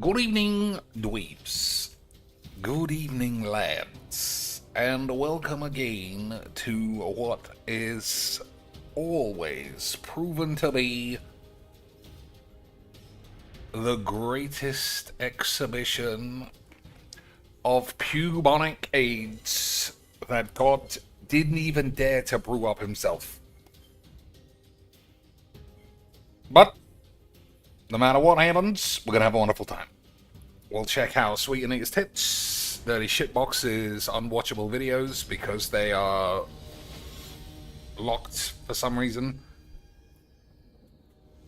Good evening, dweebs. Good evening, lads. And welcome again to what is always proven to be the greatest exhibition of bubonic AIDS that God didn't even dare to brew up himself. But no matter what happens, we're going to have a wonderful time. We'll check how sweet and eat his tits, dirty shitboxes, unwatchable videos because they are locked for some reason.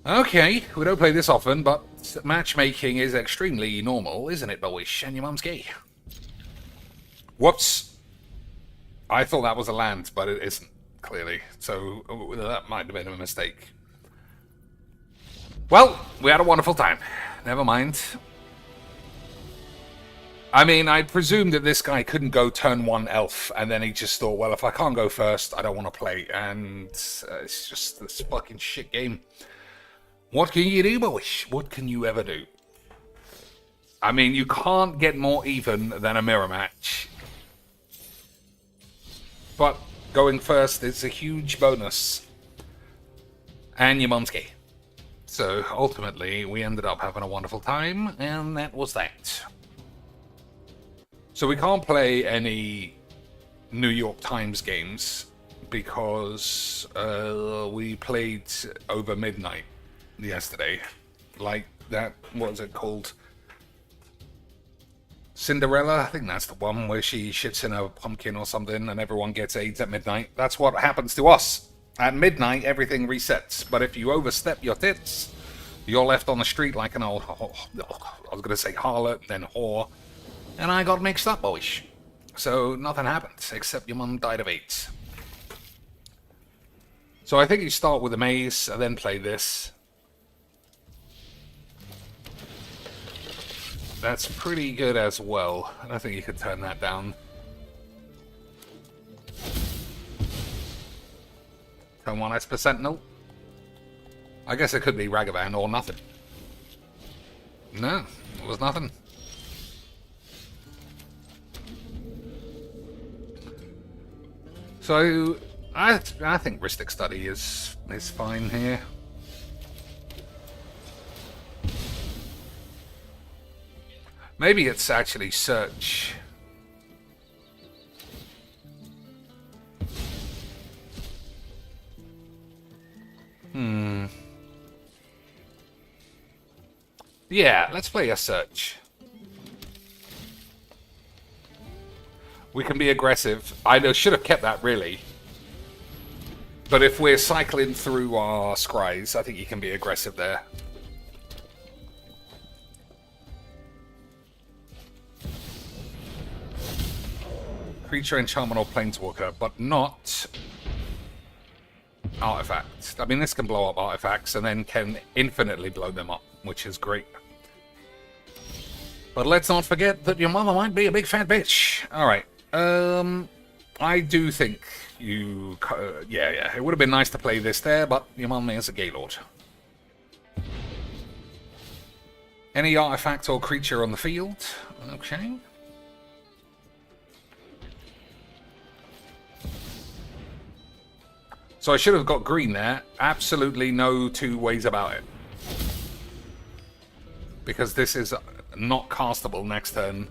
Okay, we don't play this often, but matchmaking is extremely normal, isn't it, boyish? And your mum's gay. Whoops. I thought that was a land, but it isn't, clearly. So that might have been a mistake. Well, we had a wonderful time. Never mind. I mean, I presumed that this guy couldn't go turn one elf, and then he just thought, well, if I can't go first, I don't want to play. And it's just this fucking shit game. What can you do, boys? What can you ever do? I mean, you can't get more even than a mirror match. But going first is a huge bonus. And your mum's gay. So, ultimately, we ended up having a wonderful time, and that was that. So we can't play any New York Times games, because we played over midnight yesterday. Like that, what is it called? Cinderella? I think that's the one where she shits in a pumpkin or something, and everyone gets AIDS at midnight. That's what happens to us. At midnight, everything resets, but if you overstep your tits, you're left on the street like an old, I was going to say harlot, then whore, and I got mixed up, boyish. So nothing happened, except your mum died of AIDS. So I think you start with a maze, and then play this. That's pretty good as well. I don't think you could turn that down. Turn 1 Esper Sentinel. I guess it could be Ragavan or nothing. No, it was nothing. So I think Ristic Study is fine here. Maybe it's actually Search. Yeah, let's play a Search. We can be aggressive. I should have kept that, really. But if we're cycling through our scries, I think you can be aggressive there. Creature, enchantment, or planeswalker, but not artifacts. I mean, this can blow up artifacts and then can infinitely blow them up, which is great. But let's not forget that your mother might be a big fat bitch. Alright. I do think you... yeah, it would have been nice to play this there, but your mum is a Gaylord. Any artifact or creature on the field. Okay. So I should have got green there. Absolutely no two ways about it. Because this is not castable next turn.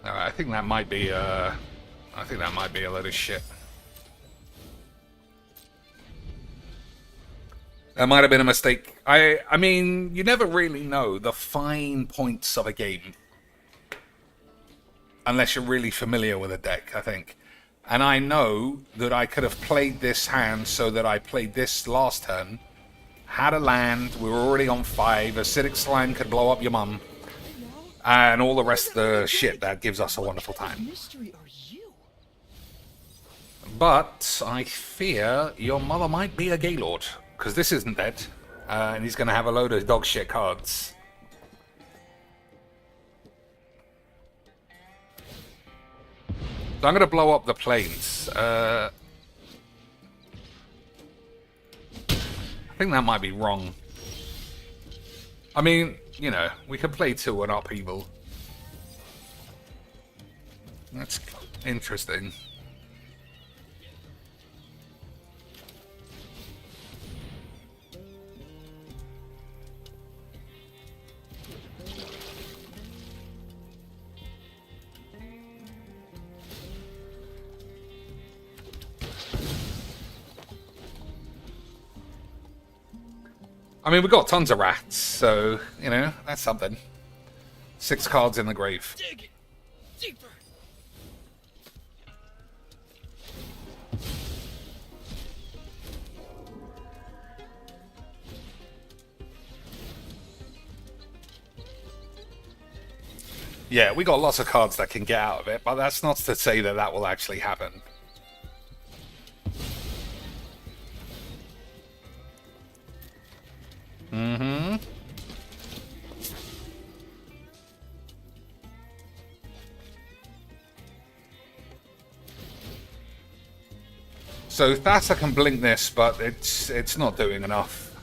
I think that might be a load of shit. That might have been a mistake. I mean, you never really know the fine points of a game. Unless you're really familiar with a deck, I think. And I know that I could have played this hand so that I played this last turn. Had a land, we were already on 5, acidic slime could blow up your mum. And all the rest of the shit that gives us a wonderful time. But I fear your mother might be a Gaylord. Because this isn't dead. And he's going to have a load of dog shit cards. So I'm going to blow up the planes. I think that might be wrong. I mean, you know, we could play 2 and upheaval. That's interesting. I mean, we got tons of rats, so, you know, that's something. 6 cards in the grave. Dig deeper. Yeah, we got lots of cards that can get out of it, but that's not to say that that will actually happen. Mm-hmm. So Thassa can blink this, but it's not doing enough.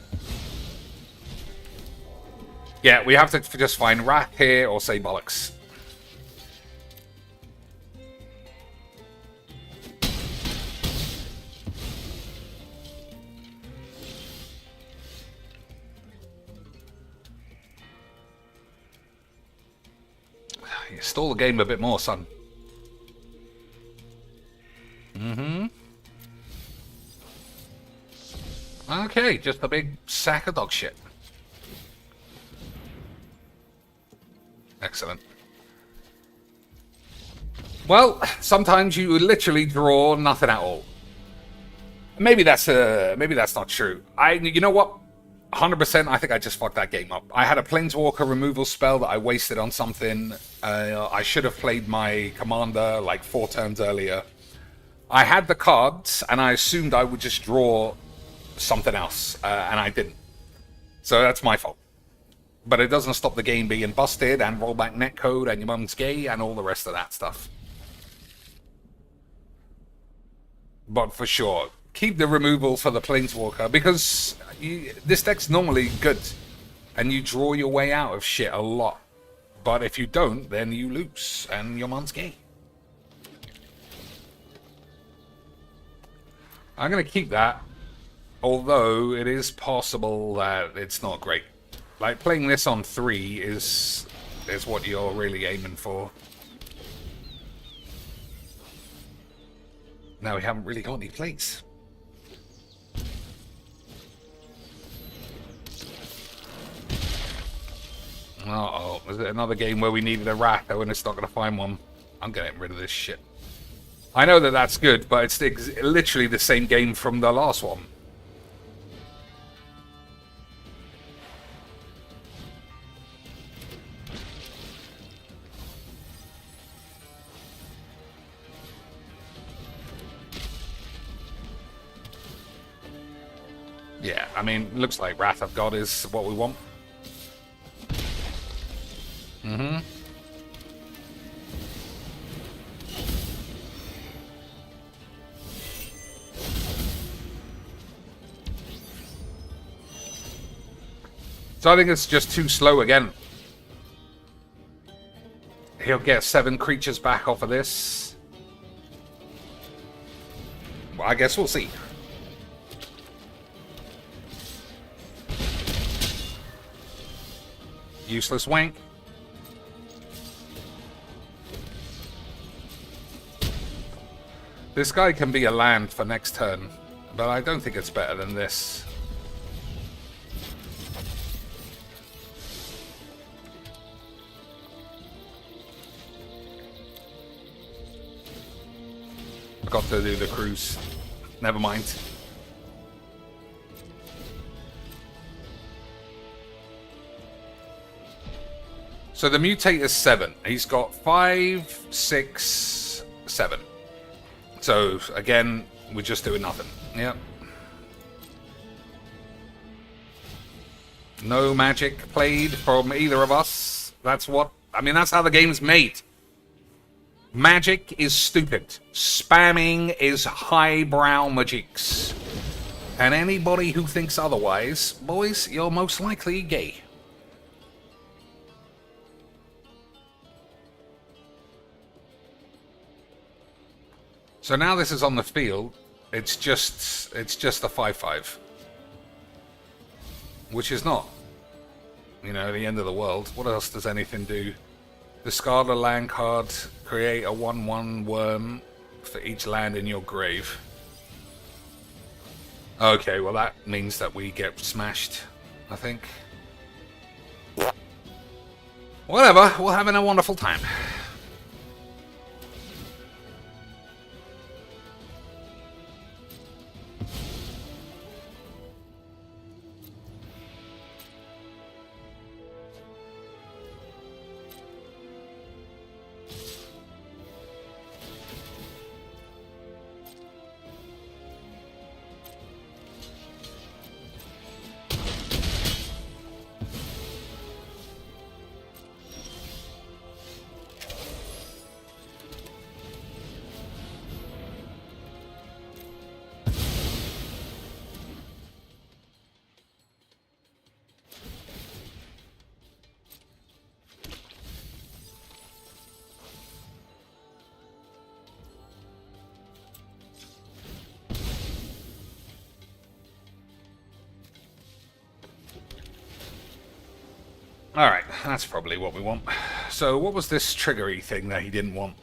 Yeah, we have to just find Rat here or say bollocks. You stall the game a bit more, son. Mm-hmm. Okay, just a big sack of dog shit. Excellent. Well, sometimes you literally draw nothing at all. Maybe that's not true. You know what? 100%, I think I just fucked that game up. I had a Planeswalker removal spell that I wasted on something. I should have played my commander like 4 turns earlier. I had the cards, and I assumed I would just draw something else, and I didn't. So that's my fault. But it doesn't stop the game being busted, and rollback netcode, and your mum's gay, and all the rest of that stuff. But for sure, keep the removal for the Planeswalker, because this deck's normally good, and you draw your way out of shit a lot. But if you don't, then you lose, and your mum's gay. I'm going to keep that, although it is possible that it's not great. Like, playing this on 3 is what you're really aiming for. Now we haven't really got any plates. Uh-oh. Is it another game where we needed a rat and it's not going to find one? I'm getting rid of this shit. I know that that's good, but it's literally the same game from the last one. Yeah, I mean, looks like Wrath of God is what we want. Mm-hmm. So I think it's just too slow again. He'll get 7 creatures back off of this. Well, I guess we'll see. Useless wank. This guy can be a land for next turn, but I don't think it's better than this. Got to do the cruise. Never mind. So the mutate is 7. He's got 5, 6, 7. So again, we're just doing nothing. Yep. No magic played from either of us. That's what... I mean, that's how the game's made. Magic is stupid. Spamming is highbrow Mageecs. And anybody who thinks otherwise, boys, you're most likely gay. So now this is on the field, it's just a 5-5. Which is not, you know, the end of the world. What else does anything do? Discard a land card, create a 1/1 worm for each land in your grave. Okay, well that means that we get smashed, I think. Whatever, we're having a wonderful time. Alright, that's probably what we want. So what was this triggery thing that he didn't want?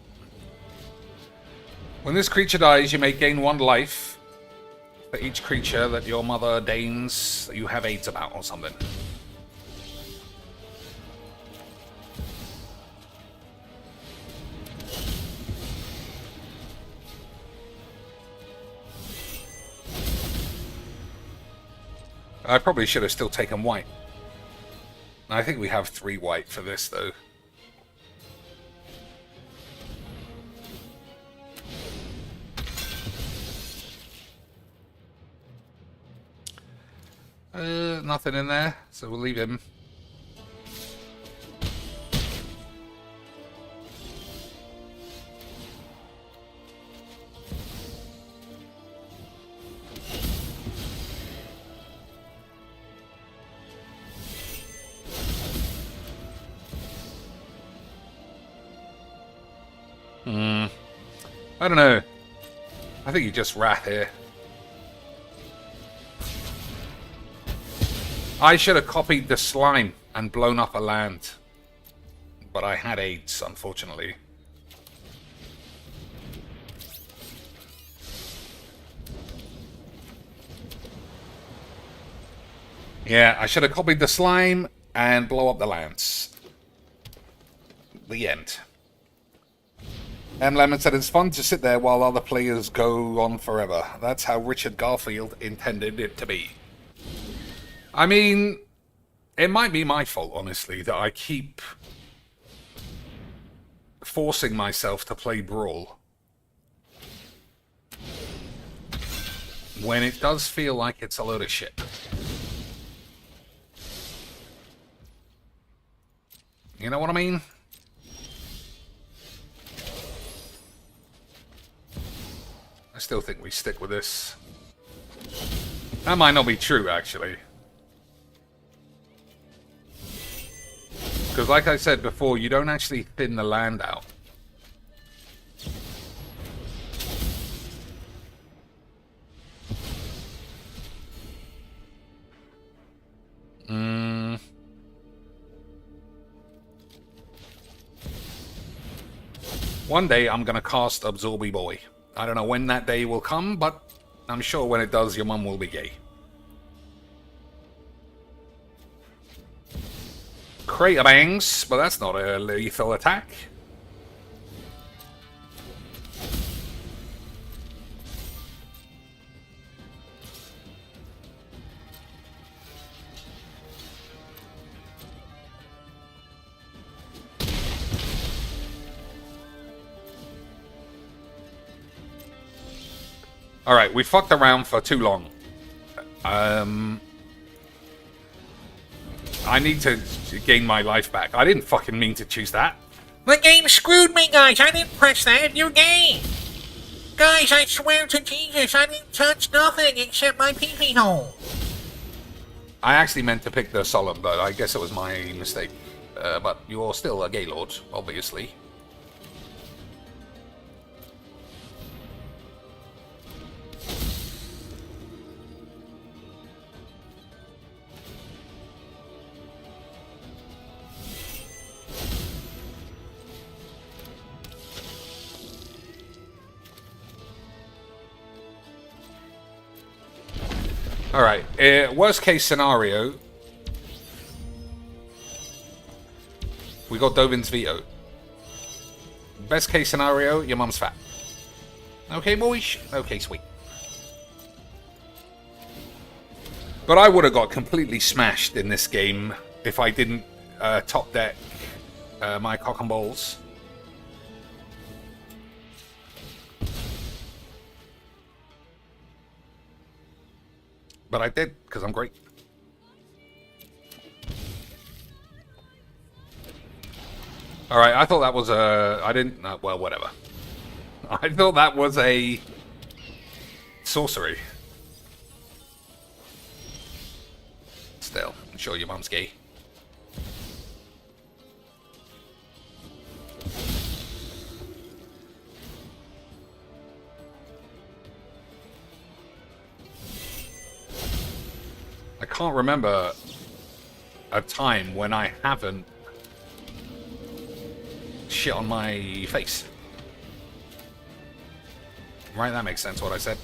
When this creature dies, you may gain 1 life for each creature that your mother deigns that you have AIDS about or something. I probably should have still taken white. I think we have 3 white for this, though. Nothing in there, so we'll leave him. I don't know. I think you just wrath here. I should have copied the slime and blown up a land. But I had AIDS, unfortunately. Yeah, I should have copied the slime and blow up the lands. The end. M. Lemon said it's fun to sit there while other players go on forever. That's how Richard Garfield intended it to be. I mean, it might be my fault, honestly, that I keep forcing myself to play Brawl. When it does feel like it's a load of shit. You know what I mean? I still think we stick with this. That might not be true, actually. Because like I said before, you don't actually thin the land out. One day I'm going to cast Absorby Boy. I don't know when that day will come, but I'm sure when it does, your mum will be gay. Crater Bangs, but that's not a lethal attack. Alright, we fucked around for too long. I need to gain my life back. I didn't fucking mean to choose that. The game screwed me, guys. I didn't press that. New game. Guys, I swear to Jesus, I didn't touch nothing except my pee-pee hole. I actually meant to pick the solemn, but I guess it was my mistake. But you're still a Gaylord, obviously. Alright, worst case scenario, we got Dovin's veto. Best case scenario, your mum's fat. Okay, boys? Okay, sweet. But I would have got completely smashed in this game if I didn't top deck my cock and balls. But I did, because I'm great. Alright, I thought that was a... I didn't... well, whatever. I thought that was a... sorcery. Still, I'm sure your mum's gay. I can't remember a time when I haven't shit on my face. Right, that makes sense what I said.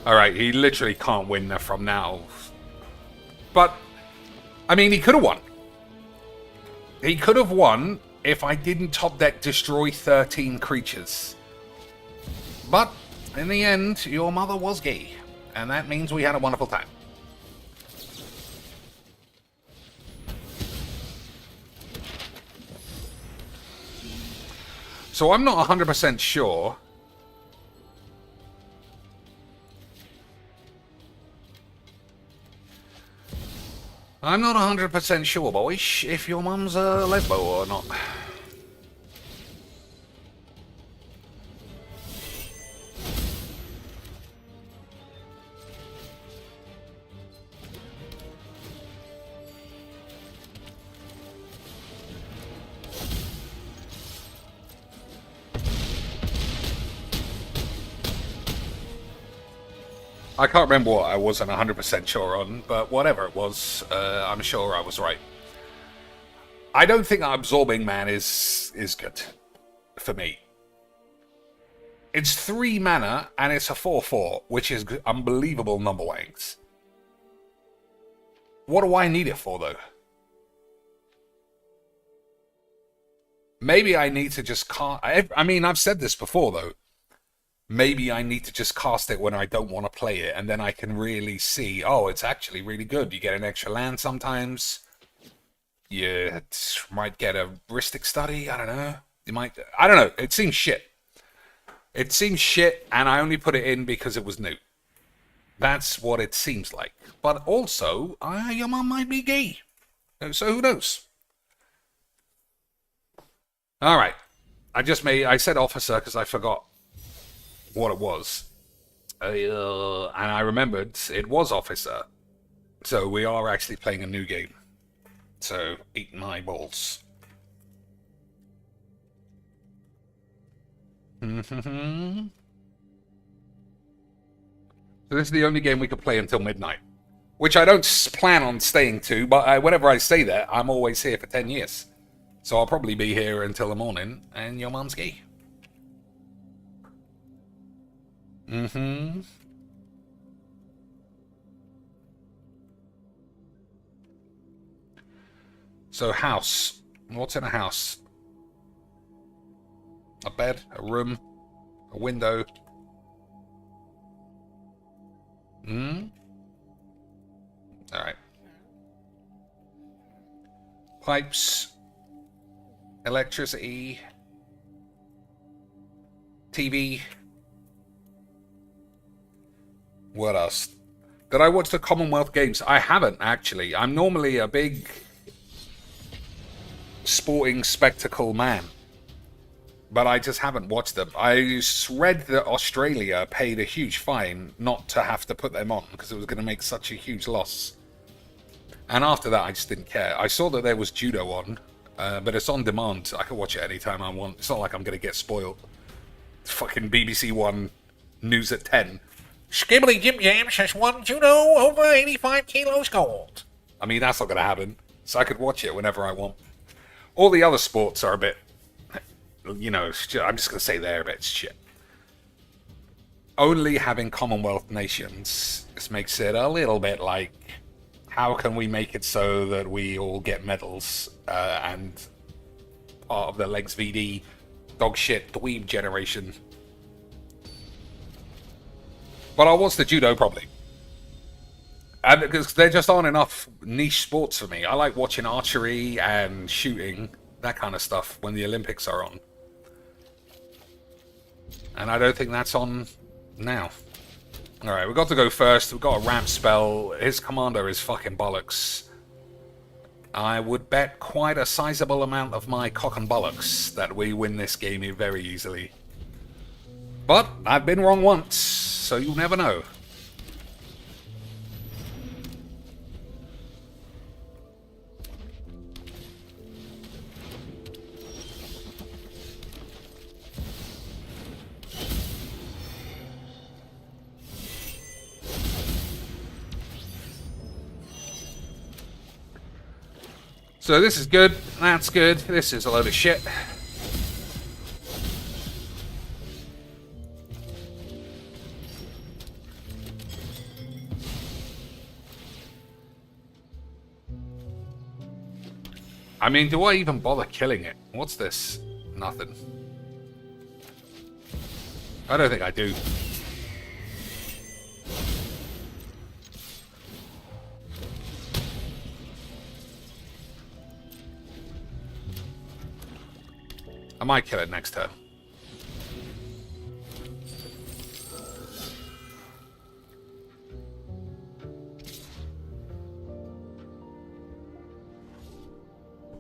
Alright, he literally can't win from now. But, I mean, he could have won. He could have won if I didn't top deck destroy 13 creatures. But, in the end, your mother was gay. And that means we had a wonderful time. So I'm not 100% sure... I'm not 100% sure, boys, if your mum's a lesbo or not. I can't remember what I wasn't 100% sure on, but whatever it was, I'm sure I was right. I don't think Absorbing Man is good for me. It's 3 mana, and it's a 4/4, which is unbelievable number wanks. What do I need it for, though? Maybe I need to just cast... I mean, I've said this before, though. Maybe I need to just cast it when I don't want to play it, and then I can really see, oh, it's actually really good. You get an extra land sometimes. You might get a heuristic study. I don't know. You might... I don't know. It seems shit. It seems shit, and I only put it in because it was new. That's what it seems like. But also, your mum might be gay. So who knows? Alright. I said officer because I forgot what it was. And I remembered it was officer. So we are actually playing a new game. So, eat my balls. So this is the only game we could play until midnight. Which I don't plan on staying to, but whenever I stay there, I'm always here for 10 years. So I'll probably be here until the morning, and your mum's gay. So house. What's in a house? A bed, a room, a window, Hmm? Alright. Pipes. Electricity. TV. What else? Did I watch the Commonwealth Games? I haven't, actually. I'm normally a big sporting spectacle man. But I just haven't watched them. I read that Australia paid a huge fine not to have to put them on because it was going to make such a huge loss. And after that, I just didn't care. I saw that there was judo on, but it's on demand. I can watch it anytime I want. It's not like I'm going to get spoiled. It's fucking BBC One news at 10. Skibbly Jim Jams has won judo over 85 kilos gold. I mean, that's not going to happen. So I could watch it whenever I want. All the other sports are a bit... You know, I'm just going to say they're a bit shit. Only having Commonwealth nations just makes it a little bit like, how can we make it so that we all get medals and part of the Legs VD dog shit dweeb generation? But I'll watch the judo probably. And because there just aren't enough niche sports for me. I like watching archery and shooting, that kind of stuff, when the Olympics are on. And I don't think that's on now. Alright, we've got to go first. We've got a ramp spell. His commander is fucking bollocks. I would bet quite a sizable amount of my cock and bollocks that we win this game very easily. But I've been wrong once, so you never know. So this is good, that's good, this is a load of shit. I mean, do I even bother killing it? What's this? Nothing. I don't think I do. I might kill it next turn.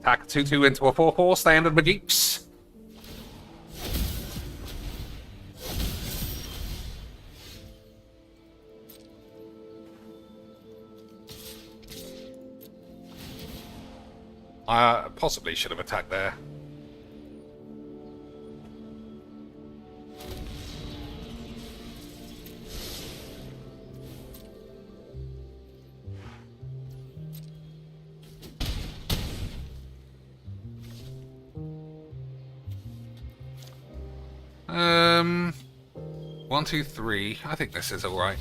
Attack 2/2 into a 4/4, standard Mageecs. I possibly should have attacked there. One, two, three. I think this is alright.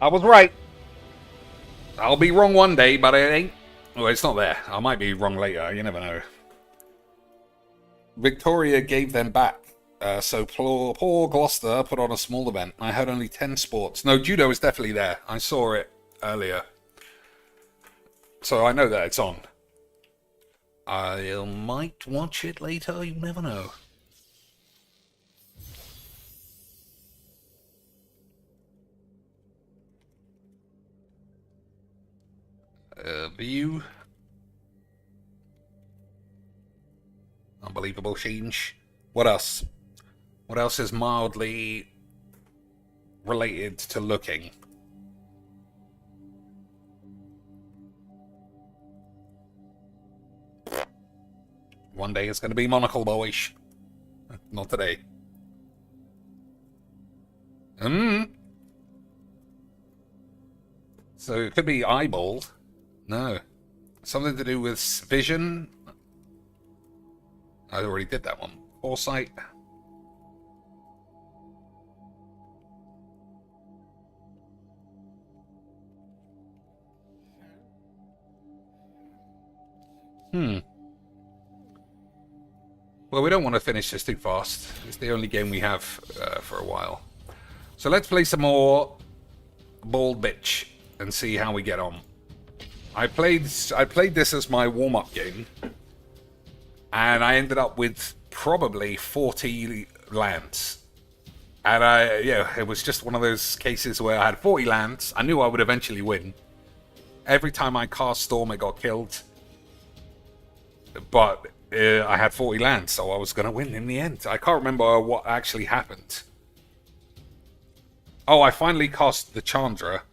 I was right. I'll be wrong one day, but it ain't. Well, it's not there. I might be wrong later. You never know. Victoria gave them back. So poor Gloucester put on a small event. I had only 10 sports. No, judo is definitely there. I saw it earlier. So I know that it's on. I might watch it later. You never know. View. Unbelievable change. What else? What else is mildly related to looking? One day it's going to be monocle boyish. Not today. So it could be eyeball. No. Something to do with vision. I already did that one. Foresight. Well, we don't want to finish this too fast. It's the only game we have for a while. So let's play some more Bald Bitch and see how we get on. I played this as my warm-up game, and I ended up with probably 40 lands. And it was just one of those cases where I had 40 lands. I knew I would eventually win. Every time I cast Storm, it got killed. But I had 40 lands, so I was going to win in the end. I can't remember what actually happened. Oh, I finally cast the Chandra,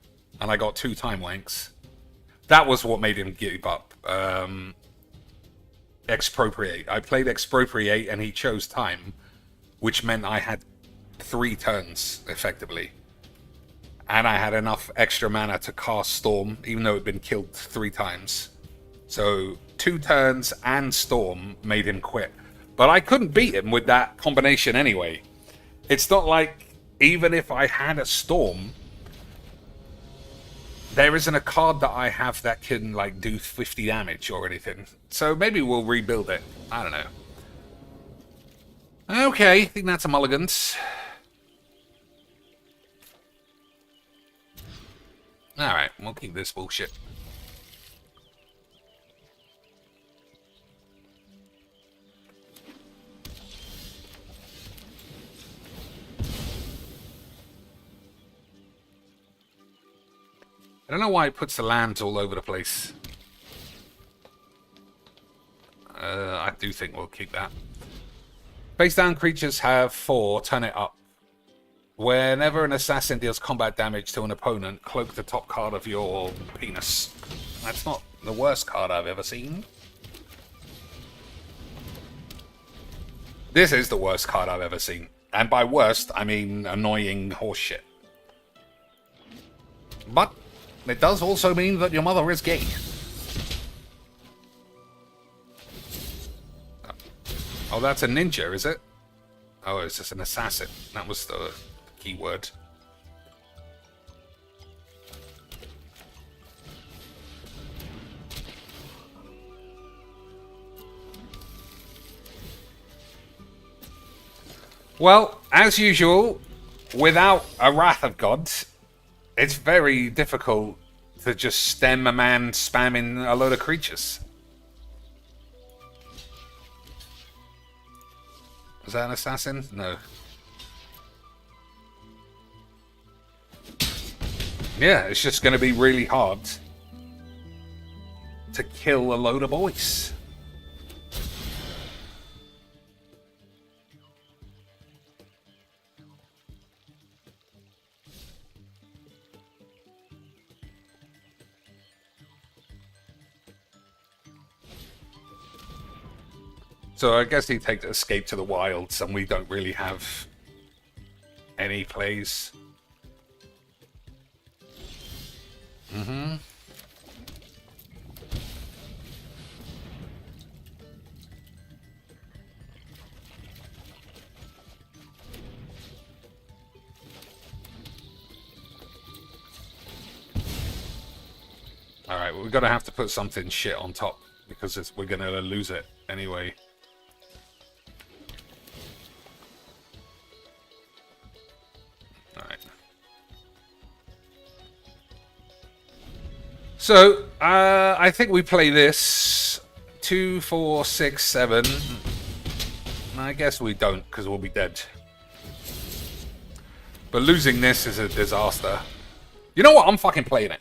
and I got 2 time wanks. That was what made him give up. Expropriate. I played Expropriate, and he chose time, which meant I had 3 turns, effectively. And I had enough extra mana to cast Storm, even though it had been killed 3 times. So 2 turns and Storm made him quit. But I couldn't beat him with that combination anyway. It's not like, even if I had a Storm, there isn't a card that I have that can like do 50 damage or anything. So maybe we'll rebuild it. I don't know. Okay, I think that's a mulligans. Alright, we'll keep this bullshit. I don't know why it puts the lands all over the place. I do think we'll keep that. Face down creatures have 4, turn it up. Whenever an assassin deals combat damage to an opponent, cloak the top card of your penis. That's not the worst card I've ever seen. This is the worst card I've ever seen. And by worst, I mean annoying horseshit. But it does also mean that your mother is gay. Oh, that's a ninja, is it? Oh, it's just an assassin. That was the key word. Well, as usual, without a Wrath of God, it's very difficult to just stem a man spamming a load of creatures. Was that an assassin? No. Yeah, it's just going to be really hard to kill a load of boys. So I guess he takes Escape to the Wilds, and we don't really have any plays. Alright, well, we're going to have to put something shit on top, because we're going to lose it anyway. So, I think we play this 2, 4, 6, 7. I guess we don't, because we'll be dead. But losing this is a disaster. You know what? I'm fucking playing it.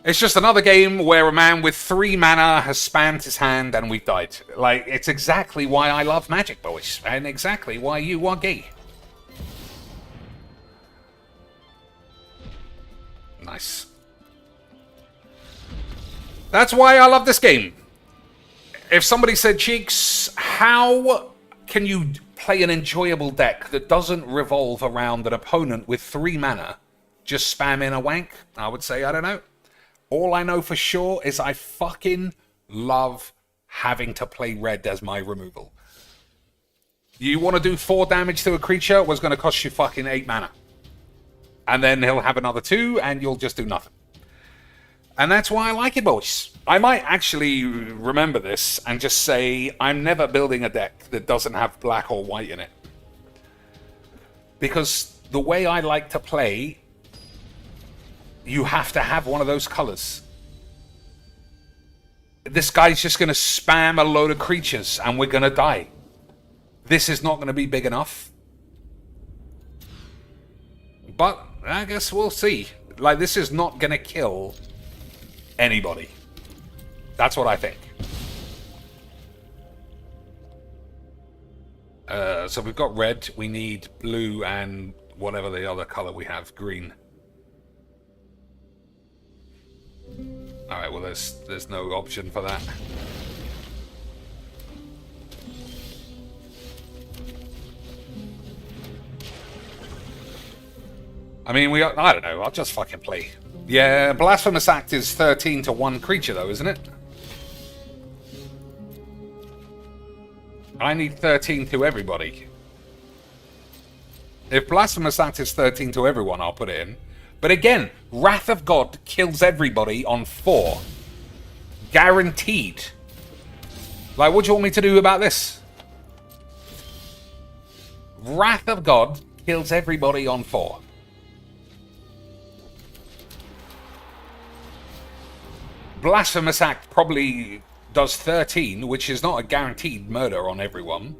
It's just another game where a man with 3 mana has spammed his hand and we've died. Like, it's exactly why I love Magic, boys. And exactly why you are gay. Nice. That's why I love this game. If somebody said, Cheeks, how can you play an enjoyable deck that doesn't revolve around an opponent with 3 mana just spamming a wank, I would say, I don't know. All I know for sure is I fucking love having to play red as my removal. You want to do 4 damage to a creature, was going to cost you fucking 8 mana. And then he'll have another 2, and you'll just do nothing. And that's why I like it, boys. I might actually remember this and just say I'm never building a deck that doesn't have black or white in it. Because the way I like to play, you have to have one of those colors. This guy's just going to spam a load of creatures and we're going to die. This is not going to be big enough. But I guess we'll see. Like, this is not going to kill anybody. That's what I think. So we've got red. We need blue and whatever the other color we have, green. Alright, well there's no option for that. I mean, I don't know, I'll just fucking play. Yeah, Blasphemous Act is 13 to 1 creature though, isn't it? I need 13 to everybody. If Blasphemous Act is 13 to everyone, I'll put it in. But again, Wrath of God kills everybody on 4. Guaranteed. Like, what do you want me to do about this? Wrath of God kills everybody on 4. Blasphemous Act probably does 13, which is not a guaranteed murder on everyone.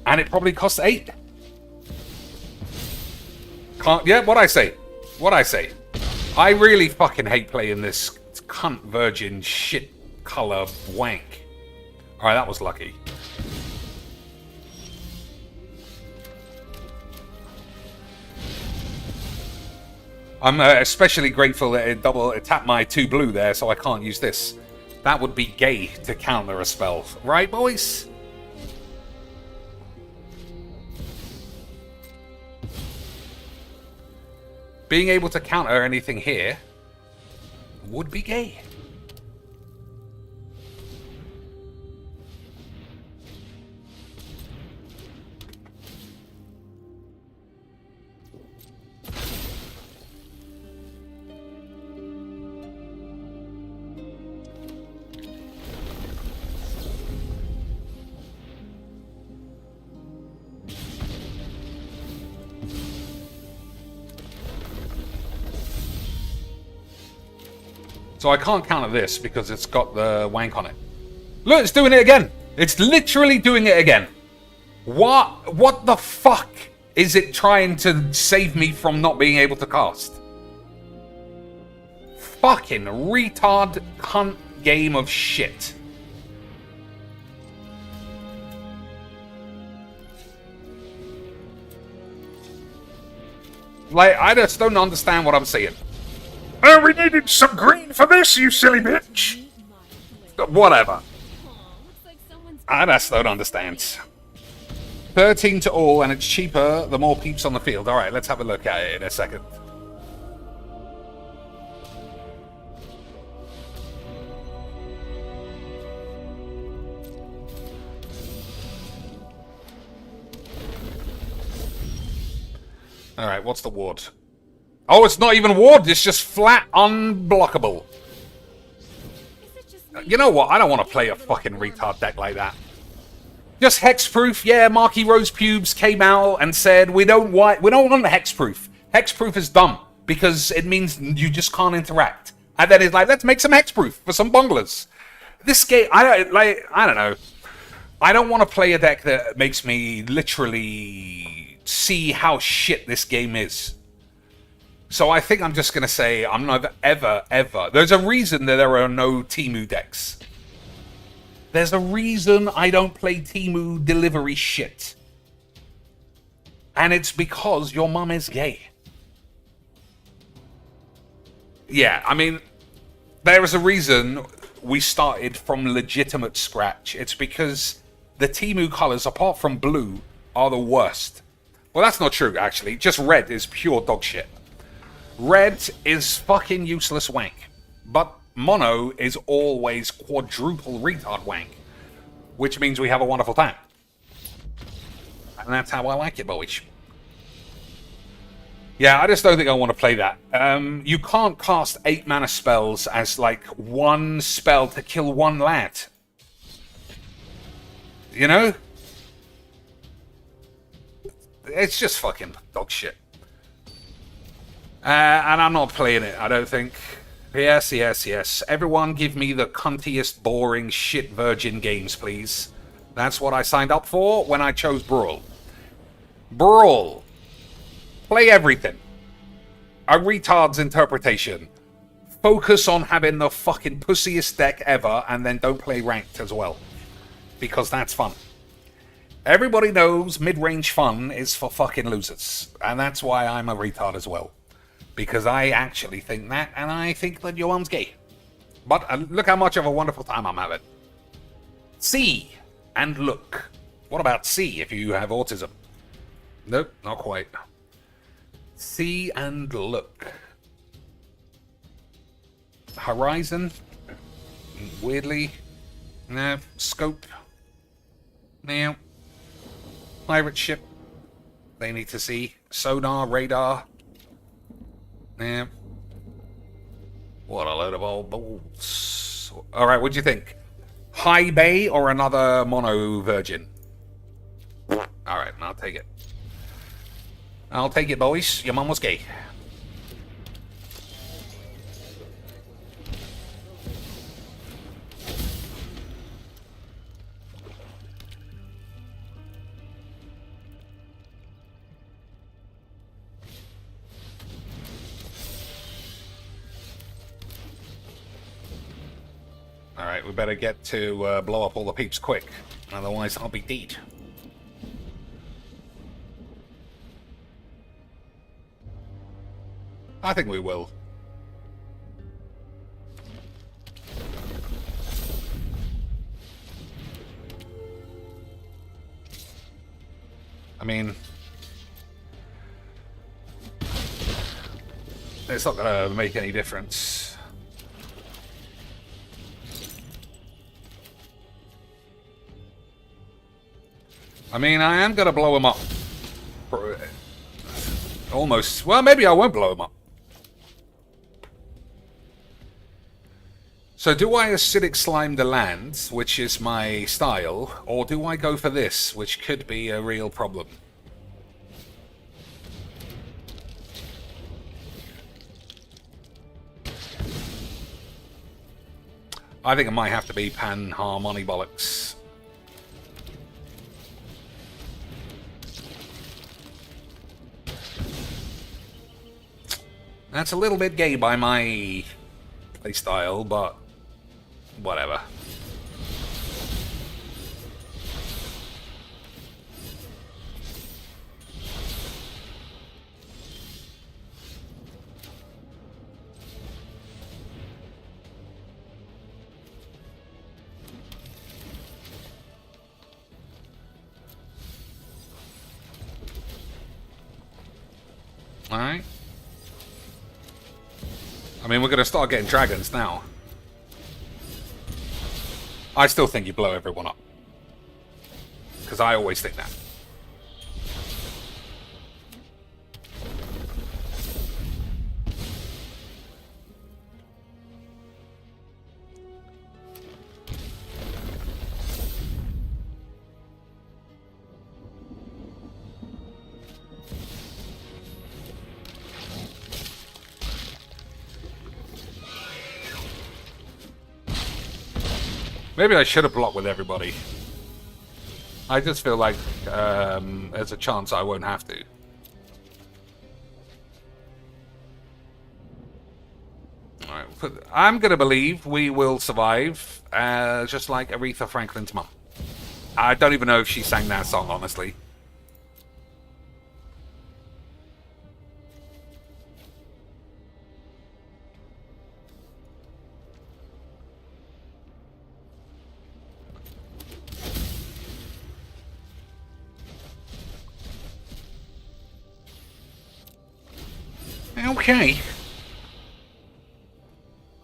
And it probably costs 8. Yeah, what I say? I really fucking hate playing this cunt virgin shit color wank. Alright, that was lucky. I'm especially grateful that it tapped my 2 blue there, so I can't use this. That would be gay to counter a spell. Right, boys? Being able to counter anything here would be gay. So I can't counter this because it's got the wank on it. Look, it's doing it again. It's literally doing it again. What the fuck is it trying to save me from not being able to cast? Fucking retard cunt game of shit. Like, I just don't understand what I'm seeing. Oh, we needed some green for this, you silly bitch! Whatever. I just don't understand. 13 to all, and it's cheaper the more peeps on the field. Alright, let's have a look at it in a second. Alright, what's the ward? Oh, it's not even ward, it's just flat unblockable. You know what? I don't want to play a fucking retard deck like that. Just hexproof, yeah, Marky Rose Pubes came out and said we don't want the hexproof. Hexproof is dumb because it means you just can't interact. And then it's like, let's make some hexproof for some bonglers. This game, I don't know. I don't want to play a deck that makes me literally see how shit this game is. So I think I'm just going to say I'm never, ever. There's a reason that there are no Temu decks. There's a reason I don't play Temu delivery shit. And it's because your mum is gay. Yeah, I mean, there is a reason we started from legitimate scratch. It's because the Temu colors, apart from blue, are the worst. Well, that's not true, actually. Just red is pure dog shit. Red is fucking useless wank. But mono is always quadruple retard wank. Which means we have a wonderful time. And that's how I like it, boys. Yeah, I just don't think I want to play that. You can't cast 8 mana spells as, like, one spell to kill one lad. You know? It's just fucking dog shit. And I'm not playing it, I don't think. Yes. Everyone give me the cuntiest, boring, shit virgin games, please. That's what I signed up for when I chose Brawl. Brawl. Play everything. A retard's interpretation. Focus on having the fucking pussiest deck ever, and then don't play ranked as well. Because that's fun. Everybody knows mid-range fun is for fucking losers. And that's why I'm a retard as well. Because I actually think that, and I think that your mom's gay. But look how much of a wonderful time I'm having. See and look. What about see if you have autism? Nope, not quite. See and look. Horizon. Weirdly. No. Scope. No. Pirate ship. They need to see. Sonar, radar. Yeah. What a load of old balls. Alright, what do you think? High Bay or another mono virgin? Alright, I'll take it. I'll take it, boys. Your mum was gay. Alright, we better get to blow up all the peeps quick. Otherwise, I'll be dead. I think we will. I mean, it's not going to make any difference. I mean, I am going to blow him up. Almost. Well, maybe I won't blow him up. So do I acidic slime the land, which is my style, or do I go for this, which could be a real problem? I think it might have to be pan-harmony bollocks. That's a little bit gay by my playstyle, but whatever. Alright. I mean, we're going to start getting dragons now. I still think you blow everyone up. Because I always think that. Maybe I should have blocked with everybody. I just feel like there's a chance I won't have to. Alright, I'm going to believe we will survive, just like Aretha Franklin's mum. I don't even know if she sang that song, honestly. Okay.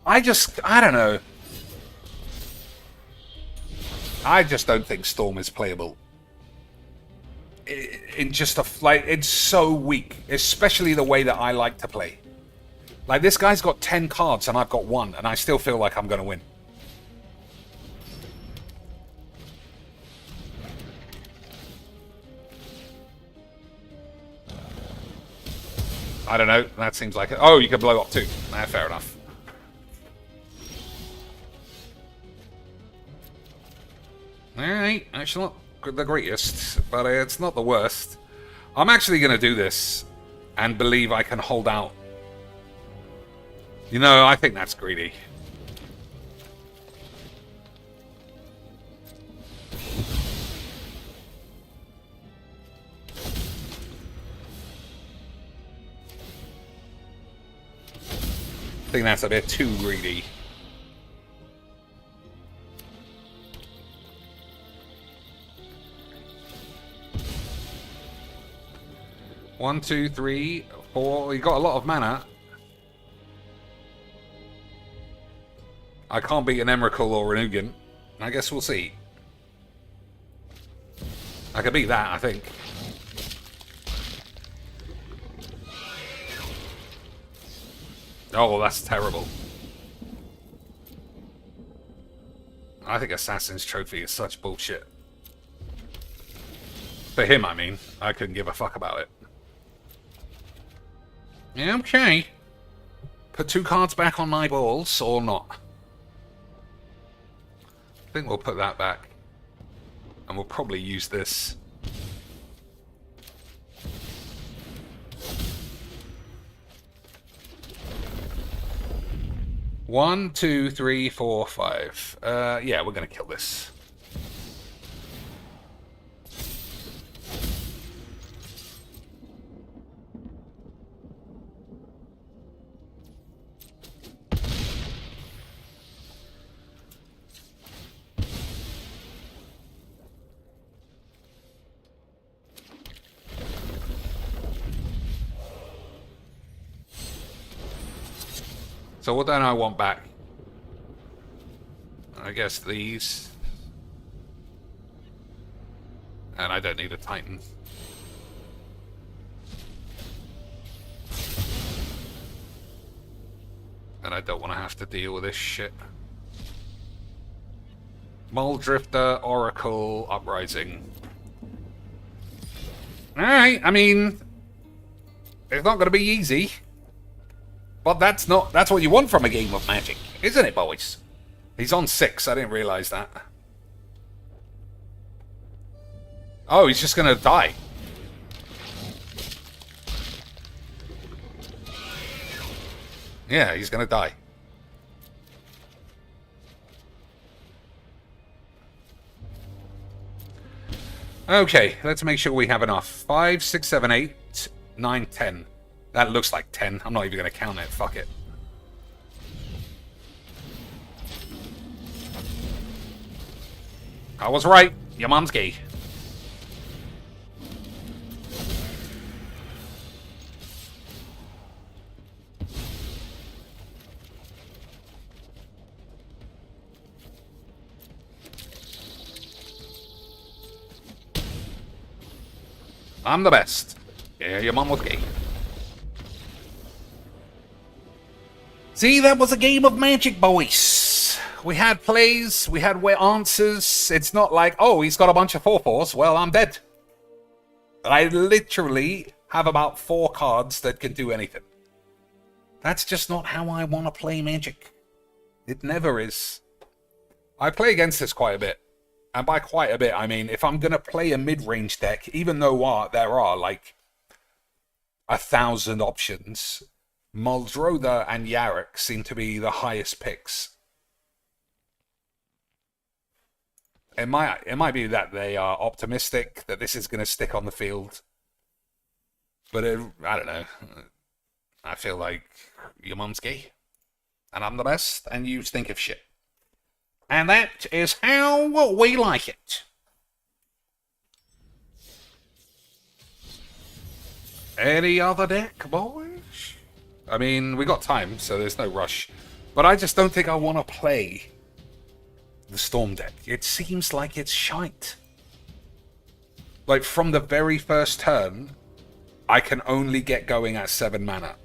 I don't know. I just don't think Storm is playable. In just it's so weak, especially the way that I like to play. Like, this guy's got 10 cards and I've got 1, and I still feel like I'm going to win. I don't know. That seems like it. Oh, you can blow up too. Nah, fair enough. Alright, actually not the greatest, but it's not the worst. I'm actually going to do this and believe I can hold out. You know, I think that's greedy. I think that's a bit too greedy. One, two, three, four. You got a lot of mana. I can't beat an Emrakul or an Ugin. I guess we'll see. I could beat that, I think. Oh, that's terrible. I think Assassin's Trophy is such bullshit. For him, I mean. I couldn't give a fuck about it. Yeah, okay. Put 2 cards back on my balls, or not? I think we'll put that back. And we'll probably use this. One, two, three, four, five. Yeah, we're gonna kill this. So what don't I want back? I guess these. And I don't need a Titan. And I don't want to have to deal with this shit. Muldrifter, Oracle, Uprising. Alright, I mean, it's not going to be easy. But that's what you want from a game of Magic, isn't it, boys? He's on 6, I didn't realise that. Oh, he's just going to die. Yeah, he's going to die. Okay, let's make sure we have enough. 5, 6, 7, 8, 9, 10. That looks like 10. I'm not even going to count it. Fuck it. I was right. Your mom's gay. I'm the best. Yeah, your mom was gay. See, that was a game of Magic, boys. We had plays, we had answers. It's not like, oh, he's got a bunch of 4/4s. Well, I'm dead. I literally have about 4 cards that can do anything. That's just not how I want to play Magic. It never is. I play against this quite a bit. And by quite a bit, I mean, if I'm going to play a mid-range deck, even though there are like 1,000 options, Muldrotha and Yarok seem to be the highest picks. It might be that they are optimistic that this is going to stick on the field. But I don't know. I feel like your mum's gay. And I'm the best, and you stink of shit. And that is how we like it. Any other deck, boys? I mean, we got time, so there's no rush. But I just don't think I want to play the Storm deck. It seems like it's shite. Like, from the very first turn, I can only get going at 7 mana.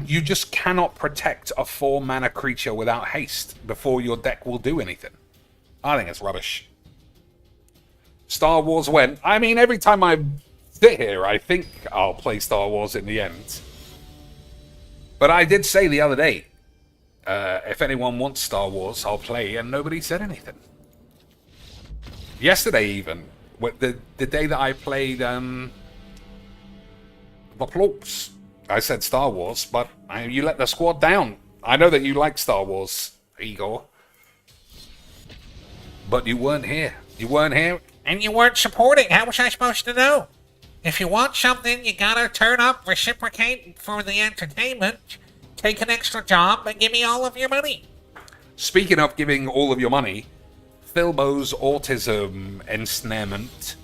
You just cannot protect a 4 mana creature without haste before your deck will do anything. I think it's rubbish. Star Wars when? I mean, every time I sit here, I think I'll play Star Wars in the end. But I did say the other day, if anyone wants Star Wars, I'll play, and nobody said anything. Yesterday even, the day that I played the Plorks, I said Star Wars, but you let the squad down. I know that you like Star Wars, Igor. But you weren't here. You weren't here. And you weren't supporting. How was I supposed to know? If you want something, you gotta turn up, reciprocate for the entertainment, take an extra job, and give me all of your money. Speaking of giving all of your money, Philbo's autism ensnarement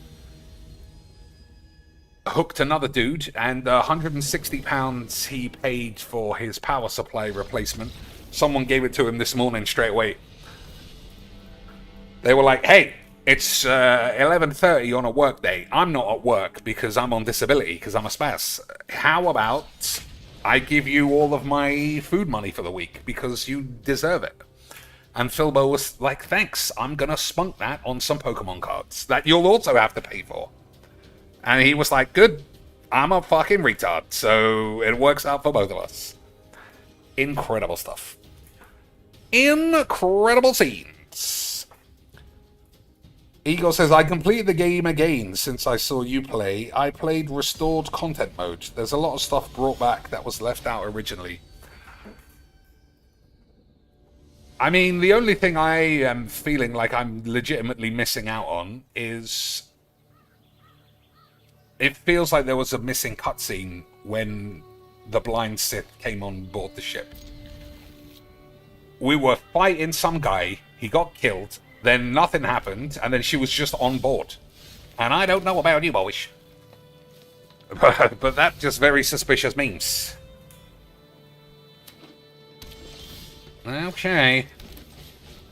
hooked another dude, and £160 he paid for his power supply replacement. Someone gave it to him this morning straight away. They were like, hey, it's 11:30 on a work day. I'm not at work because I'm on disability, because I'm a spaz. How about I give you all of my food money for the week because you deserve it? And Philbo was like, thanks, I'm going to spunk that on some Pokemon cards that you'll also have to pay for. And he was like, good, I'm a fucking retard, so it works out for both of us. Incredible stuff. Incredible scenes. Eagle says, I completed the game again since I saw you play. I played restored content mode. There's a lot of stuff brought back that was left out originally. I mean, the only thing I am feeling like I'm legitimately missing out on is... It feels like there was a missing cutscene when the blind Sith came on board the ship. We were fighting some guy, he got killed, then nothing happened, and then she was just on board. And I don't know about you, boys. But that just very suspicious memes. Okay.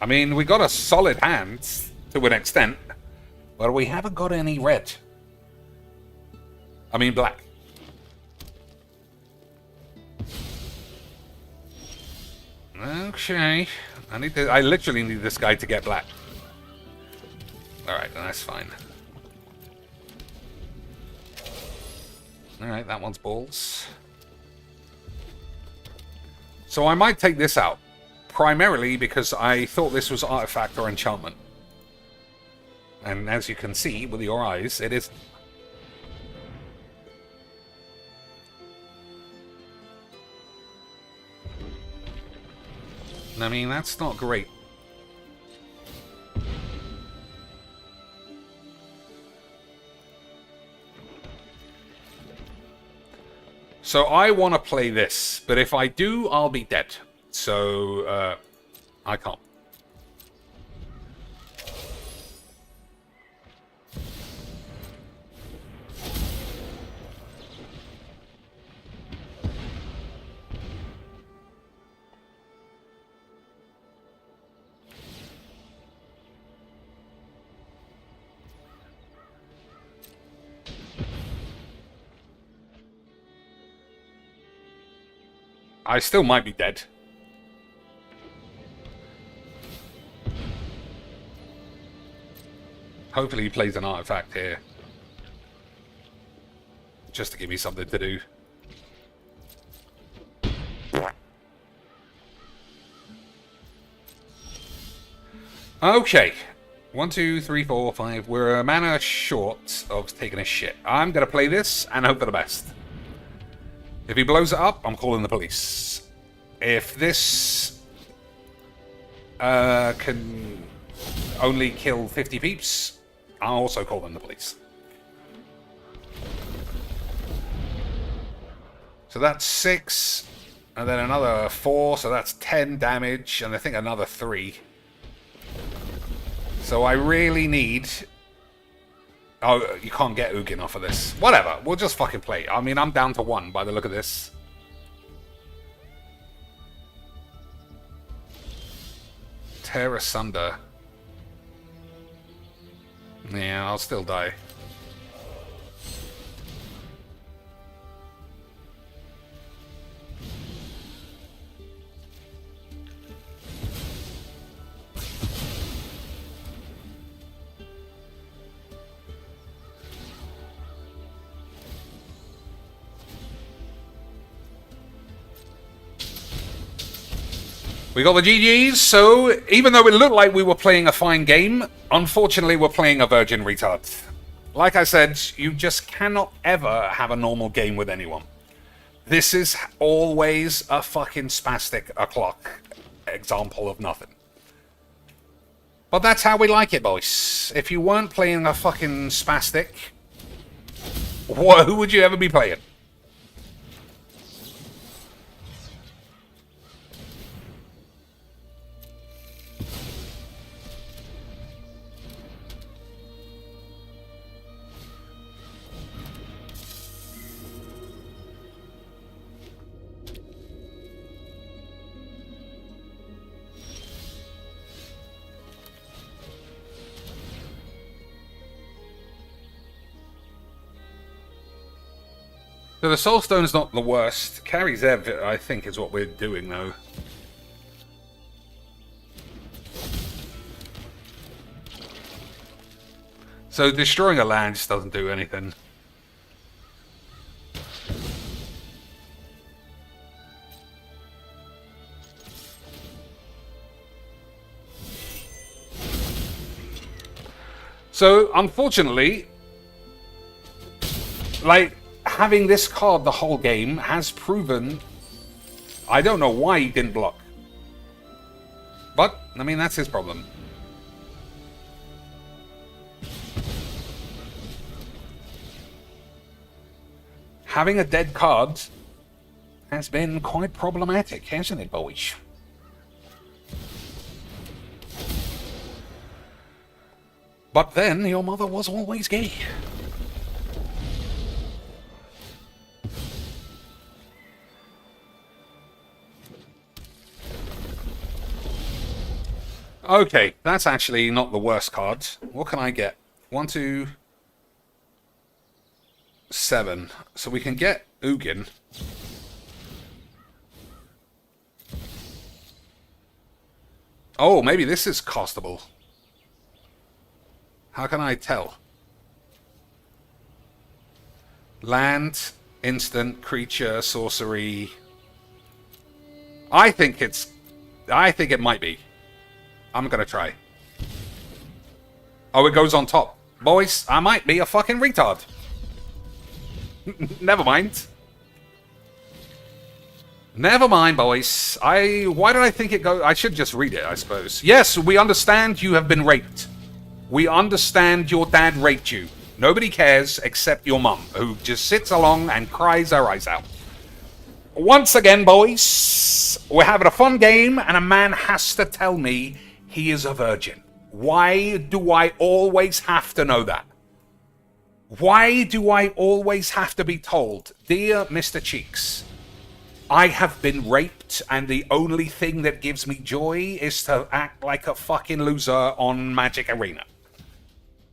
I mean, we got a solid hand, to an extent, but we haven't got any red. I mean black. Okay. I literally need this guy to get black. Alright, that's fine. Alright, that one's balls. So I might take this out. Primarily because I thought this was artifact or enchantment. And as you can see with your eyes, it is. I mean, that's not great. So I want to play this, but if I do, I'll be dead. So, I can't. I still might be dead. Hopefully he plays an artifact here. Just to give me something to do. Okay. 1, 2, 3, 4, 5. We're a mana short of taking a shit. I'm going to play this and hope for the best. If he blows it up, I'm calling the police. If this can only kill 50 peeps, I'll also call them the police. So that's 6, and then another 4, so that's 10 damage, and I think another 3. So I really need Oh, you can't get Ugin off of this. Whatever, we'll just fucking play. I mean, I'm down to 1 by the look of this. Tear asunder. Yeah, I'll still die. We got the GGs, so even though it looked like we were playing a fine game, unfortunately we're playing a virgin retard. Like I said, you just cannot ever have a normal game with anyone. This is always a fucking spastic o'clock example of nothing. But that's how we like it, boys. If you weren't playing a fucking spastic, who would you ever be playing? So the Soulstone's not the worst. Carry Zev, I think, is what we're doing, though. So destroying a land just doesn't do anything. So, unfortunately, like, having this card the whole game has proven... I don't know why he didn't block. But, I mean, that's his problem. Having a dead card has been quite problematic, hasn't it, boys? But then, your mother was always gay. Okay, that's actually not the worst card. What can I get? 1, 2, 7. So we can get Ugin. Oh, maybe this is castable. How can I tell? Land, instant, creature, sorcery. I think it might be. I'm gonna try. Oh, it goes on top. Boys, I might be a fucking retard. Never mind. Never mind, boys. Why did I think it go... I should just read it, I suppose. Yes, we understand you have been raped. We understand your dad raped you. Nobody cares except your mum, who just sits along and cries her eyes out. Once again, boys, we're having a fun game, and a man has to tell me he is a virgin. Why do I always have to know that? Why do I always have to be told, dear Mr. Cheeks, I have been raped, and the only thing that gives me joy is to act like a fucking loser on Magic Arena.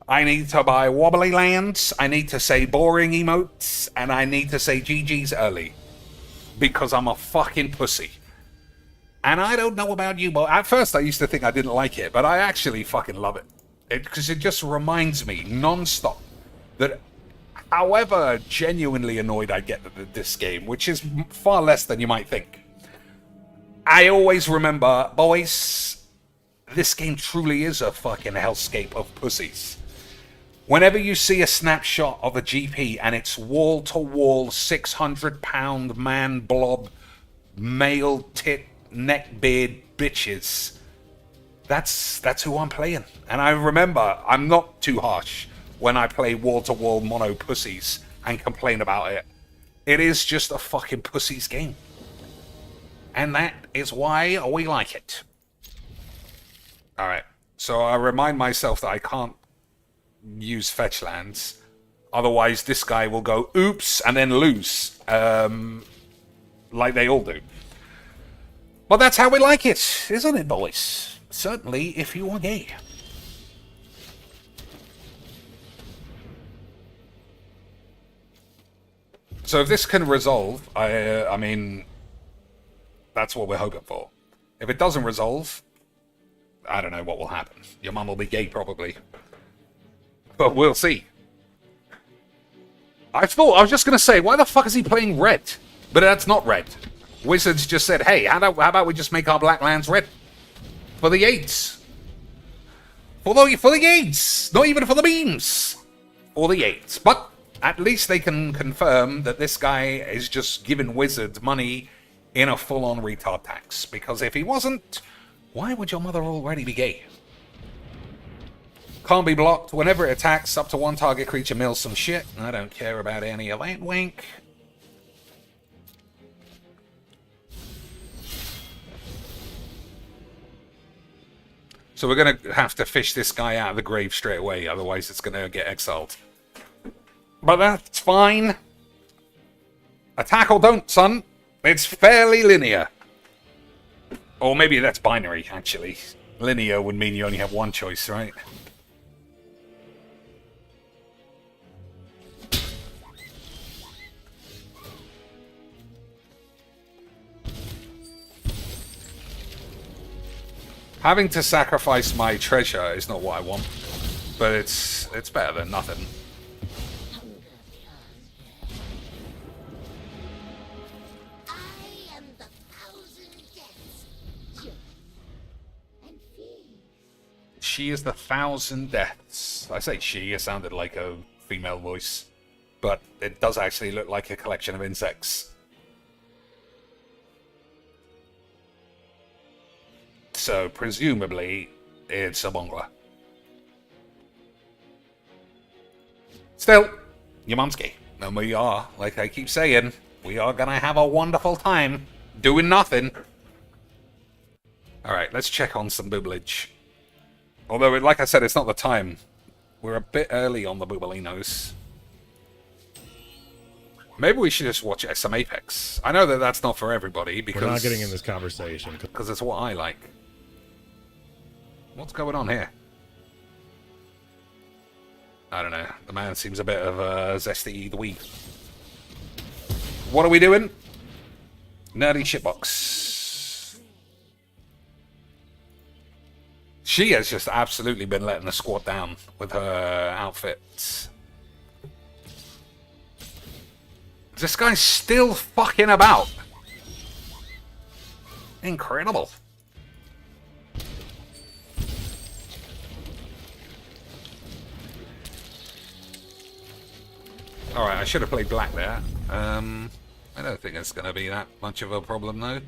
I need to buy wobbly lands, I need to say boring emotes, and I need to say GG's early. Because I'm a fucking pussy. And I don't know about you, but at first I used to think I didn't like it, but I actually fucking love it. Because it just reminds me, non-stop, that however genuinely annoyed I get at this game, which is far less than you might think, I always remember, boys, this game truly is a fucking hellscape of pussies. Whenever you see a snapshot of a GP and it's wall-to-wall 600-pound man blob, male tit, neckbeard bitches, that's who I'm playing. And I remember, I'm not too harsh when I play wall-to-wall mono pussies and complain about it. It is just a fucking pussies game. And that is why we like it. Alright, so I remind myself that I can't use fetch lands. Otherwise, this guy will go oops and then lose, like they all do. But that's how we like it, isn't it, boys? Certainly, if you are gay. So if this can resolve, I mean, that's what we're hoping for. If it doesn't resolve, I don't know what will happen. Your mum will be gay, probably. But we'll see. I was just going to say, why the fuck is he playing red? But that's not red. Wizards just said, hey, how about we just make our black lands red? For the aids. For the aids. Not even for the beams. For the aids. But at least they can confirm that this guy is just giving Wizards money in a full-on retard tax. Because if he wasn't, why would your mother already be gay? Can't be blocked. Whenever it attacks, up to one target creature mills some shit. I don't care about any of that wank. So we're going to have to fish this guy out of the grave straight away. Otherwise, it's going to get exiled. But that's fine. Attack or don't, son. It's fairly linear. Or maybe that's binary, actually. Linear would mean you only have one choice, right? Having to sacrifice my treasure is not what I want. But it's better than nothing. She is the 1,000 deaths. I say she, it sounded like a female voice. But it does actually look like a collection of insects. So, presumably, it's a Bongler. Still, your mum's gay. And we are, like I keep saying, we are gonna have a wonderful time doing nothing. Alright, let's check on some booblage. Although, like I said, it's not the time. We're a bit early on the boobalinos. Maybe we should just watch some Apex. I know that that's not for everybody, because... We're not getting in this conversation. Because it's what I like. What's going on here? I don't know. The man seems a bit of a zesty dweeb. What are we doing? Nerdy shitbox. She has just absolutely been letting the squad down with her outfits. This guy's still fucking about. Incredible. Alright, I should have played black there. I don't think it's going to be that much of a problem, though.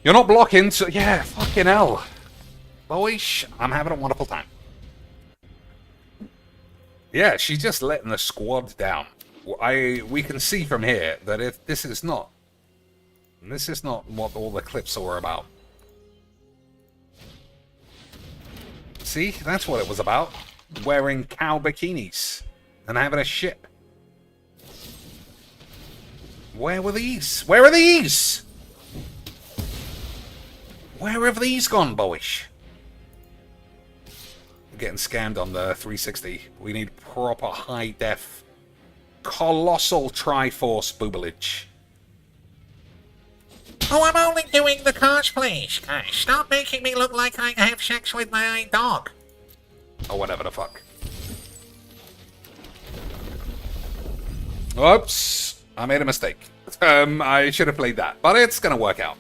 You're not blocking, so... Yeah, fucking hell. Boyish, I'm having a wonderful time. Yeah, she's just letting the squad down. We can see from here that if this is not what all the clips were about. See, that's what it was about. Wearing cow bikinis and having a shit. Where were these? Where are these? Where have these gone, boyish? We're getting scammed on the 360. We need proper high def, colossal Triforce boobalage. Oh, I'm only doing the cosplays. Guys, stop making me look like I have sex with my dog. Or whatever the fuck. Oops. I made a mistake. I should have played that. But it's gonna work out.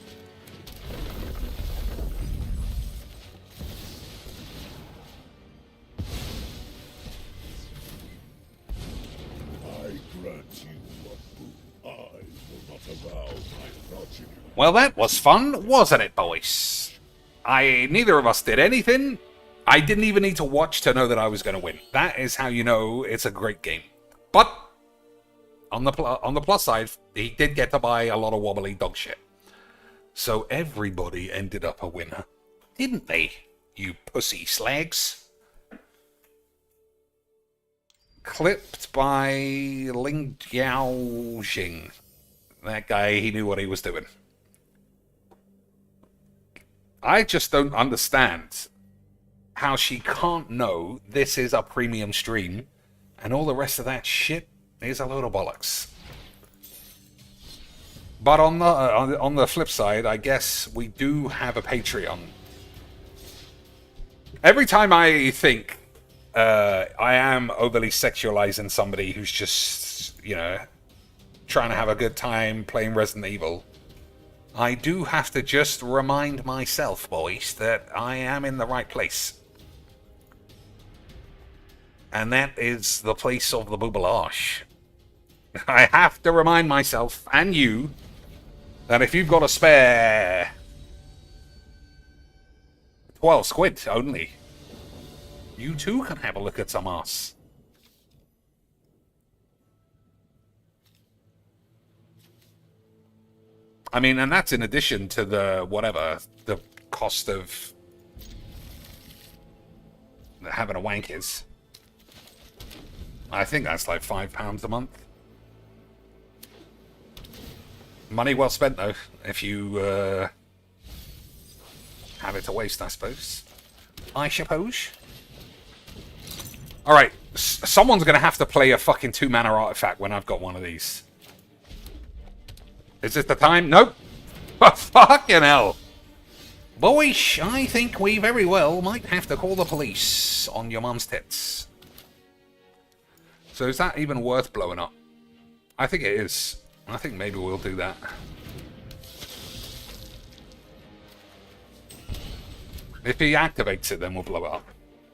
Well, that was fun, wasn't it, boys? Neither of us did anything. I didn't even need to watch to know that I was going to win. That is how you know it's a great game. But on the plus side, he did get to buy a lot of wobbly dog shit. So everybody ended up a winner, didn't they, you pussy slags? Clipped by Ling Jiaojing. That guy, he knew what he was doing. I just don't understand how she can't know this is a premium stream and all the rest of that shit is a load of bollocks. But on the flip side, I guess we do have a Patreon. Every time I think I am overly sexualizing somebody who's just, you know, trying to have a good time playing Resident Evil, I do have to just remind myself, boys, that I am in the right place. And that is the place of the boobalage. I have to remind myself, and you, that if you've got a spare 12 squid only, you too can have a look at some ass. I mean, and that's in addition to the, whatever, the cost of having a wank is. I think that's like £5 a month. Money well spent, though, if you have it to waste, I suppose. I suppose. Alright, someone's going to have to play a fucking 2-mana artifact when I've got one of these. Is it the time? Nope. Fucking hell. Boys, I think we very well might have to call the police on your mum's tits. So is that even worth blowing up? I think it is. I think maybe we'll do that. If he activates it, then we'll blow it up.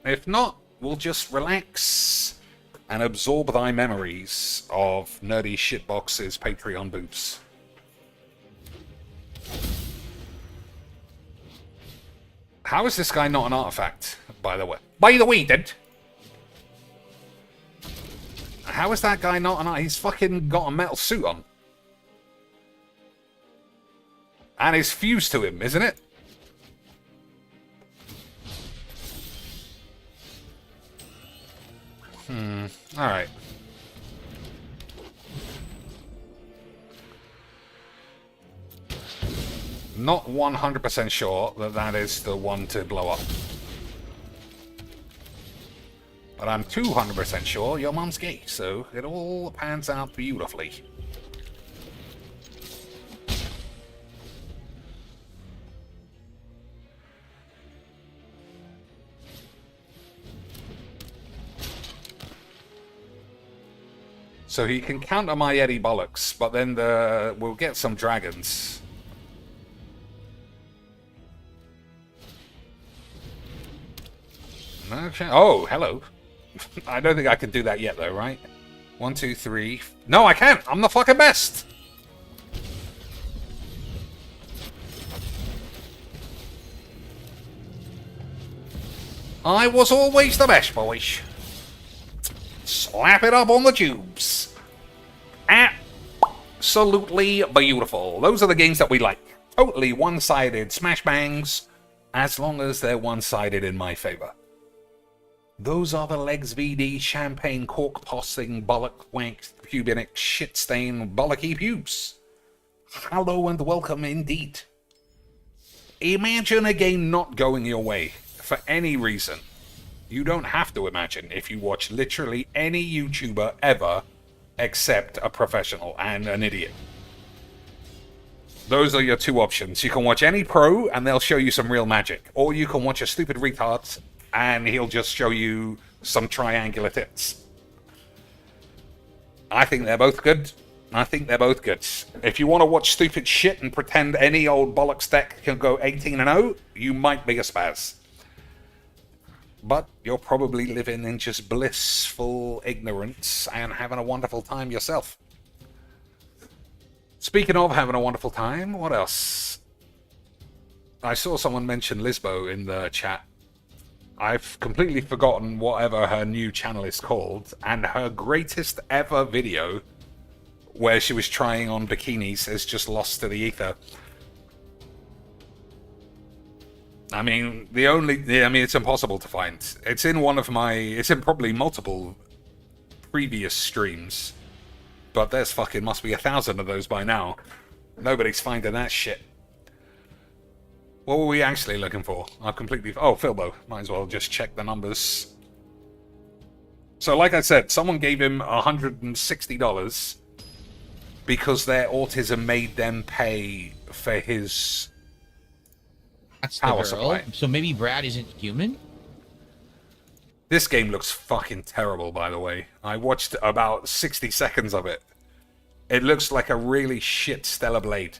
If not, we'll just relax and absorb thy memories of nerdy shitboxes Patreon boobs. How is this guy not an artifact, by the way? By the way, dude. How is that guy not an artifact? He's fucking got a metal suit on. And it's fused to him, isn't it? Alright. Not 100% sure that that is the one to blow up. But I'm 200% sure your mum's gay, so it all pans out beautifully. So he can counter my Eddie bollocks, but then we'll get some dragons. Okay. Oh, hello. I don't think I can do that yet, though, right? 1, 2, 3. No, I can't. I'm the fucking best. I was always the best, boys. Slap it up on the tubes. Absolutely beautiful. Those are the games that we like. Totally one-sided smash bangs, as long as they're one-sided in my favor. Those are the Legs VD champagne cork tossing bollock wank pubinic shit stain bollocky pubes. Hello and welcome indeed. Imagine a game not going your way for any reason. You don't have to imagine if you watch literally any YouTuber ever except a professional and an idiot. Those are your two options. You can watch any pro and they'll show you some real magic. Or you can watch a stupid retard and he'll just show you some triangular tits. I think they're both good. I think they're both good. If you want to watch stupid shit and pretend any old bollocks deck can go 18-0, you might be a spaz. But you're probably living in just blissful ignorance and having a wonderful time yourself. Speaking of having a wonderful time, what else? I saw someone mention Lisbo in the chat. I've completely forgotten whatever her new channel is called, and her greatest ever video where she was trying on bikinis is just lost to the ether. I mean, it's impossible to find. It's in it's in probably multiple previous streams. But there's fucking must be 1,000 of those by now. Nobody's finding that shit. What were we actually looking for? I've completely... Oh, Philbo. Might as well just check the numbers. So, like I said, someone gave him $160 because their autism made them pay for his power supply. So maybe Brad isn't human? This game looks fucking terrible, by the way. I watched about 60 seconds of it. It looks like a really shit Stellar Blade.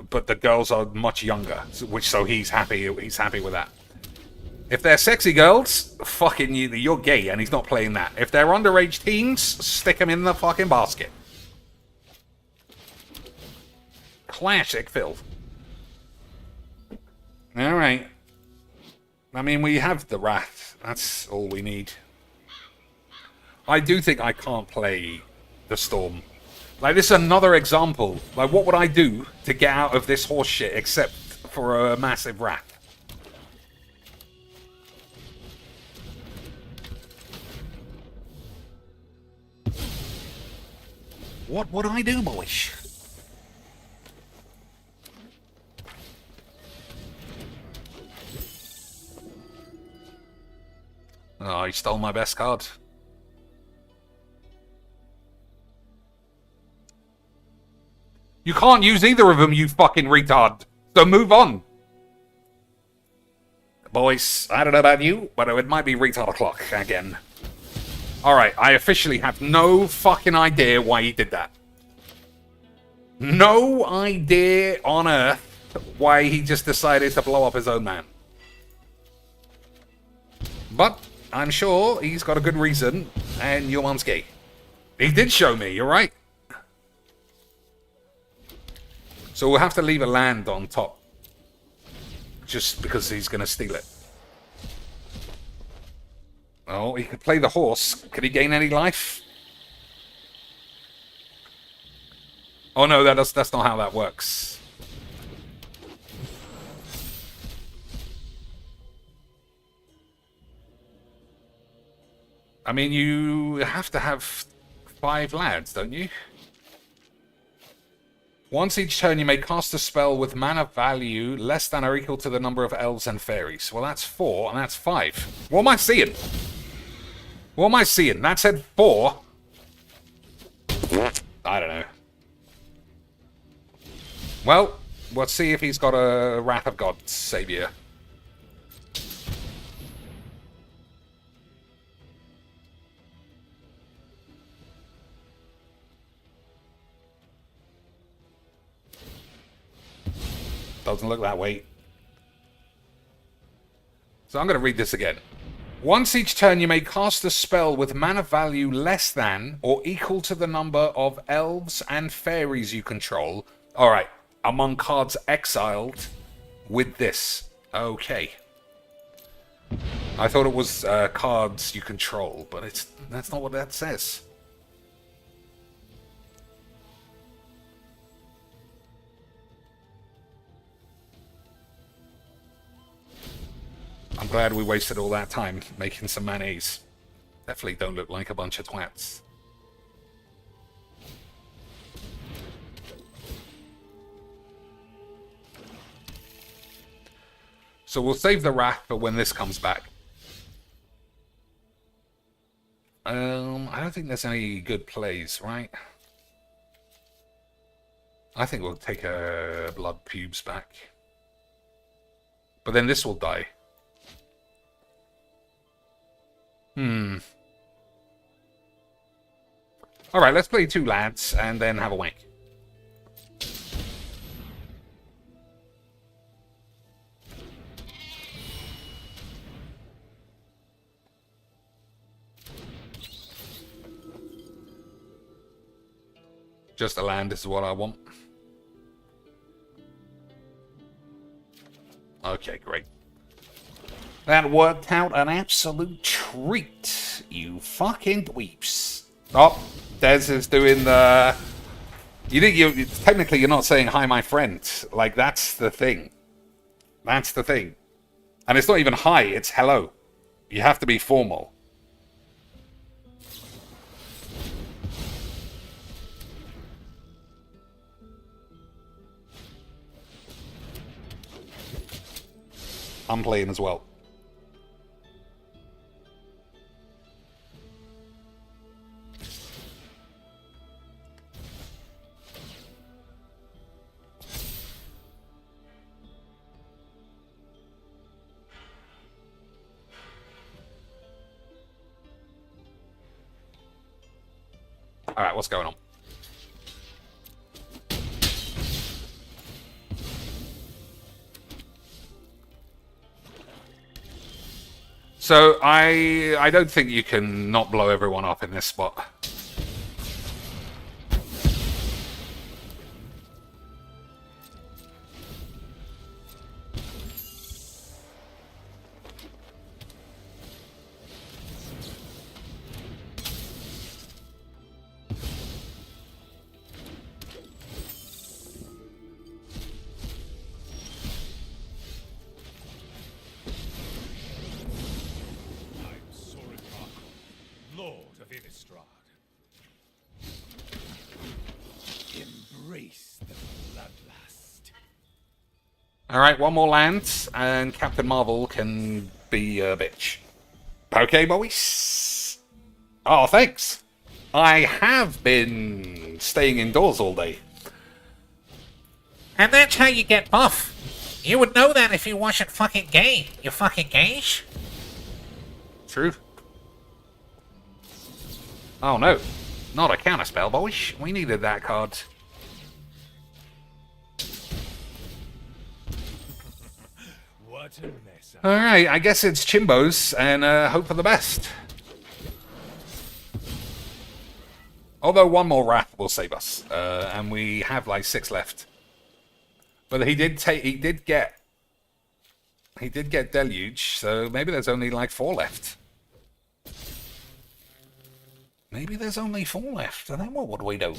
But the girls are much younger, so he's happy with that. If they're sexy girls, fucking you're gay, and he's not playing that. If they're underage teens, stick them in the fucking basket. Classic Phil. Alright. I mean, we have the Wrath. That's all we need. I do think I can't play the Storm. Like, this is another example. Like, what would I do to get out of this horse shit except for a massive Wrath? What would I do, boys? Oh, he stole my best card. You can't use either of them, you fucking retard. So move on. Boys, I don't know about you, but it might be retard o'clock again. Alright, I officially have no fucking idea why he did that. No idea on earth why he just decided to blow up his own man. But I'm sure he's got a good reason, and your mom's gay. He did show me, you're right. So we'll have to leave a land on top. Just because he's going to steal it. Oh, he could play the horse. Could he gain any life? Oh no, that's not how that works. I mean, you have to have 5 lads, don't you? Once each turn, you may cast a spell with mana value less than or equal to the number of elves and fairies. Well, that's 4, and that's 5. What am I seeing? What am I seeing? That said 4. I don't know. Well, let's see if he's got a Wrath of God Savior. Doesn't look that way. So I'm going to read this again. Once each turn, you may cast a spell with mana value less than or equal to the number of elves and fairies you control. Alright, among cards exiled with this. Okay. I thought it was cards you control, but that's not what that says. I'm glad we wasted all that time making some mayonnaise. Definitely don't look like a bunch of twats. So we'll save the Wrath for when this comes back. I don't think there's any good plays, right? I think we'll take a Blood Pubes back. But then this will die. Alright, let's play 2 lads and then have a wank. Just a land is what I want. Okay, great. That worked out an absolute treat, you fucking dweeps. Oh, Des is doing the... Technically, you're not saying, hi, my friend. Like, that's the thing. That's the thing. And it's not even hi, it's hello. You have to be formal. I'm playing as well. Alright, what's going on? So, I don't think you can not blow everyone up in this spot. Alright, one more land, and Captain Marvel can be a bitch. Okay, boys. Oh, thanks. I have been staying indoors all day. And that's how you get buff. You would know that if you wasn't fucking gay. You fucking gays. True. Oh no. Not a counterspell, boys. We needed that card. Alright, I guess it's Chimbo's, and hope for the best. Although one more Wrath will save us, and we have like 6 left. But he did get Deluge, so maybe there's only like 4 left. Maybe there's only 4 left, and then what do we do?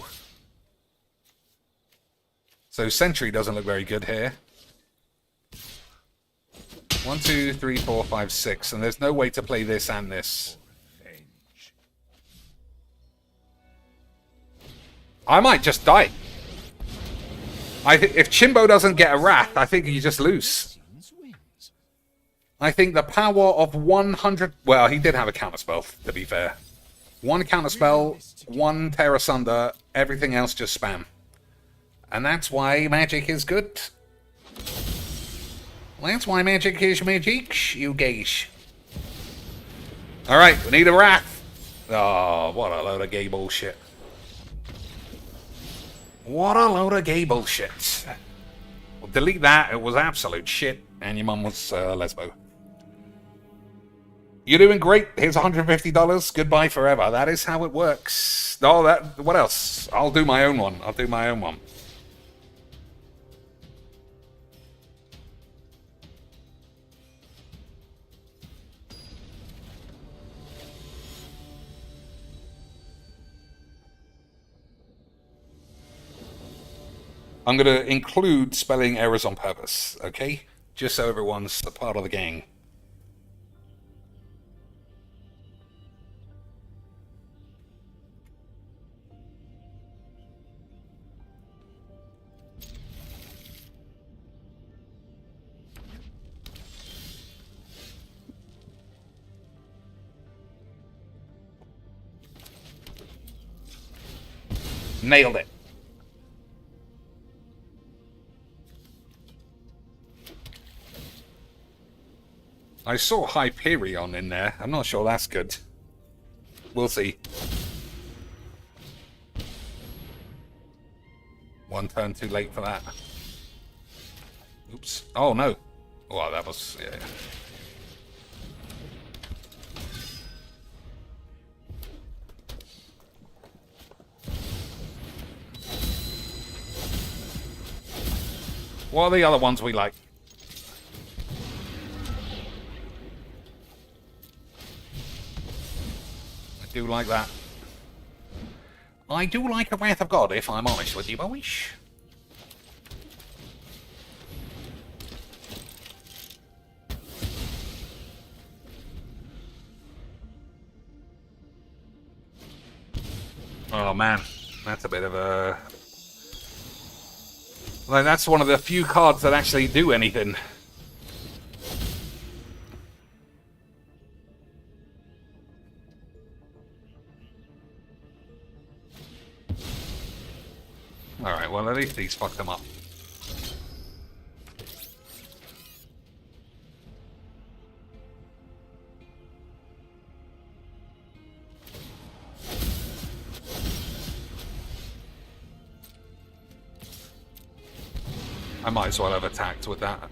So Sentry doesn't look very good here. 1, 2, 3, 4, 5, 6, and there's no way to play this and this. I might just die. If Chimbo doesn't get a Wrath, I think you just lose. I think the power of 100... Well, he did have a counterspell, to be fair. 1 counterspell, 1 tear asunder, everything else just spam. And that's why magic is good. That's why magic is Mageecs, you gays. Alright, we need a Wrath. Oh, what a load of gay bullshit. What a load of gay bullshit. Well, delete that, it was absolute shit, and your mum was lesbo. You're doing great, here's $150, goodbye forever. That is how it works. Oh, what else? I'll do my own one. I'm going to include spelling errors on purpose, okay? Just so everyone's a part of the gang. Nailed it. I saw Hyperion in there. I'm not sure that's good. We'll see. 1 turn too late for that. Oops. Oh, no. Well, that was... Yeah. What are the other ones we like? I do like that. I do like a Wrath of God, if I'm honest with you, boys. Oh man, that's a bit of a... Like, that's one of the few cards that actually do anything. Alright, well at least he's fucked them up. I might as well have attacked with that.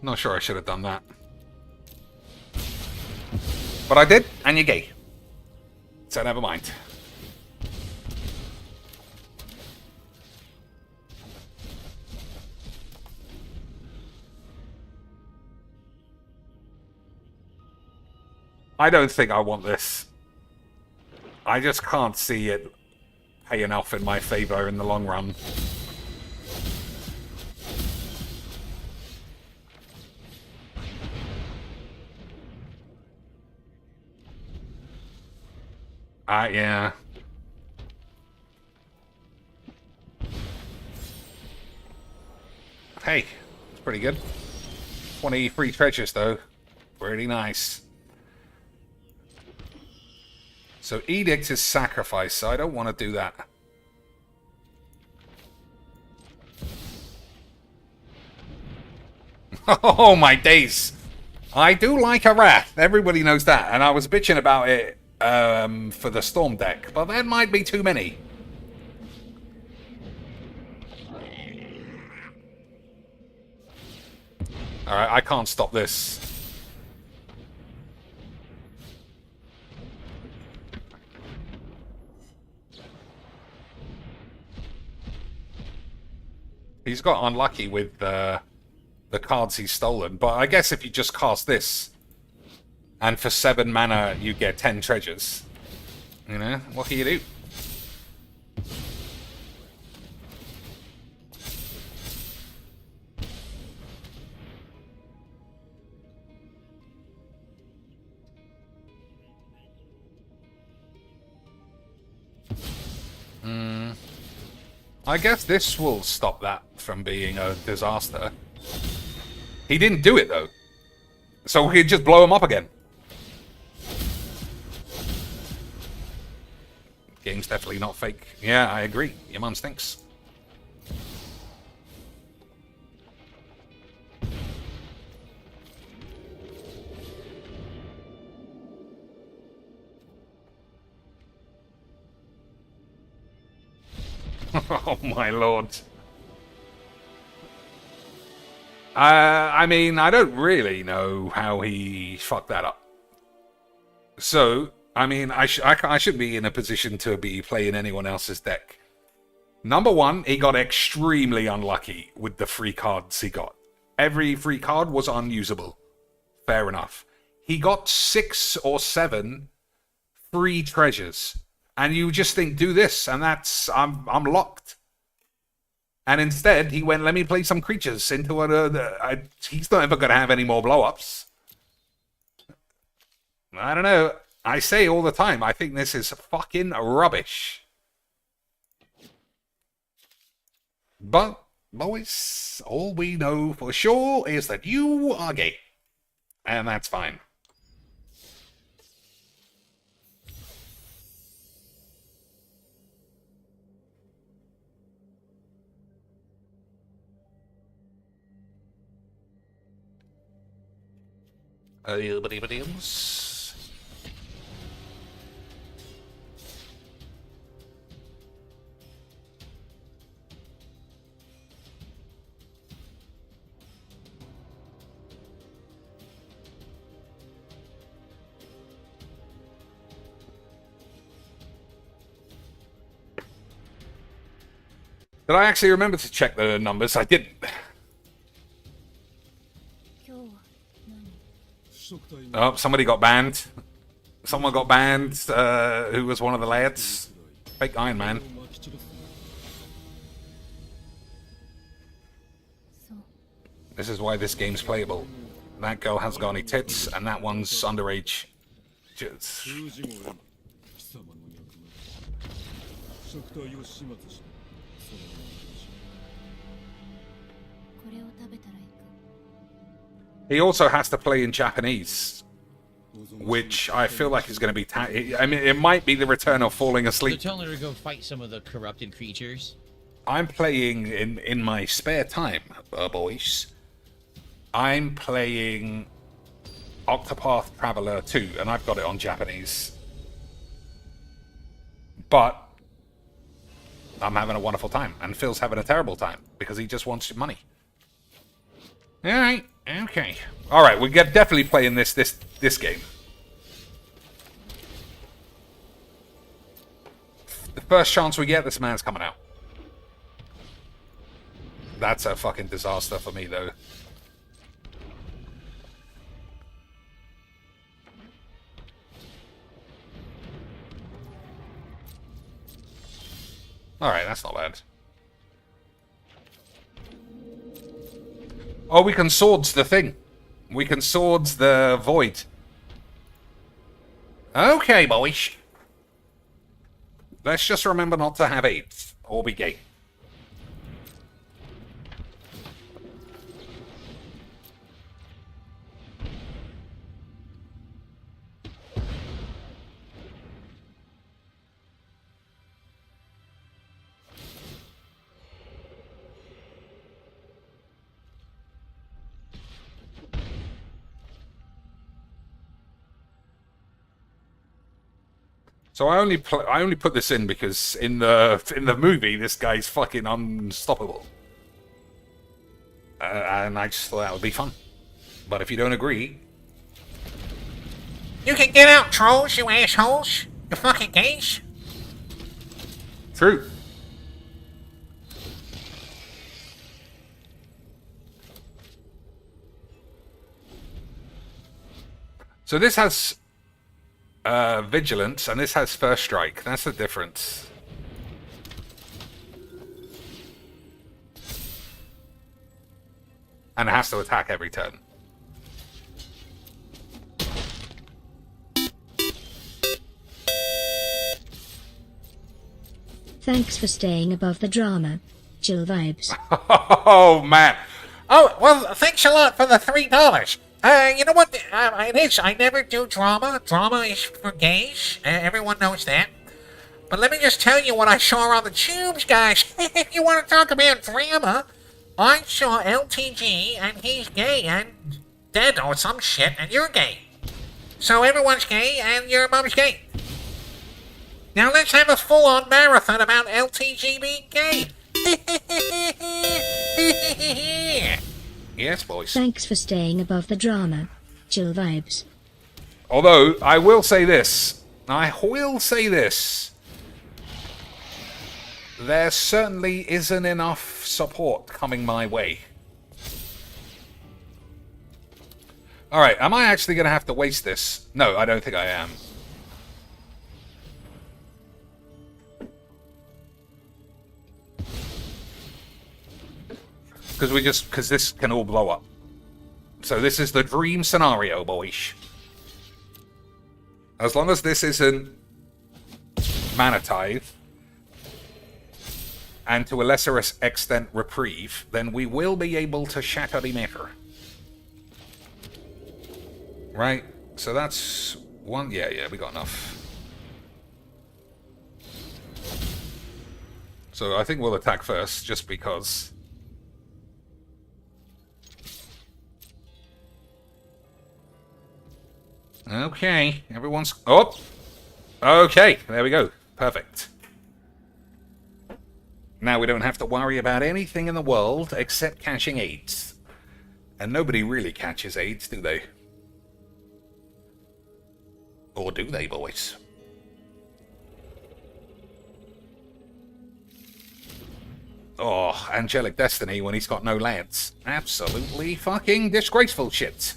Not sure I should have done that. But I did, and you're gay. So never mind. I don't think I want this. I just can't see it paying off in my favor in the long run. Yeah. Hey, it's pretty good. 20 free treasures, though. Pretty nice. So Edict is sacrifice, so I don't want to do that. Oh my days. I do like a Wrath. Everybody knows that. And I was bitching about it for the Storm deck, but that might be too many. Alright, I can't stop this. He's got unlucky with the cards he's stolen, but I guess if you just cast this, and for 7 mana you get 10 treasures, you know, what can you do? I guess this will stop that from being a disaster. He didn't do it, though. So we could just blow him up again. Game's definitely not fake. Yeah, I agree. Your mum stinks. Oh my lord. I mean, I don't really know how he fucked that up. So, I mean, I should be in a position to be playing anyone else's deck. Number one, he got extremely unlucky with the free cards he got. Every free card was unusable. Fair enough. He got 6 or 7 free treasures. And you just think, do this, and that's, I'm locked. And instead, he went, let me play some creatures into he's not ever going to have any more blow-ups. I don't know. I say all the time, I think this is fucking rubbish. But, boys, all we know for sure is that you are gay. And that's fine. Deedles. Did I actually remember to check the numbers? I didn't. Oh, somebody got banned. Someone got banned, who was one of the lads. Fake Iron Man. This is why this game's playable. That girl has got any tits, and that one's underage. Just... 数字も俺も貴様の役目食体を始末しそのままにしこれを食べたら行く He also has to play in Japanese, which I feel like is going to be... I mean, it might be the return of falling So asleep. telling her to go fight some of the corrupted creatures. I'm playing in my spare time, boys. I'm playing Octopath Traveler 2, and I've got it on Japanese. But I'm having a wonderful time, and Phil's having a terrible time because he just wants money. All right, okay, all right. We're definitely playing this game. The first chance we get, this man's coming out. That's a fucking disaster for me, though. Alright, that's not bad. Oh, we can swords the thing. We can swords the void. Okay, boys. Let's just remember not to have AIDS or be gay. So I only put this in because in the movie this guy's fucking unstoppable, and I just thought that would be fun. But if you don't agree, You can get out, trolls, you assholes. You fucking gays. true. So this has vigilance, and this has first strike. That's the difference. And it has to attack every turn. Thanks for staying above the drama. Chill vibes. Oh man. Oh, well, thanks a lot for the $3. You know what? It is. I never do drama. Drama is for gays. Everyone knows that. But let me just tell you what I saw on the tubes, guys. If you want to talk about drama, I saw LTG, and he's gay and dead or some shit, and you're gay. So everyone's gay, and your mom's gay. Now let's have a full-on marathon about LTG being gay. Yes, boys. Thanks for staying above the drama. Chill vibes. Although, I will say this. There certainly isn't enough support coming my way. Alright, am I actually going to have to waste this? No, I don't think I am. Because this can all blow up. So this is the dream scenario, boys. As long as this isn't Mana Tithe, and to a lesser extent Reprieve, then we will be able to shatter the maker. Right? So that's one. Yeah, we got enough. So I think we'll attack first, just because. Okay, everyone's... Oh! Okay, there we go. Perfect. Now we don't have to worry about anything in the world except catching AIDS. And nobody really catches AIDS, do they? Or do they, boys? Oh, Angelic Destiny when he's got no lance. Absolutely fucking disgraceful shit.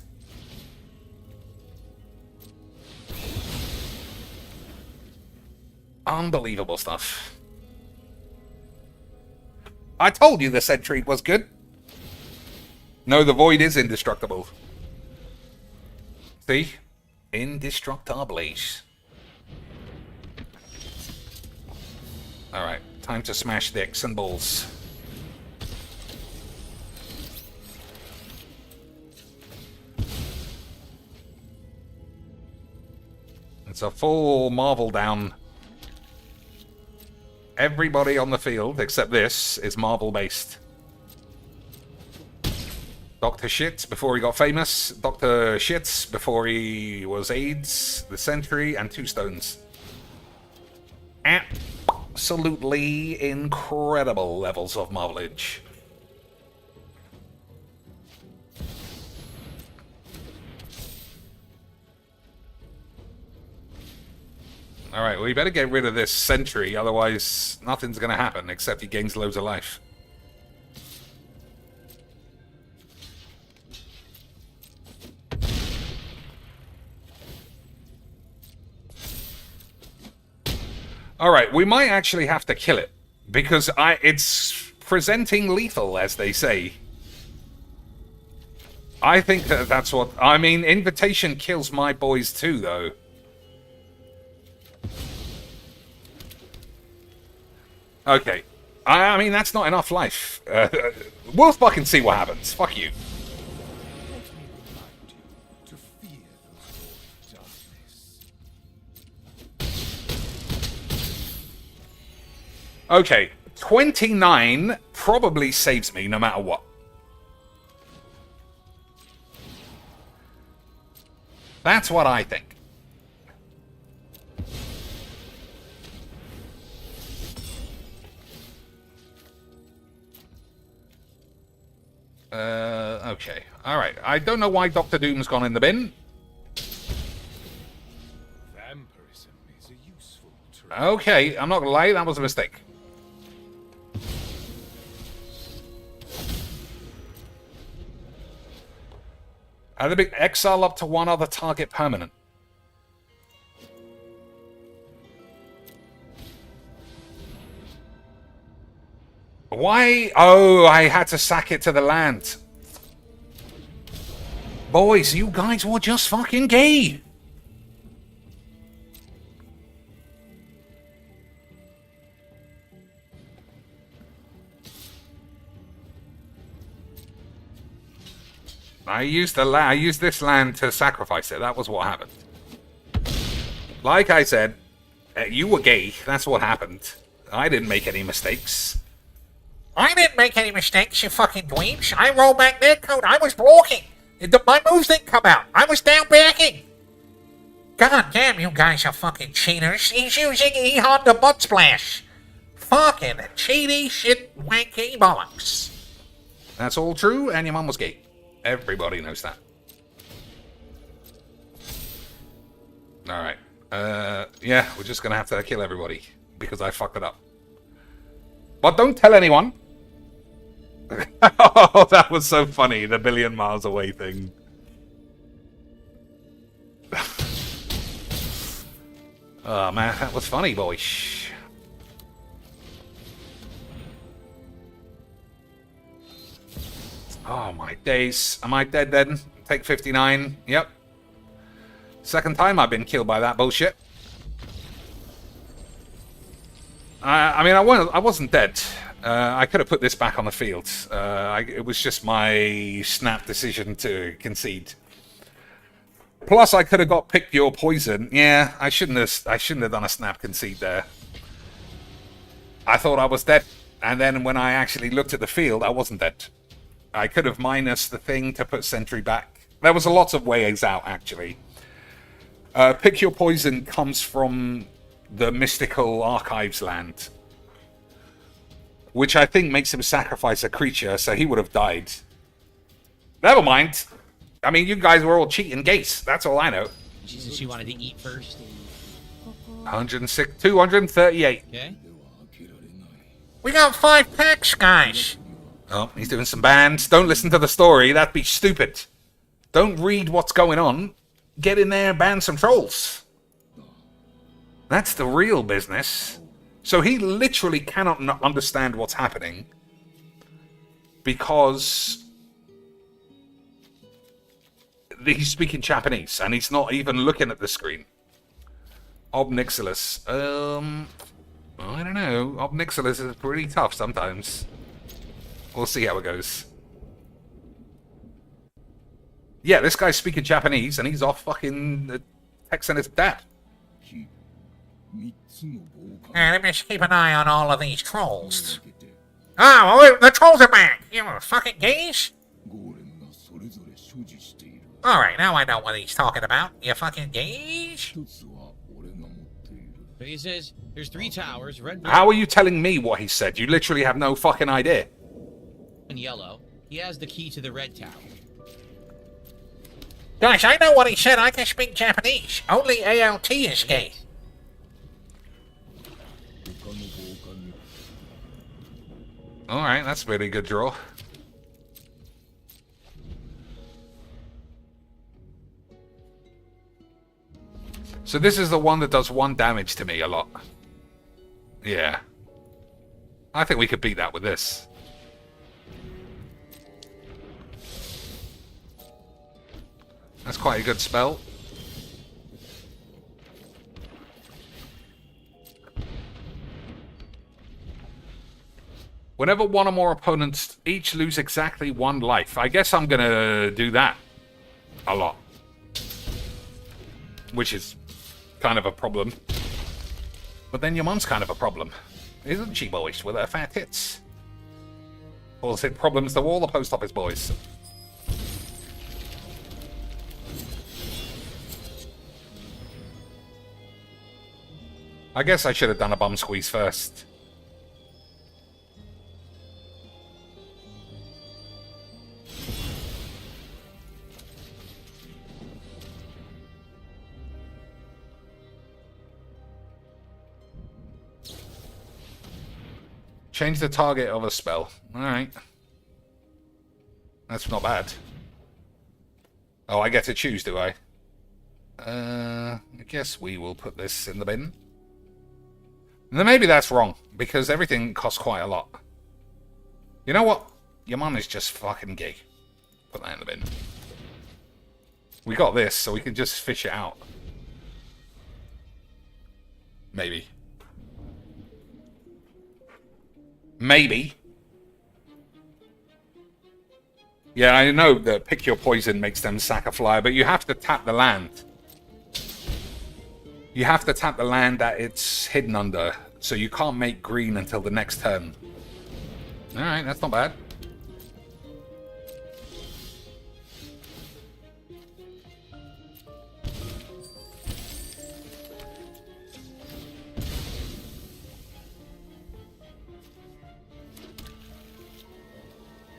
Unbelievable stuff. I told you the Sentry was good. No, the void is indestructible. See? Indestructibles. Alright, time to smash dicks and balls. It's a full Marvel down. Everybody on the field, except this, is Marvel based. Dr. Shits before he got famous. Dr. Shits before he was AIDS, the Sentry, and 2 stones. Absolutely incredible levels of Marvelage. Alright, well, you better get rid of this Sentry, otherwise nothing's going to happen except he gains loads of life. Alright, we might actually have to kill it, because it's presenting lethal, as they say. I think that's what... I mean, Invitation kills my boys too, though. Okay. I mean, that's not enough life. We'll fucking see what happens. Fuck you. To fear the darkness. Okay. 29 probably saves me no matter what. That's what I think. Okay. Alright. I don't know why Doctor Doom's gone in the bin. Vampirism is a useful trait. Okay, I'm not gonna lie, that was a mistake. Add the big exile up to one other target permanent. Why? Oh, I had to sack it to the land. Boys, you guys were just fucking gay. I used this land to sacrifice it. That was what happened. Like I said, you were gay. That's what happened. I didn't make any mistakes. I didn't make any mistakes, you fucking dweebs. I rolled back their code. I was walking. My moves didn't come out. I was down backing. God damn, you guys are fucking cheaters. He's using E-Honda Butt Splash. Fucking cheaty shit wanky bollocks. That's all true, and your mum was gay. Everybody knows that. Alright. Yeah, we're just gonna have to kill everybody, because I fucked it up. But don't tell anyone. Oh, that was so funny, the billion miles away thing. Oh man, that was funny, boy. Oh my days. Am I dead then? Take 59. Yep. Second time I've been killed by that bullshit. I mean, I wasn't dead. I could have put this back on the field. It was just my snap decision to concede. Plus, I could have got pick your poison. Yeah, I shouldn't have done a snap concede there. I thought I was dead, and then when I actually looked at the field, I wasn't dead. I could have minus the thing to put sentry back. There was a lot of ways out, actually. Pick your poison comes from the mystical archives land, which I think makes him sacrifice a creature, so he would have died. Never mind. I mean, you guys were all cheating gates. That's all I know. Jesus, she wanted to eat first. 106, 238. Okay. We got 5 packs, guys. Oh, he's doing some bans. Don't listen to the story. That'd be stupid. Don't read what's going on. Get in there and ban some trolls. That's the real business. So he literally cannot understand what's happening because he's speaking Japanese, and he's not even looking at the screen. Obnixilis. I don't know. Obnixilis is pretty tough sometimes. We'll see how it goes. Yeah, this guy's speaking Japanese, and he's off fucking texting his dad. Let me just keep an eye on all of these trolls. Oh, the trolls are back! You fucking geese? Alright, now I know what he's talking about. You fucking geese? But he says there's 3 towers, red, blue, How are you telling me what he said? You literally have no fucking idea. and yellow. He has the key to the red tower. Guys, I know what he said. I can speak Japanese. Only ALT is gay. Alright, that's a really good draw. So this is the one that does 1 damage to me a lot. Yeah. I think we could beat that with this. That's quite a good spell. Whenever one or more opponents each lose exactly 1 life, I guess I'm gonna do that a lot. Which is kind of a problem. But then your mum's kind of a problem. Isn't she, boys, with her fat tits? Or is it problems to all the post office boys? I guess I should have done a bum squeeze first. Change the target of a spell. Alright. That's not bad. Oh, I get to choose, do I? I guess we will put this in the bin. And then maybe that's wrong, because everything costs quite a lot. You know what? Your mum is just fucking gay. Put that in the bin. We got this, so we can just fish it out. Maybe. Maybe. Yeah, I know that pick your poison makes them sack a flyer, but you have to tap the land. You have to tap the land that it's hidden under, so you can't make green until the next turn. Alright, that's not bad.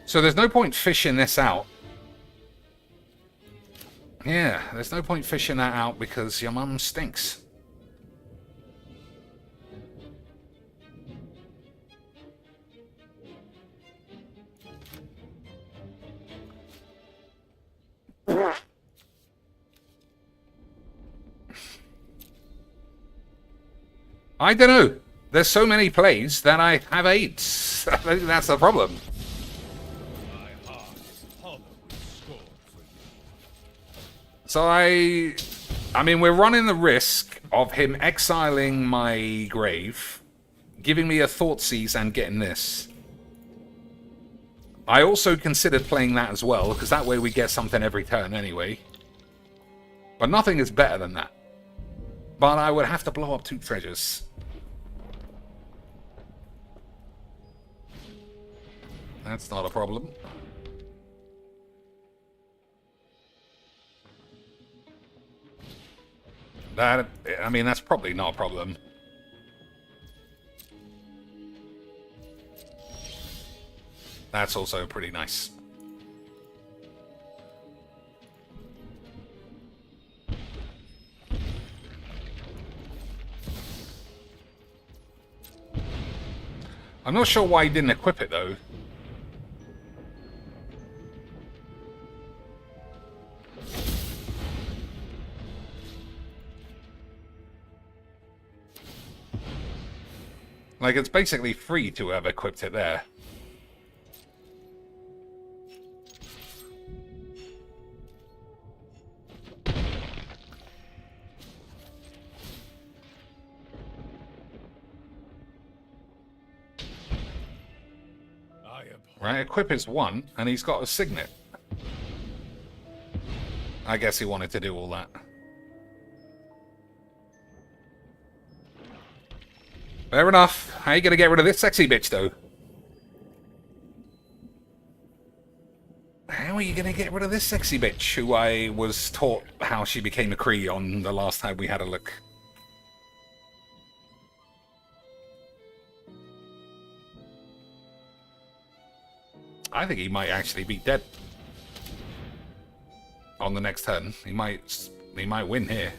So there's no point fishing this out. Yeah, there's no point fishing that out because your mum stinks. I don't know. There's so many plays that I have 8. I think that's the problem. So I mean, we're running the risk of him exiling my grave, giving me a Thoughtseize and getting this. I also considered playing that as well, because that way we get something every turn anyway. But nothing is better than that. But I would have to blow up 2 treasures. That's not a problem. That, I mean, that's probably not a problem. That's also pretty nice. I'm not sure why he didn't equip it, though. Like, it's basically free to have equipped it there. Right, equip is 1, and he's got a signet. I guess he wanted to do all that. Fair enough. How are you going to get rid of this sexy bitch, though? How are you going to get rid of this sexy bitch, who I was taught how she became a Cree on the last time we had a look? I think he might actually be dead on the next turn. He might win here.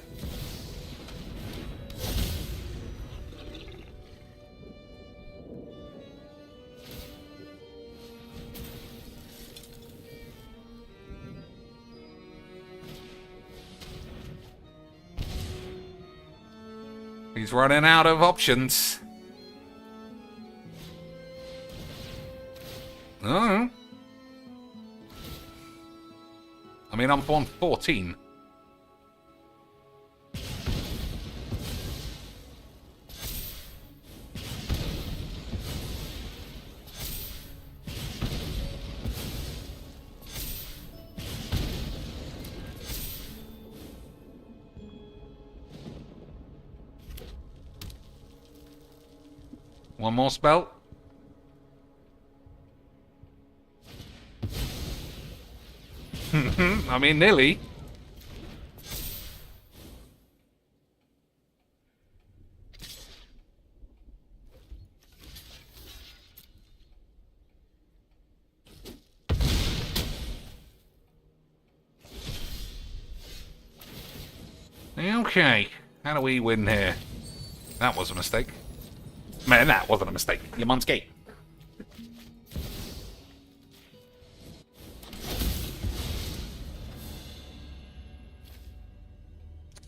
He's running out of options. Oh. I mean, I'm on 14. One more spell. I mean, nearly. Okay, how do we win here? That was a mistake. Man, that wasn't a mistake. Yamanski.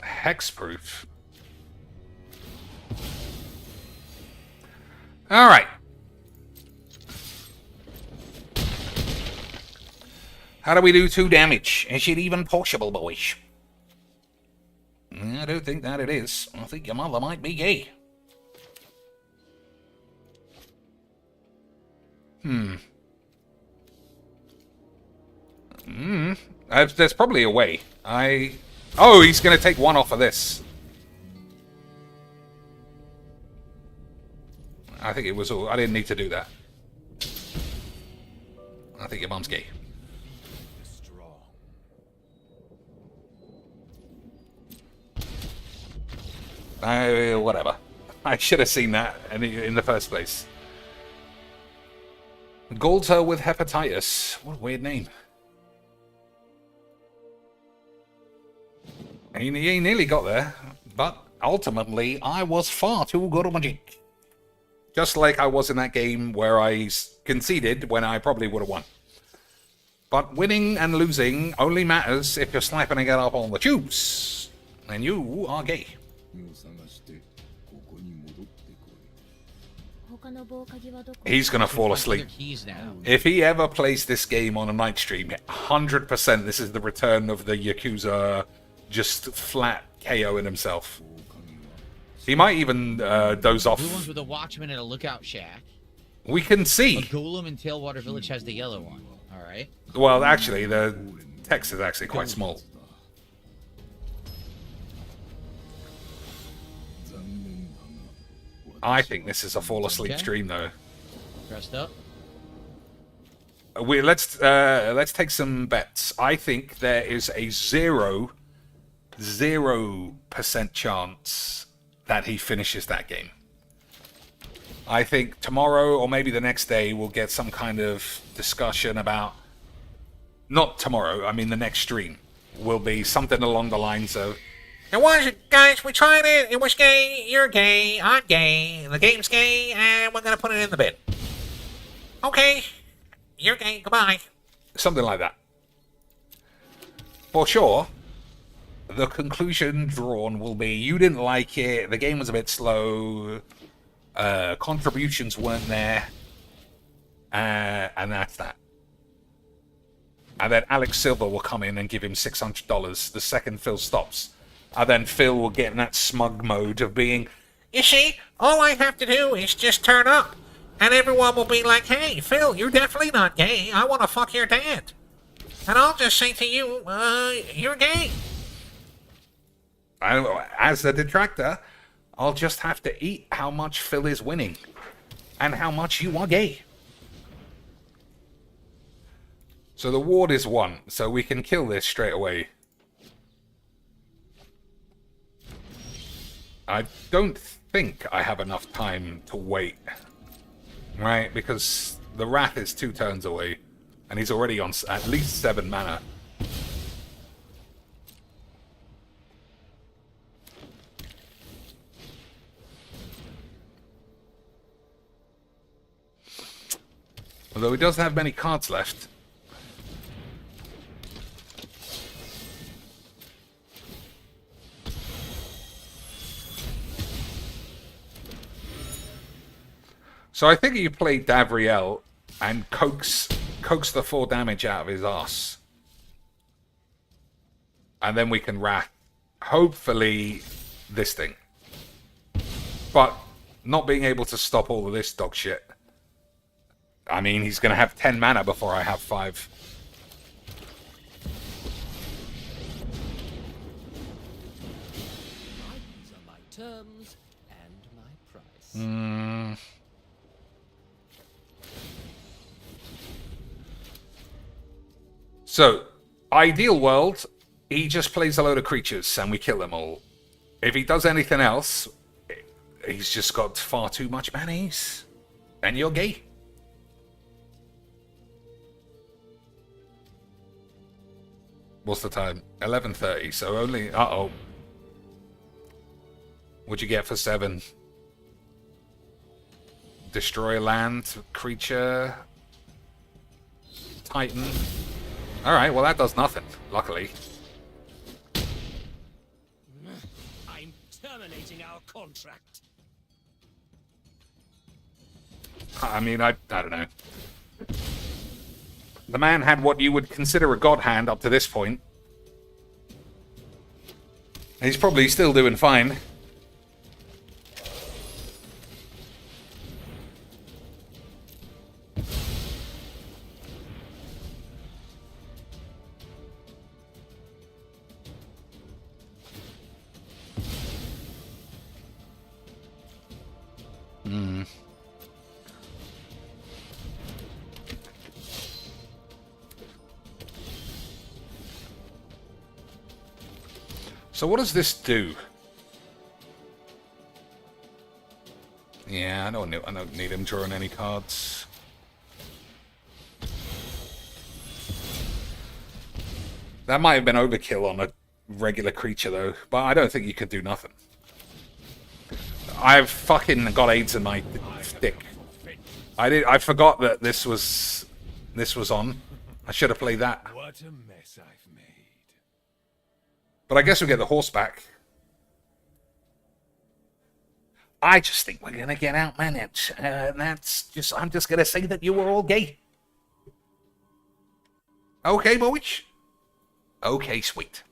Hexproof. Alright. How do we do 2 damage? Is it even possible, boys? I don't think that it is. I think your mother might be gay. There's probably a way. Oh, he's going to take 1 off of this. I think it was all... I didn't need to do that. I think your mom's gay. Whatever. I should have seen that in the first place. Galter with hepatitis. What a weird name. He nearly got there, but ultimately I was far too good at Magic. Just like I was in that game where I conceded when I probably would have won. But winning and losing only matters if you're slapping it up on the tubes. And you are gay. He's gonna fall asleep. If he ever plays this game on a night stream, 100% this is the return of the Yakuza just flat KOing himself. He might even doze off. Blue one's with a watchman and a lookout shack. We can see. A golem in Tailwater Village has the yellow one. Alright. Well, actually, the text is actually quite small. I think this is a fall asleep stream, though. Dressed up. Let's take some bets. I think there is a 0% chance that he finishes that game. I think tomorrow or maybe the next day we'll get some kind of discussion about... Not tomorrow, I mean the next stream. Will be something along the lines of... It was, guys, we tried it. It was gay. You're gay. I'm gay. The game's gay, and we're going to put it in the bin. Okay. You're gay. Goodbye. Something like that. For sure, the conclusion drawn will be you didn't like it, the game was a bit slow, contributions weren't there, and that's that. And then Alex Silver will come in and give him $600 the second Phil stops. And then Phil will get in that smug mode of being, you see, all I have to do is just turn up. And everyone will be like, hey, Phil, you're definitely not gay. I want to fuck your dad. And I'll just say to you, you're gay. As a detractor, I'll just have to eat how much Phil is winning. And how much you are gay. So the ward is 1, so we can kill this straight away. I don't think I have enough time to wait. Right, because the Wrath is 2 turns away. And he's already on at least 7 mana. Although he doesn't have many cards left. So I think you play Davriel and coax the 4 damage out of his ass. And then we can Wrath, hopefully, this thing. But not being able to stop all of this dog shit. I mean, he's going to have 10 mana before I have 5. These are my terms and my price. So, ideal world, he just plays a load of creatures and we kill them all. If he does anything else, he's just got far too much manis. And you're gay. What's the time? 11:30, so only... Uh-oh. What'd you get for 7? Destroy land, creature... Titan... Alright, well that does nothing, luckily. I'm terminating our contract. I mean, I don't know. The man had what you would consider a god hand up to this point. He's probably still doing fine. So what does this do? Yeah, I don't need him drawing any cards. That might have been overkill on a regular creature though, but I don't think you could do nothing. I've fucking got AIDS in my dick. I forgot that this was on. I should have played that. What a mess I've made. But I guess we'll get the horse back. I just think we're gonna get outmanaged. And I'm just gonna say that you were all gay. Okay, boys. Okay, sweet.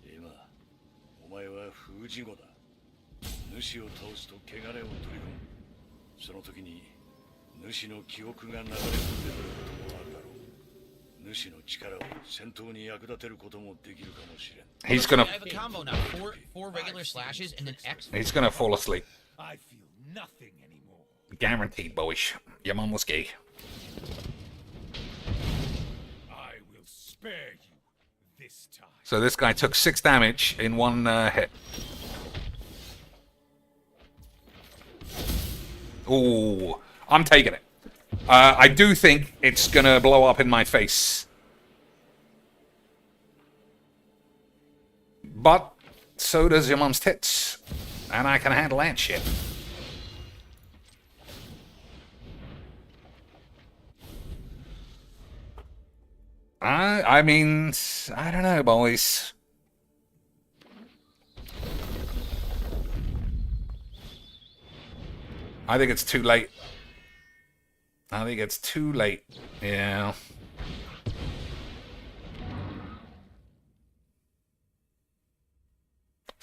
Ima, お前は封じ子だ。主を倒すと汚れを取り込む。その時に主の記憶が流れ込んでくることもあるだろう。主の力を戦闘に役立てることもできるかもしれん。He's gonna. I have a combo now. Four regular slashes and then X. He's gonna fall asleep. I feel nothing anymore. Guaranteed, boys. Your mum was gay. I will spare you this time. So this guy took 6 damage in one hit. Ooh, I'm taking it. I do think it's gonna blow up in my face. But so does your mum's tits. And I can handle that shit. I mean, I don't know, boys. I think it's too late. I think it's too late. Yeah.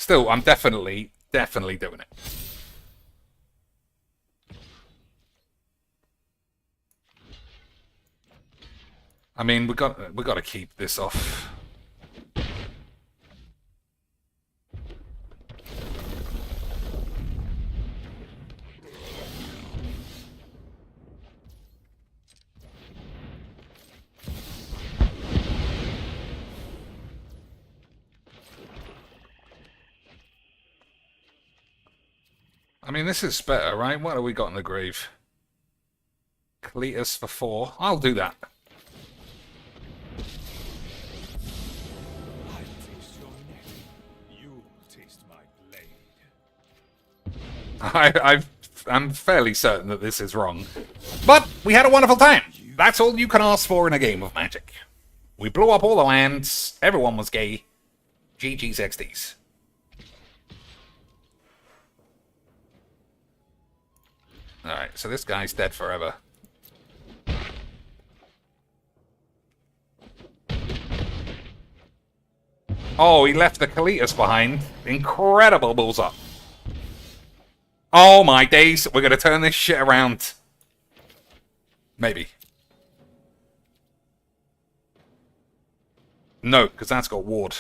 Still, I'm definitely doing it. I mean, we got to keep this off. I mean, this is better, right? What have we got in the grave? Cletus for 4. I'll do that. I taste your neck. You taste my blade. I'm fairly certain that this is wrong. But we had a wonderful time. That's all you can ask for in a game of Magic. We blew up all the lands. Everyone was gay. GG's XDs. Alright, so this guy's dead forever. Oh, he left the Cletus behind. Incredible balls up. Oh my days, we're going to turn this shit around. Maybe. No, because that's got ward.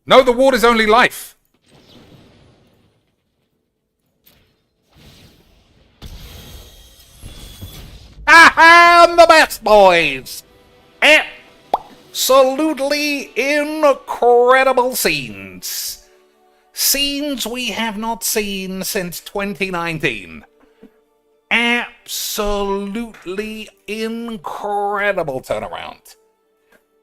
No, the ward is only life. I'm the best, boys. Absolutely incredible scenes. Scenes we have not seen since 2019. Absolutely incredible turnaround.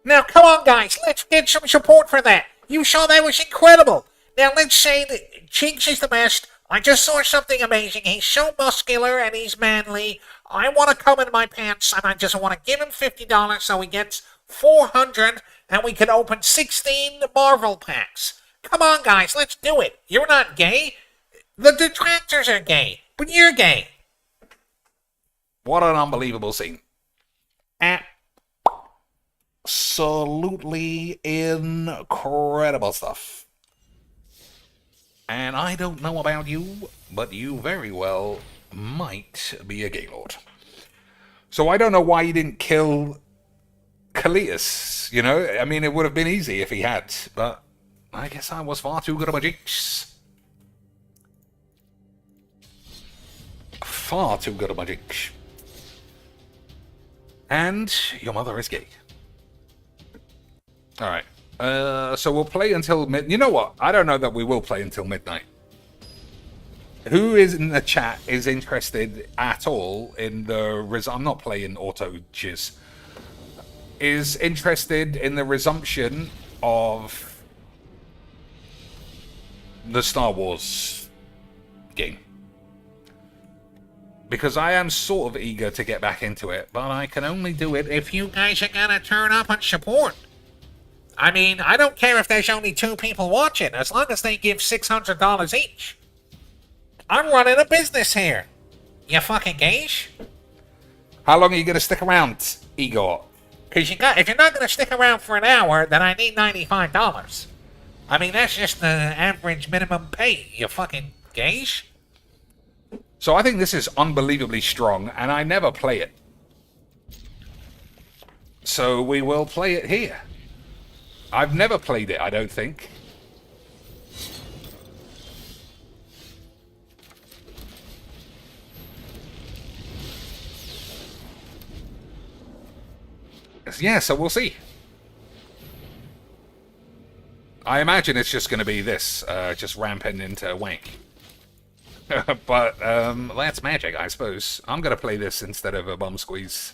Now, come on, guys. Let's get some support for that. You saw that was incredible. Now, let's say that Jinx is the best. I just saw something amazing. He's so muscular and he's manly. I want to come in my pants and I just want to give him $50 so he gets 400 and we can open 16 Marvel packs. Come on, guys. Let's do it. You're not gay. The detractors are gay, but you're gay. What an unbelievable scene. Absolutely incredible stuff. And I don't know about you, but you very well might be a Gaylord. So I don't know why you didn't kill Cletus, you know? I mean, it would have been easy if he had, but I guess I was far too good at Mageecs. Far too good at Mageecs. And your mother is gay. Alright. So we'll play until you know what? I don't know that we will play until midnight. Who is in the chat is interested at all in the I'm not playing auto jizz. Is interested in the resumption of the Star Wars game. Because I am sort of eager to get back into it, but I can only do it if you guys are gonna turn up and support. I mean, I don't care if there's only 2 people watching, as long as they give $600 each. I'm running a business here. You fucking gays? How long are you going to stick around, Igor? Because if you're not going to stick around for an hour, then I need $95. I mean, that's just the average minimum pay, you fucking gays. So I think this is unbelievably strong, and I never play it. So we will play it here. I've never played it, I don't think. Yeah, so we'll see. I imagine it's just going to be this, just ramping into wank. But that's magic, I suppose. I'm going to play this instead of a bum squeeze.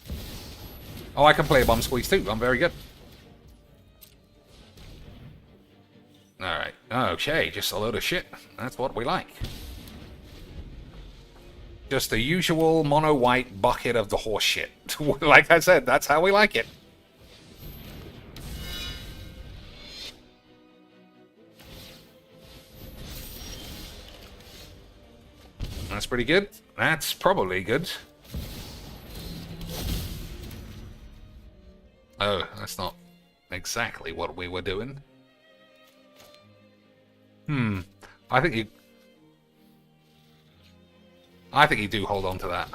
Oh, I can play a bum squeeze too. I'm very good. Alright. Okay, just a load of shit. That's what we like. Just the usual mono-white bucket of the horse shit. Like I said, that's how we like it. That's pretty good. That's probably good. Oh, that's not exactly what we were doing. I think you do hold on to that.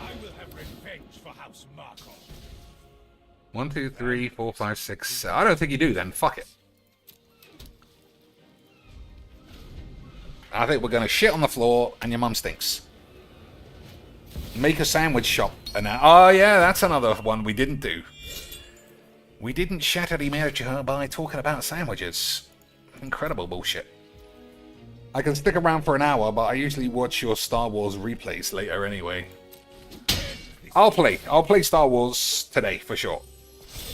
I will have revenge for House Markov. 1, 2, 3, 4, 5, 6. I don't think you do then. Fuck it. I think we're gonna shit on the floor and your mum stinks. Make a sandwich shop. And oh yeah, that's another one we didn't do. We didn't shatter the marriage her by talking about sandwiches. Incredible bullshit. I can stick around for an hour, but I usually watch your Star Wars replays later anyway. I'll play Star Wars today for sure.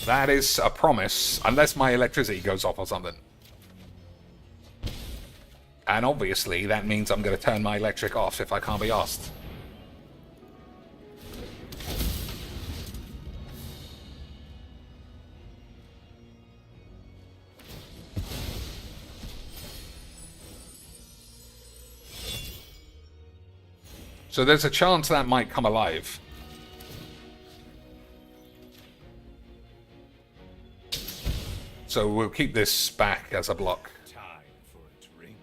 That is a promise, unless my electricity goes off or something. And obviously that means I'm going to turn my electric off if I can't be asked. So there's a chance that might come alive. So we'll keep this back as a block. Time for a drink.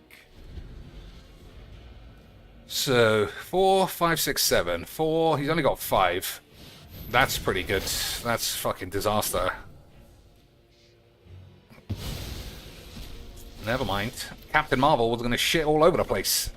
So 4, 5, 6, 7. 4. He's only got 5. That's pretty good. That's fucking disaster. Never mind. Captain Marvel was going to shit all over the place.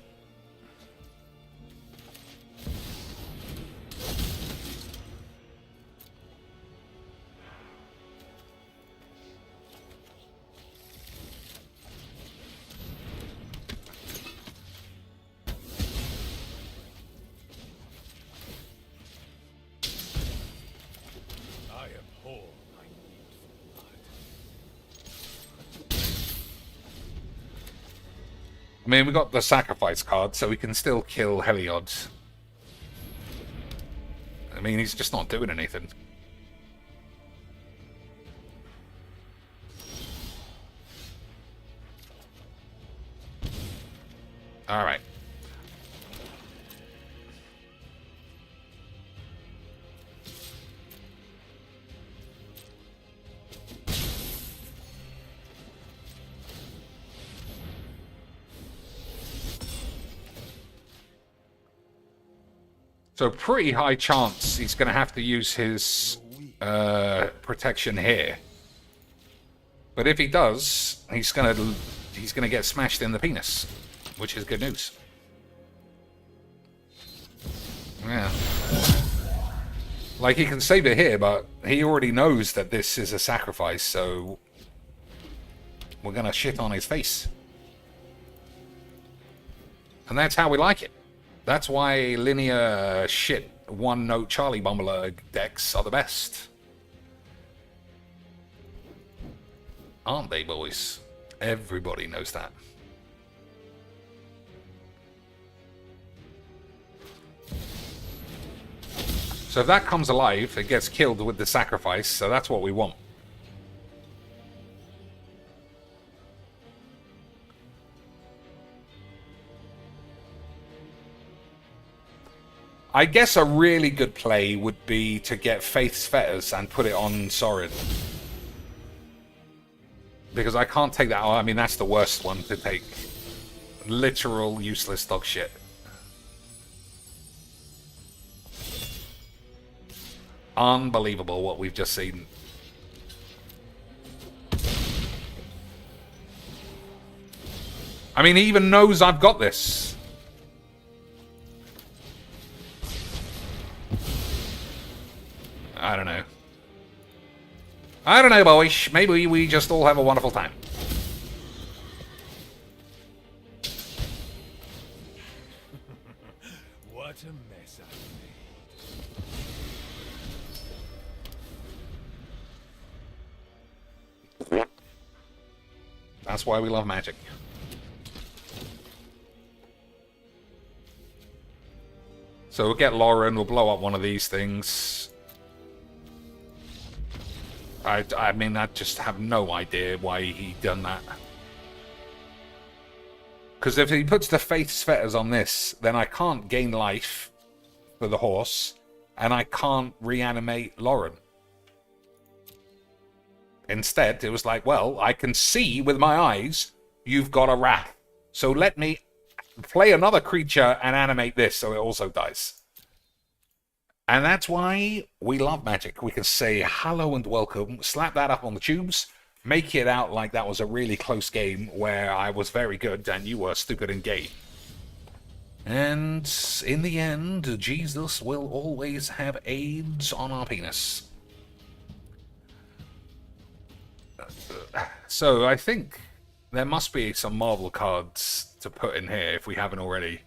I mean, we got the sacrifice card, so we can still kill Heliod. I mean, he's just not doing anything. Alright. So pretty high chance he's going to have to use his protection here. But if he does, he's going to get smashed in the penis, which is good news. Yeah. Like, he can save it here, but he already knows that this is a sacrifice, so we're going to shit on his face. And that's how we like it. That's why linear shit one-note Charlie Bongler decks are the best. Aren't they, boys? Everybody knows that. So if that comes alive, it gets killed with the sacrifice, so that's what we want. I guess a really good play would be to get Faith's Fetters and put it on Sorin. Because I can't take that. I mean, that's the worst one to take. Literal useless dog shit. Unbelievable what we've just seen. I mean, he even knows I've got this. I don't know. I don't know, boys. Maybe we just all have a wonderful time. What a mess I made. That's why we love Magic. So we'll get Lauren, we'll blow up one of these things. I mean, I just have no idea why he done that. Because if he puts the Faith's Fetters on this, then I can't gain life for the horse, and I can't reanimate Lauren. Instead, it was like, well, I can see with my eyes you've got a wrath. So let me play another creature and animate this so it also dies. And that's why we love Magic. We can say hello and welcome, slap that up on the tubes, make it out like that was a really close game where I was very good and you were stupid and gay. And in the end, Jesus will always have AIDS on our penis. So I think there must be some Marvel cards to put in here if we haven't already.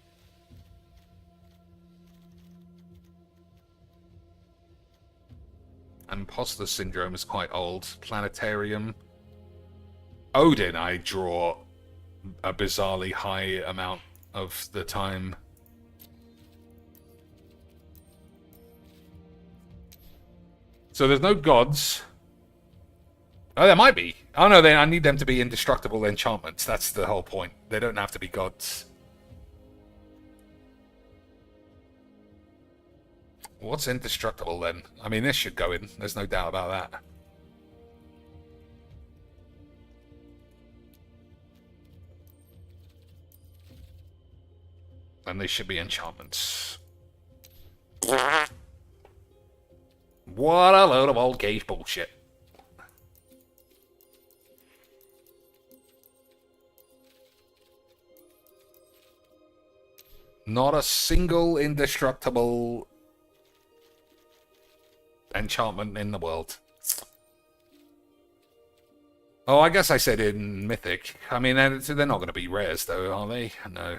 Imposter Syndrome is quite old. Planetarium. Odin, I draw a bizarrely high amount of the time. So there's no gods. Oh, there might be. Oh no, then I need them to be indestructible enchantments. That's the whole point. They don't have to be gods. What's indestructible then? I mean, this should go in. There's no doubt about that. And they should be enchantments. What a load of old gauge bullshit. Not a single indestructible enchantment in the world. Oh, I guess I said in Mythic. I mean, they're not going to be rares, though, are they? No.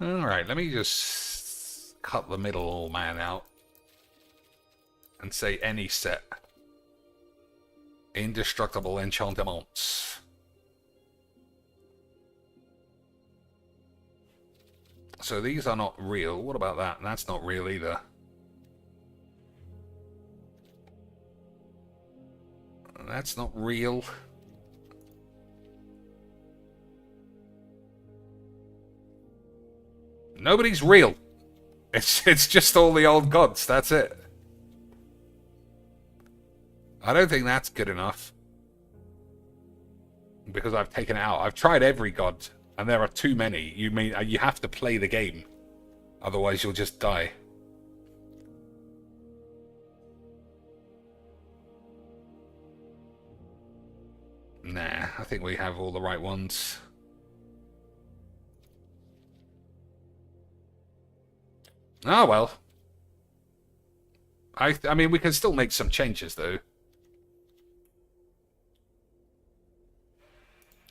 Alright, let me just cut the middle old man out and say any set. Indestructible enchantments. So these are not real. What about that? That's not real either. That's not real. Nobody's real. It's just all the old gods. That's it. I don't think that's good enough. Because I've taken it out. I've tried every god, and there are too many. You have to play the game. Otherwise you'll just die. Nah, I think we have all the right ones. Oh well. I mean, we can still make some changes though.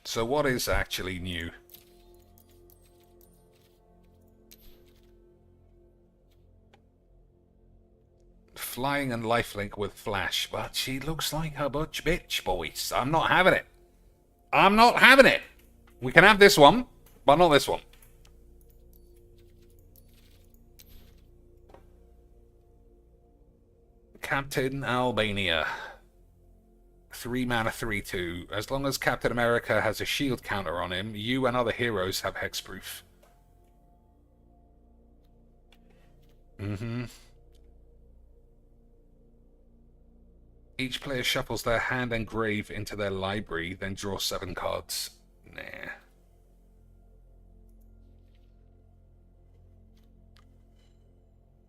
So what is actually new? Flying and lifelink with Flash, but she looks like a butch bitch, boys. I'm not having it. I'm not having it. We can have this one, but not this one. Captain Albania. 3 mana, 3/2. As long as Captain America has a shield counter on him, you and other heroes have hexproof. Each player shuffles their hand and grave into their library, then draw 7 cards. Nah.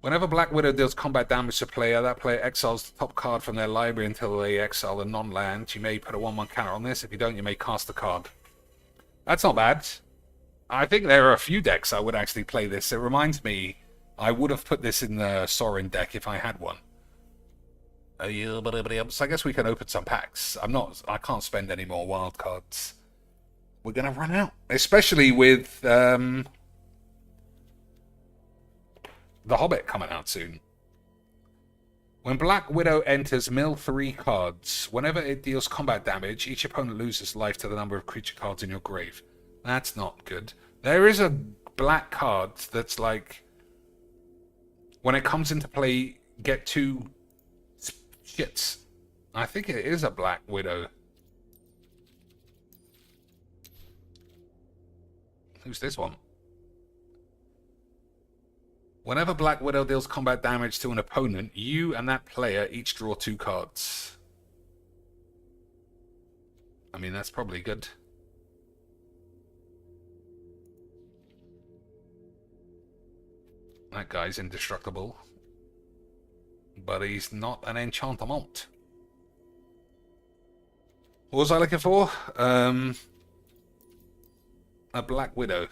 Whenever Black Widow deals combat damage to a player, that player exiles the top card from their library until they exile a non-land. You may put a 1/1 counter on this. If you don't, you may cast the card. That's not bad. I think there are a few decks I would actually play this. It reminds me, I would have put this in the Sorin deck if I had one. So I guess we can open some packs. I can't spend any more wild cards. We're going to run out. Especially with The Hobbit coming out soon. When Black Widow enters, mill 3 cards. Whenever it deals combat damage, each opponent loses life to the number of creature cards in your grave. That's not good. There is a black card that's like, when it comes into play, get 2 shits. I think it is a Black Widow. Who's this one? Whenever Black Widow deals combat damage to an opponent, you and that player each draw 2 cards. I mean, that's probably good. That guy's indestructible. But he's not an enchantment. What was I looking for? A Black Widow.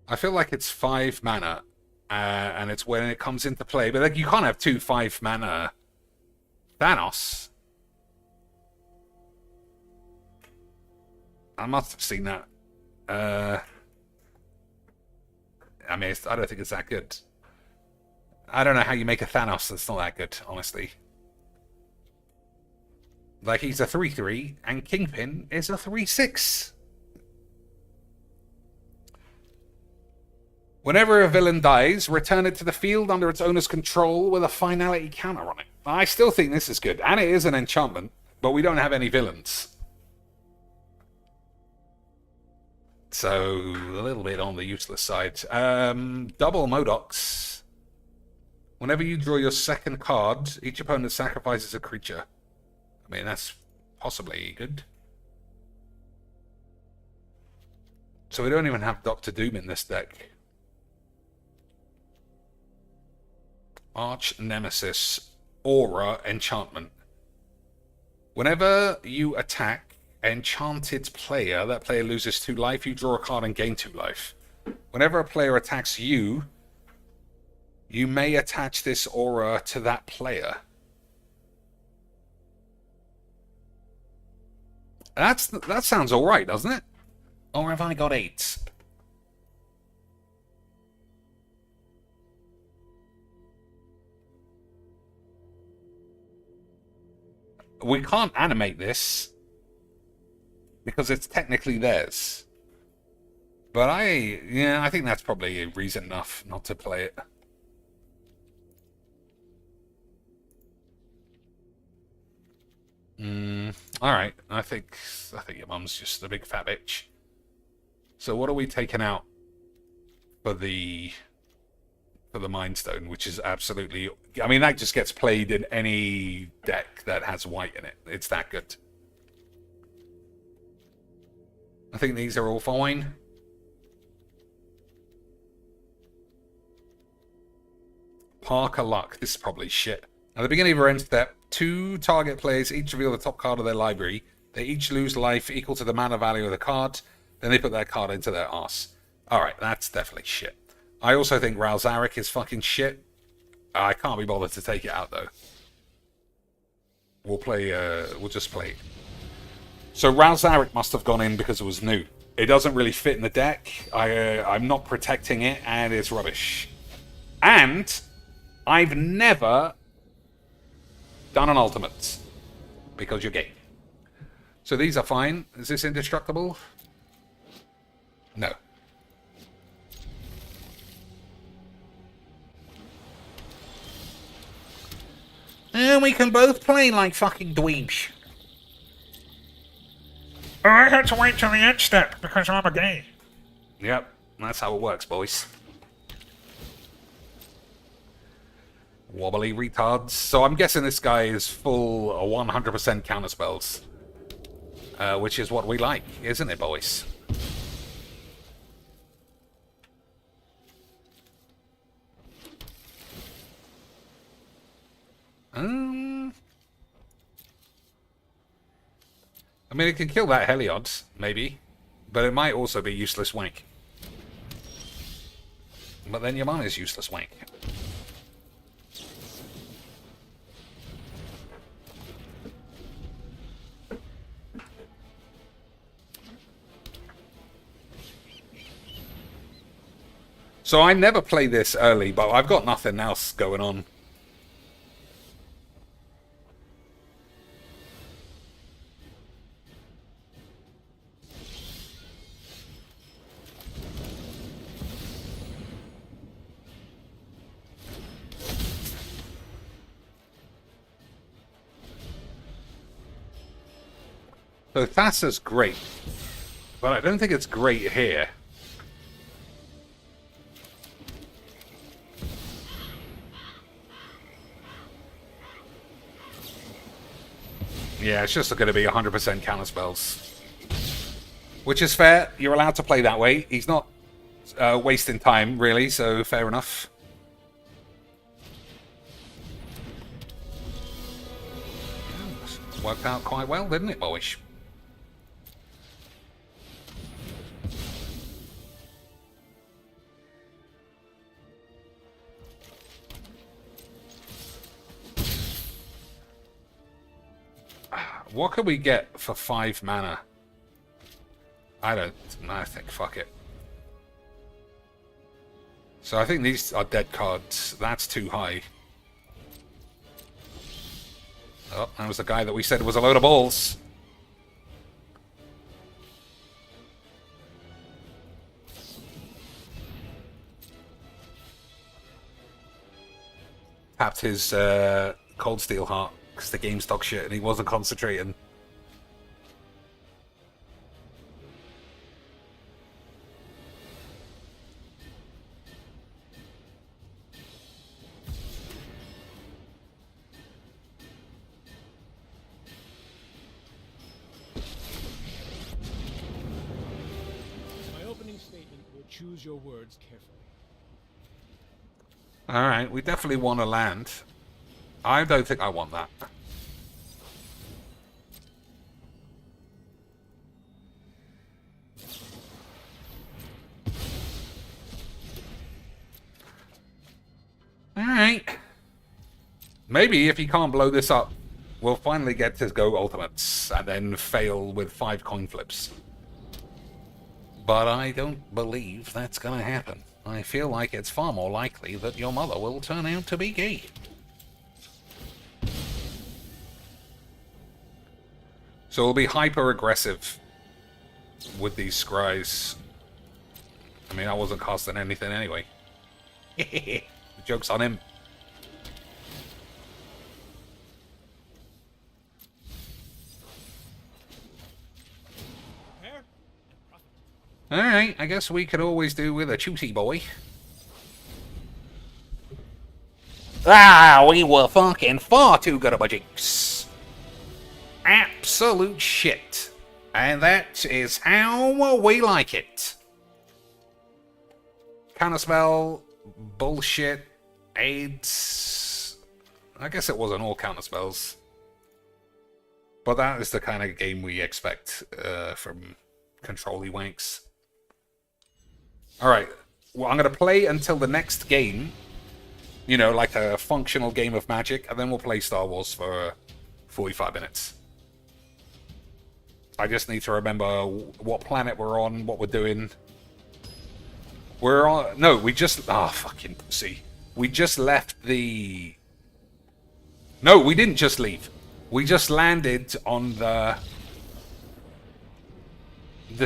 I feel like it's 5 mana. And it's when it comes into play. But like, you can't have 2 5-mana Thanos. I must have seen that. I mean, I don't think it's that good. I don't know how you make a Thanos that's not that good, honestly. Like, he's a 3/3, and Kingpin is a 3/6. Whenever a villain dies, return it to the field under its owner's control with a finality counter on it. I still think this is good, and it is an enchantment, but we don't have any villains. So, a little bit on the useless side. Double Modocs. Whenever you draw your second card, each opponent sacrifices a creature. I mean, that's possibly good. So we don't even have Doctor Doom in this deck. Arch Nemesis. Aura Enchantment. Whenever you attack enchanted player, that player loses 2 life, you draw a card and gain 2 life. Whenever a player attacks you, you may attach this aura to that player. That sounds alright, doesn't it? Or have I got 8? We can't animate this because it's technically theirs. But I think that's probably reason enough not to play it. Alright, I think your mum's just a big fat bitch. So what are we taking out for the Mind Stone, which is absolutely... I mean, that just gets played in any deck that has white in it. It's that good. I think these are all fine. Parker Luck. This is probably shit. At the beginning of your end step, 2 target players each reveal the top card of their library. They each lose life equal to the mana value of the card. Then they put that card into their arse. Alright, that's definitely shit. I also think Ralzarik is fucking shit. I can't be bothered to take it out, though. We'll just play. So Ralzarik must have gone in because it was new. It doesn't really fit in the deck. I'm not protecting it, and it's rubbish. And I've never done an ultimate because you're gay. So these are fine. Is this indestructible? No. And we can both play like fucking dweebs. I had to wait till the end step because I'm a gay. Yep, that's how it works, boys. Wobbly retards. So I'm guessing this guy is full 100% counter spells. Which is what we like, isn't it, boys? I mean, it can kill that Heliod, maybe. But it might also be useless wank. But then your mum is useless wank. So I never play this early, but I've got nothing else going on. So Thassa's great, but I don't think it's great here. Yeah, it's just going to be 100% counter spells. Which is fair. You're allowed to play that way. He's not wasting time, really, so fair enough. Worked out quite well, didn't it, boys? What could we get for 5 mana? I think, fuck it. So I think these are dead cards. That's too high. Oh, that was the guy that we said was a load of balls. Tapped his Cold Steel Heart because the game's dog shit and he wasn't concentrating. My opening statement will choose your words carefully. Alright, we definitely want to land. I don't think I want that. Alright. Maybe if he can't blow this up, we'll finally get to go ultimates and then fail with 5 coin flips. But I don't believe that's going to happen. I feel like it's far more likely that your mother will turn out to be gay. So we'll be hyper-aggressive with these scries. I mean, I wasn't casting anything anyway. The joke's on him. Alright, I guess we could always do with a Chooty boy. Ah, we were fucking far too good at Mageecs. Absolute shit. And that is how we like it. Counterspell, bullshit, AIDS. I guess it wasn't all counterspells. But that is the kind of game we expect from control-y wanks. Alright, well, I'm going to play until the next game. You know, like a functional game of Magic, and then we'll play Star Wars for 45 minutes. I just need to remember what planet we're on, what we're doing. We're on... No, we just... Ah, fucking pussy. We just left the... No, we didn't just leave. We just landed on the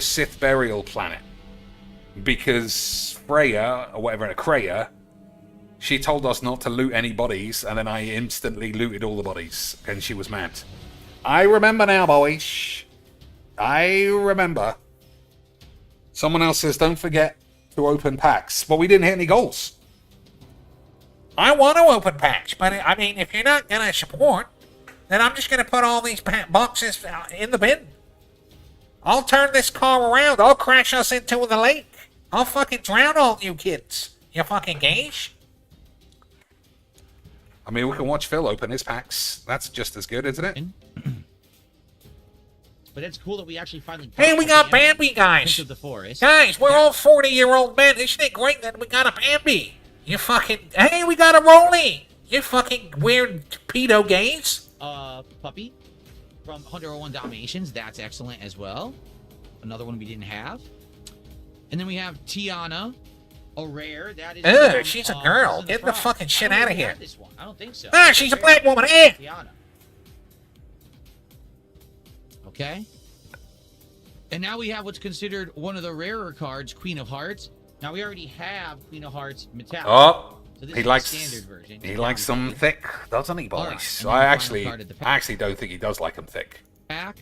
Sith burial planet. Because Freya, or whatever, Kreia, she told us not to loot any bodies, and then I instantly looted all the bodies, and she was mad. I remember now, boys. I remember. Someone else says, don't forget to open packs. But we didn't hit any goals. I want to open packs, but I mean, if you're not going to support, then I'm just going to put all these boxes in the bin. I'll turn this car around. I'll crash us into the lake. I'll fucking drown all you kids. You fucking gays. I mean, we can watch Phil open his packs. That's just as good, isn't it? But it's cool that we actually finally... Hey, we got Bambi, guys. Into the forest. Guys, we're all 40-year-old men. Isn't it great that we got a Bambi? You fucking... Hey, we got a Rolly. You fucking weird pedo gays. Puppy from 101 Dalmatians. That's excellent as well. Another one we didn't have. And then we have Tiana, a rare. That is... Ugh, she's a girl. Get the fucking shit out of here. This one. I don't think so. Ah, she's a black woman. Eh. Tiana. Okay. And now we have what's considered one of the rarer cards, Queen of Hearts. Now we already have Queen of Hearts metallic. Oh, so this he is likes the standard version. he likes them thick, doesn't he, boys? Right, I actually don't think he does like them thick. Pack.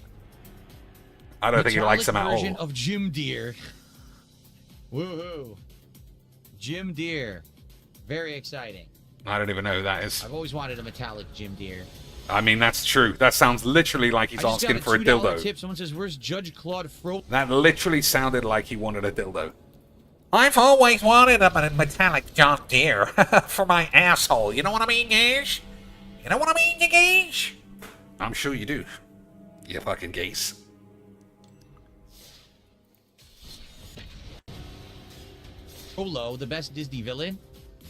I don't think he likes them Metallic at version all. of Jim Deere. Woohoo! Jim Deere. Very exciting. I don't even know who that is. I've always wanted a metallic Jim Deere. I mean, that's true. That sounds literally like he's I just asking got for a $2 dildo. tip. Someone says, "Where's Judge Claude Fro?" That literally sounded like he wanted a dildo. I've always wanted a metallic John Deere for my asshole. You know what I mean, Gage? You know what I mean, Gage? I'm sure you do. You fucking geese. Frollo, the best Disney villain.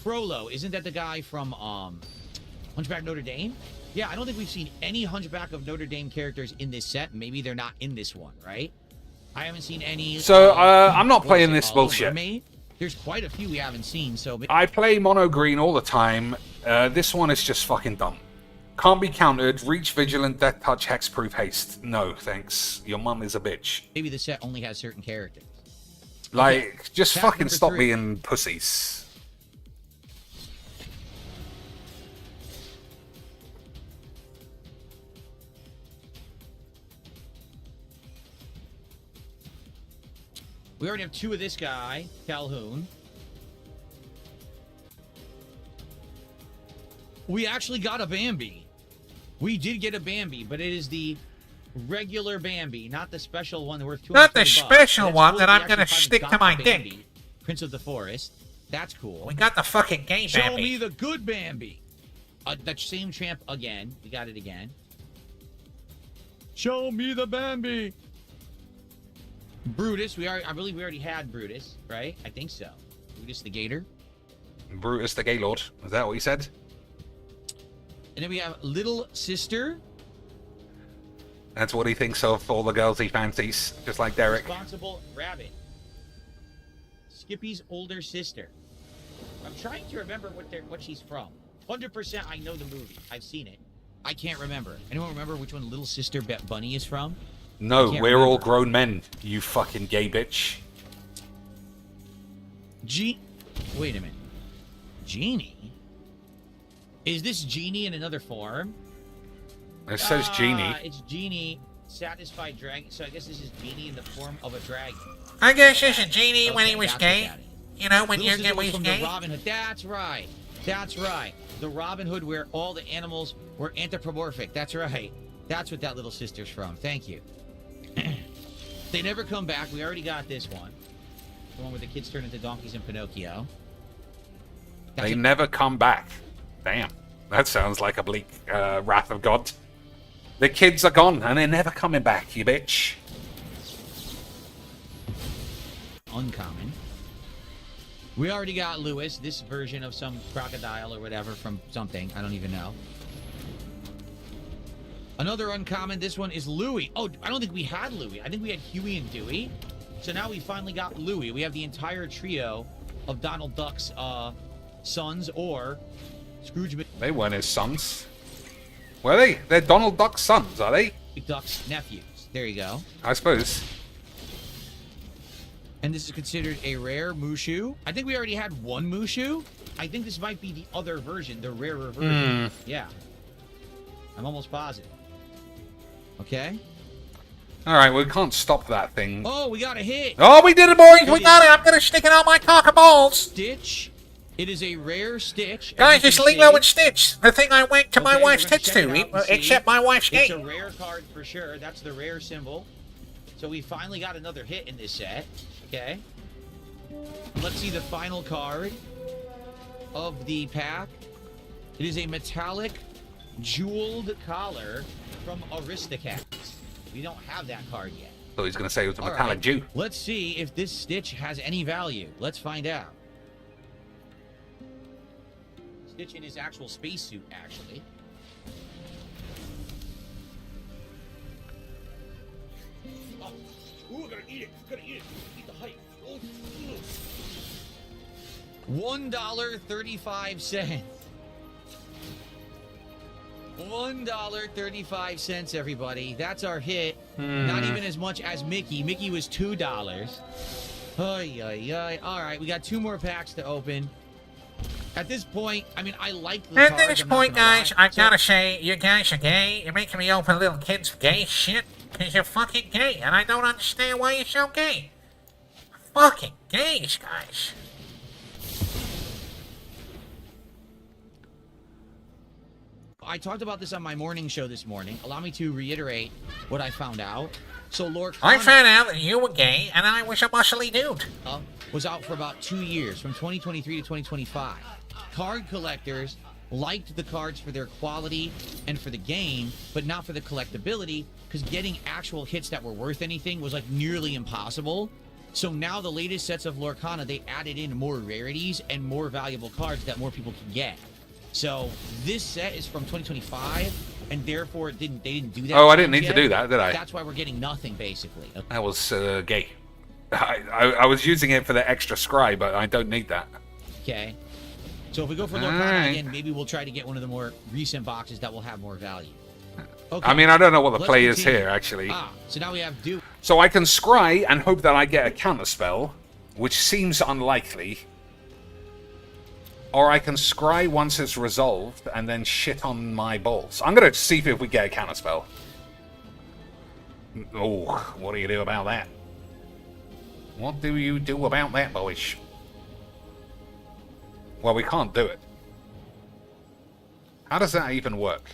Frollo, isn't that the guy from Hunchback of Notre Dame? Yeah, I don't think we've seen any Hunchback of Notre Dame characters in this set. Maybe they're not in this one, right? I haven't seen any. So, I'm not what playing is it, this bullshit. Mermaid? There's quite a few we haven't seen, so... I play mono green all the time. This one is just fucking dumb. Can't be countered. Reach, vigilant, death touch, hexproof, haste. No, thanks. Your mum is a bitch. Maybe the set only has certain characters. Like, just Pack fucking number stop 3. being pussies. We already have 2 of this guy, Calhoun. We actually got a Bambi. We did get a Bambi, but it is the regular Bambi, not the special one worth $220. Not the special That's one cool that we I'm actually gonna finally stick got to my the dick. Bambi. Prince of the Forest. That's cool. We got the fucking gay Show Bambi. me the good Bambi. That same champ again. We got it again. Show me the Bambi. Brutus. I believe we already had Brutus, right? I think so. Brutus the Gator. Brutus the Gaylord. Is that what you said? And then we have Little Sister. That's what he thinks of all the girls he fancies. Just like Derek. Responsible Rabbit. Skippy's older sister. I'm trying to remember what she's from. 100% I know the movie. I've seen it. I can't remember. Anyone remember which one Little Sister Bunny is from? No, can't we're all remember. grown men, you fucking gay bitch. Wait a minute. Genie? Is this Genie in another form? It says Genie. It's Genie, satisfied dragon. So I guess this is Genie in the form of a dragon. I guess this is Genie when Okay, he was that's gay. what that is. You know, when Little you Sister get was was from gay. the Robin Hood. That's right. That's right. The Robin Hood where all the animals were anthropomorphic. That's right. That's what that little sister's from. Thank you. They never come back. We already got this one. The one where the kids turn into donkeys in Pinocchio. That's They a- never come back. Damn. That sounds like a bleak wrath of God. The kids are gone and they're never coming back, you bitch. uncommon. We already got Lewis, this version of some crocodile or whatever from something. I don't even know. Another uncommon, this one is Louie. Oh, I don't think we had Louie. I think we had Huey and Dewey. So now we finally got Louie. We have the entire trio of Donald Duck's sons or Scrooge They weren't his sons. Were they? They're Donald Duck's sons, are they? McDuck's nephews. There you go. I suppose. And this is considered a rare Mushu. I think we already had one Mushu. I think this might be the other version, the rarer version. Yeah. I'm almost positive. Okay. Alright, we can't stop that thing. Oh, we got a hit. Oh, we did it, boys! We got it. I'm gonna stick it on my cock and balls. Stitch. It is a rare Stitch. as Guys, you it's can Lilo see. and Stitch. The thing I went to my Okay, wife's we're gonna tits check it to, out and see. except my wife's It's gay. a rare card for sure. That's the rare symbol. So we finally got another hit in this set. Okay. Let's see the final card of the pack. It is a metallic jeweled collar from Aristocats. We don't have that card yet. Thought he was going to say it was a All metallic right. Jew. Let's see if this Stitch has any value. Let's find out. Stitch in his actual spacesuit, actually. Oh, ooh, I gotta eat it. Gotta eat it. Eat the hype. Oh, $1.35. $1.35, everybody. That's our hit. Not even as much as Mickey. Mickey was $2. Ay, ay, ay. All right, we got 2 more packs to open. At this point, I mean, I like the At cards, this I'm not point, gonna lie. guys, I've So- gotta say, you guys are gay. You're making me open little kids' gay shit. Because you're fucking gay, and I don't understand why you're so gay. Fucking gays, guys. I talked about this on my morning show this morning. Allow me to reiterate what I found out. So Lorcana I found out that you were gay and I was a muscly dude. was out for about 2 years, from 2023 to 2025. Card collectors liked the cards for their quality and for the game, but not for the collectability, because getting actual hits that were worth anything was like nearly impossible. So now the latest sets of Lorcana, they added in more rarities and more valuable cards that more people can get. So this set is from 2025, and therefore they didn't do that. Oh, I didn't need to do that, did I? That's why we're getting nothing, basically. That was gay. I was using it for the extra scry, but I don't need that. Okay. So if we go for Lorcana again, maybe we'll try to get one of the more recent boxes that will have more value. Okay. I mean, I don't know what the Let's play is continue. here, actually. So now we have Do. So I can scry and hope that I get a counterspell, which seems unlikely. Or I can scry once it's resolved and then shit on my balls. I'm going to see if we get a counterspell. Oh, what do you do about that? What do you do about that, boys? Well, we can't do it. How does that even work?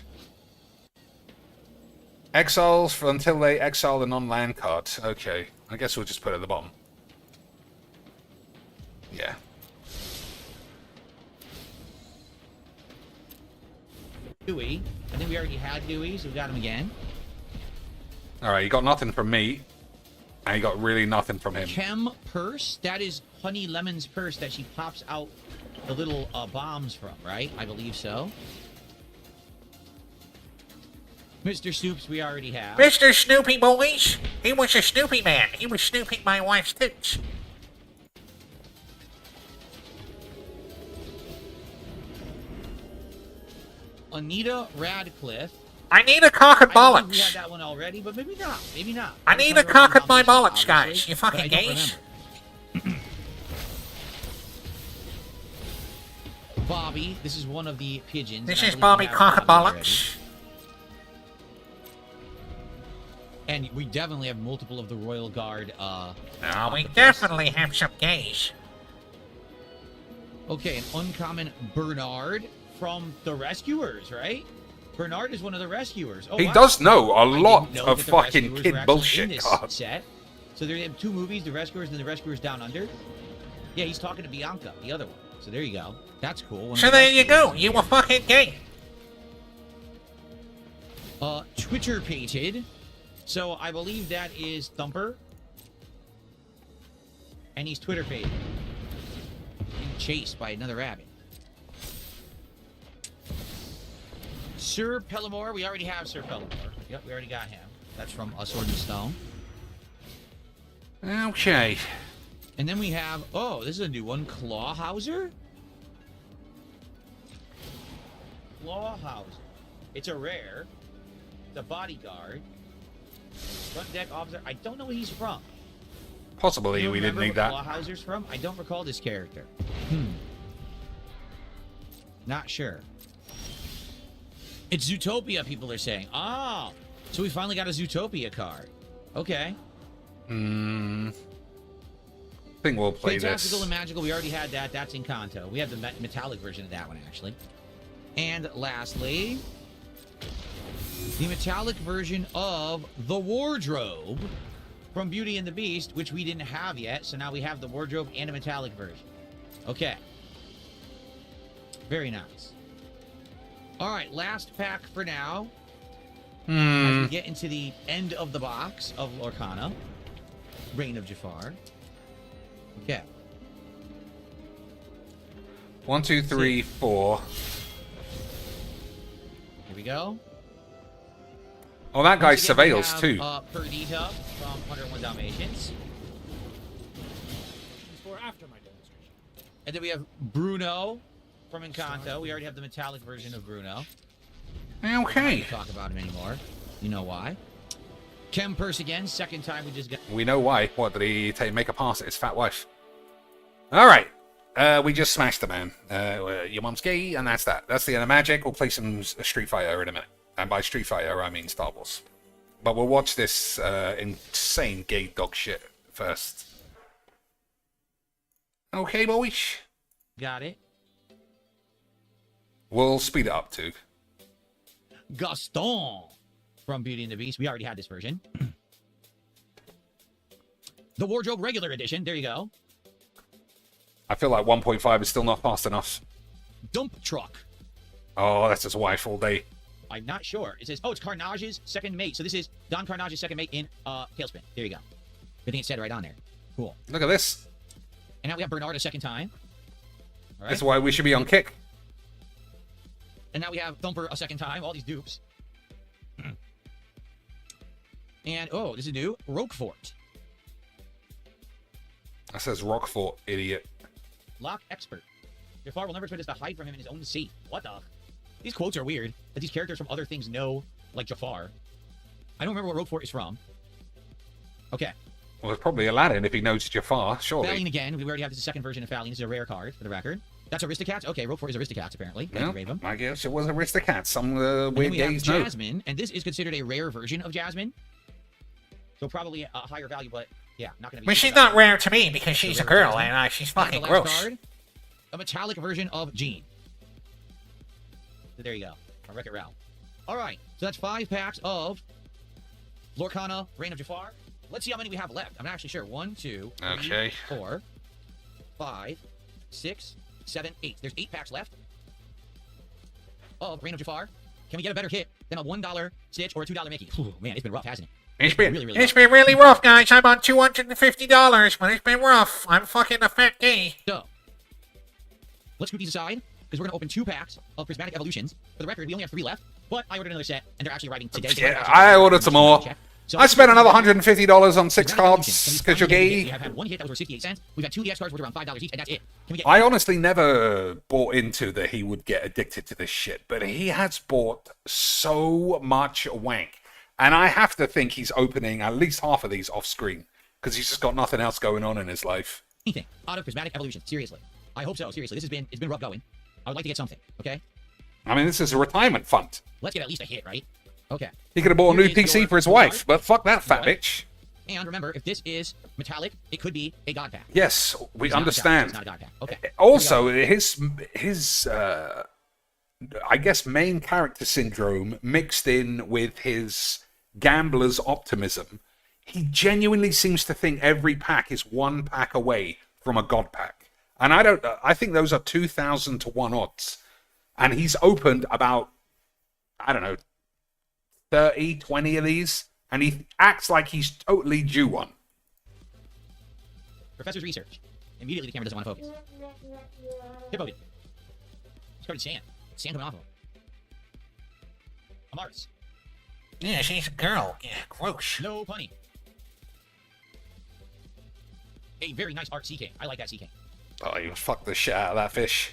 Exiles for until they exile the non-land card. Okay, I guess we'll just put it at the bottom. Yeah. Dewey. I think we already had Dewey, so we got him again. Alright, you got nothing from me. And you got really nothing from him. Chem Purse. That is Honey Lemon's purse that she pops out the little bombs from, right? I believe so. Mr. Snoops, we already have. Mr. Snoopy, boys. He was a Snoopy man. He was snooping my wife's tits. Anita Radcliffe. I need a cock and I believe we bollocks. had that one already, but maybe not. Maybe not. I need a cock and my bollocks, guys. You But I fucking don't gays. remember. Bobby. This is one of the pigeons. This and I is believe Bobby we have cock and Bobby already. bollocks. And we definitely have multiple of the Royal Guard. No, we definitely have some gays. Okay, an uncommon Bernard from the Rescuers, right? Bernard is one of the Rescuers. Oh, He wow. does know a I lot didn't know of that the fucking Rescuers were kid actually in bullshit this cards. set. So there are 2 movies, The Rescuers and The Rescuers Down Under. Yeah, he's talking to Bianca, the other one. So there you go. That's cool. One of So the there you Rescuers. go. You were fucking gay. Twitter pated. So I believe that is Thumper. And he's Twitter pated. Being chased by another rabbit. Sir Pellamore. We already have Sir Pellamore. Yep, we already got him. That's from A Sword and Stone. Okay. And then we have, oh, this is a new one, Clawhauser? Clawhauser. It's a rare. The bodyguard. Front deck officer. I don't know where he's from. Possibly You we didn't remember need where that. Clawhauser's from? I don't recall this character. Not sure. It's Zootopia, people are saying. Oh, so we finally got a Zootopia card. Okay. I think we'll play Fantastical this. and Magical, we already had that. That's Encanto. We have the metallic version of that one, actually. And lastly, the metallic version of the Wardrobe from Beauty and the Beast, which we didn't have yet. So now we have the Wardrobe and a metallic version. Okay. Very nice. All right, last pack for now. As we get into the end of the box of Lorcana. Reign of Jafar. Okay. 1, 2, 3, 4. Here we go. Oh, that guy Once again, we surveils have, too. Perdita from 101 Dalmatians. For after my demonstration. And then we have Bruno from Encanto. We already have the metallic version of Bruno. Okay. Don't talk about him anymore. You know why. Chem Purse again. Second time we just got... We know why. What did he make a pass at his fat wife? All right. We just smashed the man. Your mom's gay, and that's that. That's the end of Magic. We'll play some Street Fighter in a minute. And by Street Fighter, I mean Star Wars. But we'll watch this insane gay dog shit first. Okay, boys. Got it. We'll speed it up too. Gaston from Beauty and the Beast. We already had this version. The Wardrobe Regular Edition. There you go. I feel like 1.5 is still not fast enough. Dump Truck. Oh, that's his wife all day. I'm not sure. It says, oh, it's Carnage's second mate. So this is Don Carnage's second mate in Tailspin. There you go. Good thing it said right on there. Cool. Look at this. And now we have Bernard a second time. All right. That's why we should be on kick. And now we have Thumper a second time. All these dupes. And, oh, this is new. Roquefort. That says Roquefort, idiot. Lock Expert. Jafar will never expect us to hide from him in his own safe. What the? These quotes are weird. That these characters from other things know, like Jafar. I don't remember what Roquefort is from. Okay. Well, it's probably Aladdin if he knows Jafar, surely. Fallion again. We already have this second version of Fallion. This is a rare card, for the record. That's Aristocats? Okay, Roquefort is Aristocats, apparently. Thank you, Raven. I guess it was Aristocats. Some And weird then we have gays know. Jasmine, and this is considered a rare version of Jasmine. So probably a higher value, but yeah, not going to be... But she's not rare to me because she's a girl and she's fucking And the last gross. card, a metallic version of Jean. So there you go. Our Wreck-It Ralph. All right, so that's 5 packs of Lorcana, Reign of Jafar. Let's see how many we have left. I'm not actually sure. 1, 2, 3, Okay. 4, 5, 6, 7, 8. There's 8 packs left of Reign of Jafar. Can we get a better hit than a $1 Stitch or a $2 Mickey? Ooh, man, it's been rough, hasn't it? It's been, Really, really It's rough. been really rough, guys. I'm on $250, but it's been rough. I'm fucking a fat gay. So, let's scoot these aside, because we're going to open 2 packs of Prismatic Evolutions. For the record, we only have 3 left, but I ordered another set, and they're actually arriving today. Yeah, I ordered some more. So I spent another $150 on 6 Prismatic cards Evolutions. because you're We gay. have had 1 hit that was worth 68 cents. We've had 2 EX cards worth around $5 each, and that's it. Can we get... I honestly never bought into that he would get addicted to this shit, but he has bought so much wank. And I have to think he's opening at least half of these off screen because he's just got nothing else going on in his life. anything out of Prismatic Evolution? Seriously. I hope so. Seriously. It's been rough going. I would like to get something, okay? I mean, this is a retirement fund. Let's get at least a hit, right? Okay. He could have bought a new Here is PC your for his card. wife, but fuck that fat Right. bitch. And remember, if this is metallic, it could be a god pack. Yes, we It's not understand. It's not a god pack. Okay. Also, his I guess main character syndrome mixed in with his gambler's optimism, he genuinely seems to think every pack is 1 pack away from a god pack. And I think those are 2,000 to 1 odds. And he's opened about, I don't know, 30, 20 of these, and he acts like he's totally due one. Professor's research. Immediately the camera doesn't want to focus. Hippovid. It's covered in sand. Sand coming off of him. Amaris. Yeah, she's a girl. Yeah, gross. No punny. A very nice art Sea King. I like that Sea King. Oh, you fucked the shit out of that fish.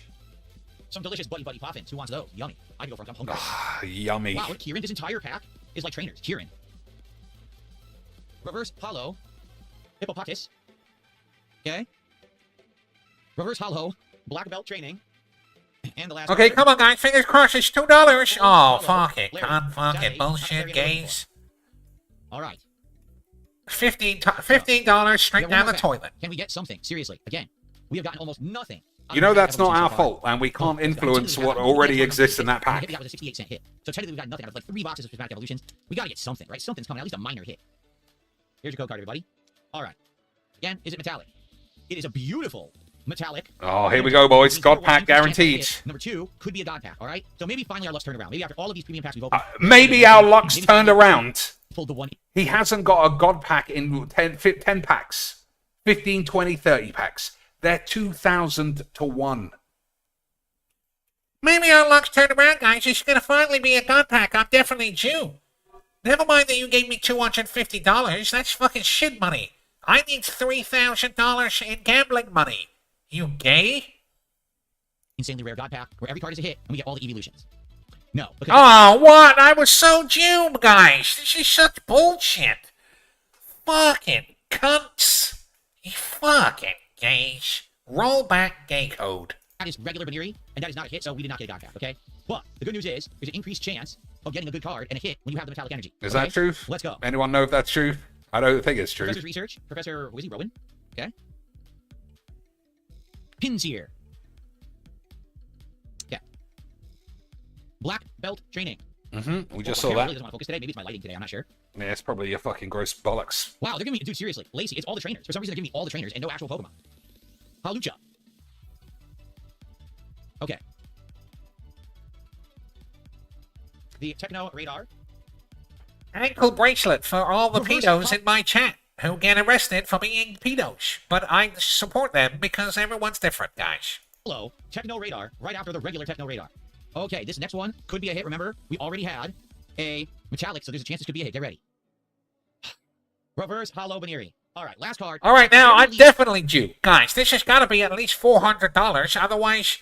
Some delicious buddy poffins. Who wants those? Yummy. I can go for them. I'm hungry. Ah, yummy. Wow, look, Kieran, this entire pack is like trainers. Kieran. Reverse Hollow. Hippopotamus. Okay. Reverse Hollow. Black Belt Training. And the last Okay, card. come on, guys. Fingers crossed. It's $2. Oh, Hello, fuck it. Larry. God, fuck Saturday. it. Bullshit, Not very gays. All right. $15 straight We have one down more the pack. toilet. Can we get something? Seriously. Again, we have gotten almost nothing. out You of know Prismatic that's not Evolution our so far. fault, and we can't influence Technically, we what got already one exists in that hit. pack. That was a 68-cent hit. So technically we got nothing out of like 3 boxes of Prismatic Evolutions. We gotta get something, right? Something's coming. At least a minor hit. Here's your code card, everybody. All right. Again, is it metallic? It is a beautiful metallic. Oh, here we go, boys. Means God number one, pack increased chance of guaranteed. hit. Number 2 could be a god pack. All right. So maybe finally our luck's turned around. Maybe after all of these premium packs we've opened, Maybe our luck's maybe turned finally around. pulled the one. He hasn't got a god pack in 10 packs. 15, 20, 30 packs. They're 2,000 to 1. Maybe our luck's turned around, guys. It's gonna finally be a god pack. I'm definitely due. Never mind that you gave me $250. That's fucking shit money. I need $3,000 in gambling money. You gay? Insanely rare god pack where every card is a hit and we get all the evolutions. No. Because Oh, what? I was so due, guys. This is such bullshit. Fucking cunts. You fucking gays. Roll back gay code. that is regular Baniri, and that is not a hit, so we did not get a god pack, okay? But the good news is there's an increased chance of getting a good card and a hit when you have the metallic energy. Is okay? that true? Let's go. Anyone know if that's true? I don't think it's true. Professor's research, Professor Wizzy Rowan. Okay. Pinseer. Okay. Black belt training. Mm-hmm. We just Well, saw camera that. really doesn't want to focus today. Maybe it's my lighting today. I'm not sure. Yeah, it's probably your fucking gross bollocks. Wow, they're giving me... Dude, seriously. Lacey, it's all the trainers. For some reason, they're giving me all the trainers and no actual Pokemon. Halucha. Okay. The Techno Radar. Ankle bracelet for all the pedos in my chat who get arrested for being pedos. But I support them because everyone's different, guys. Hello, Techno Radar, right after the regular Techno Radar. Okay, this next one could be a hit. Remember, we already had a metallic, so there's a chance this could be a hit. Get ready. Reverse Hollow Baneri. All right, last card. All right, now I'm definitely due. Guys, this has got to be at least $400. Otherwise,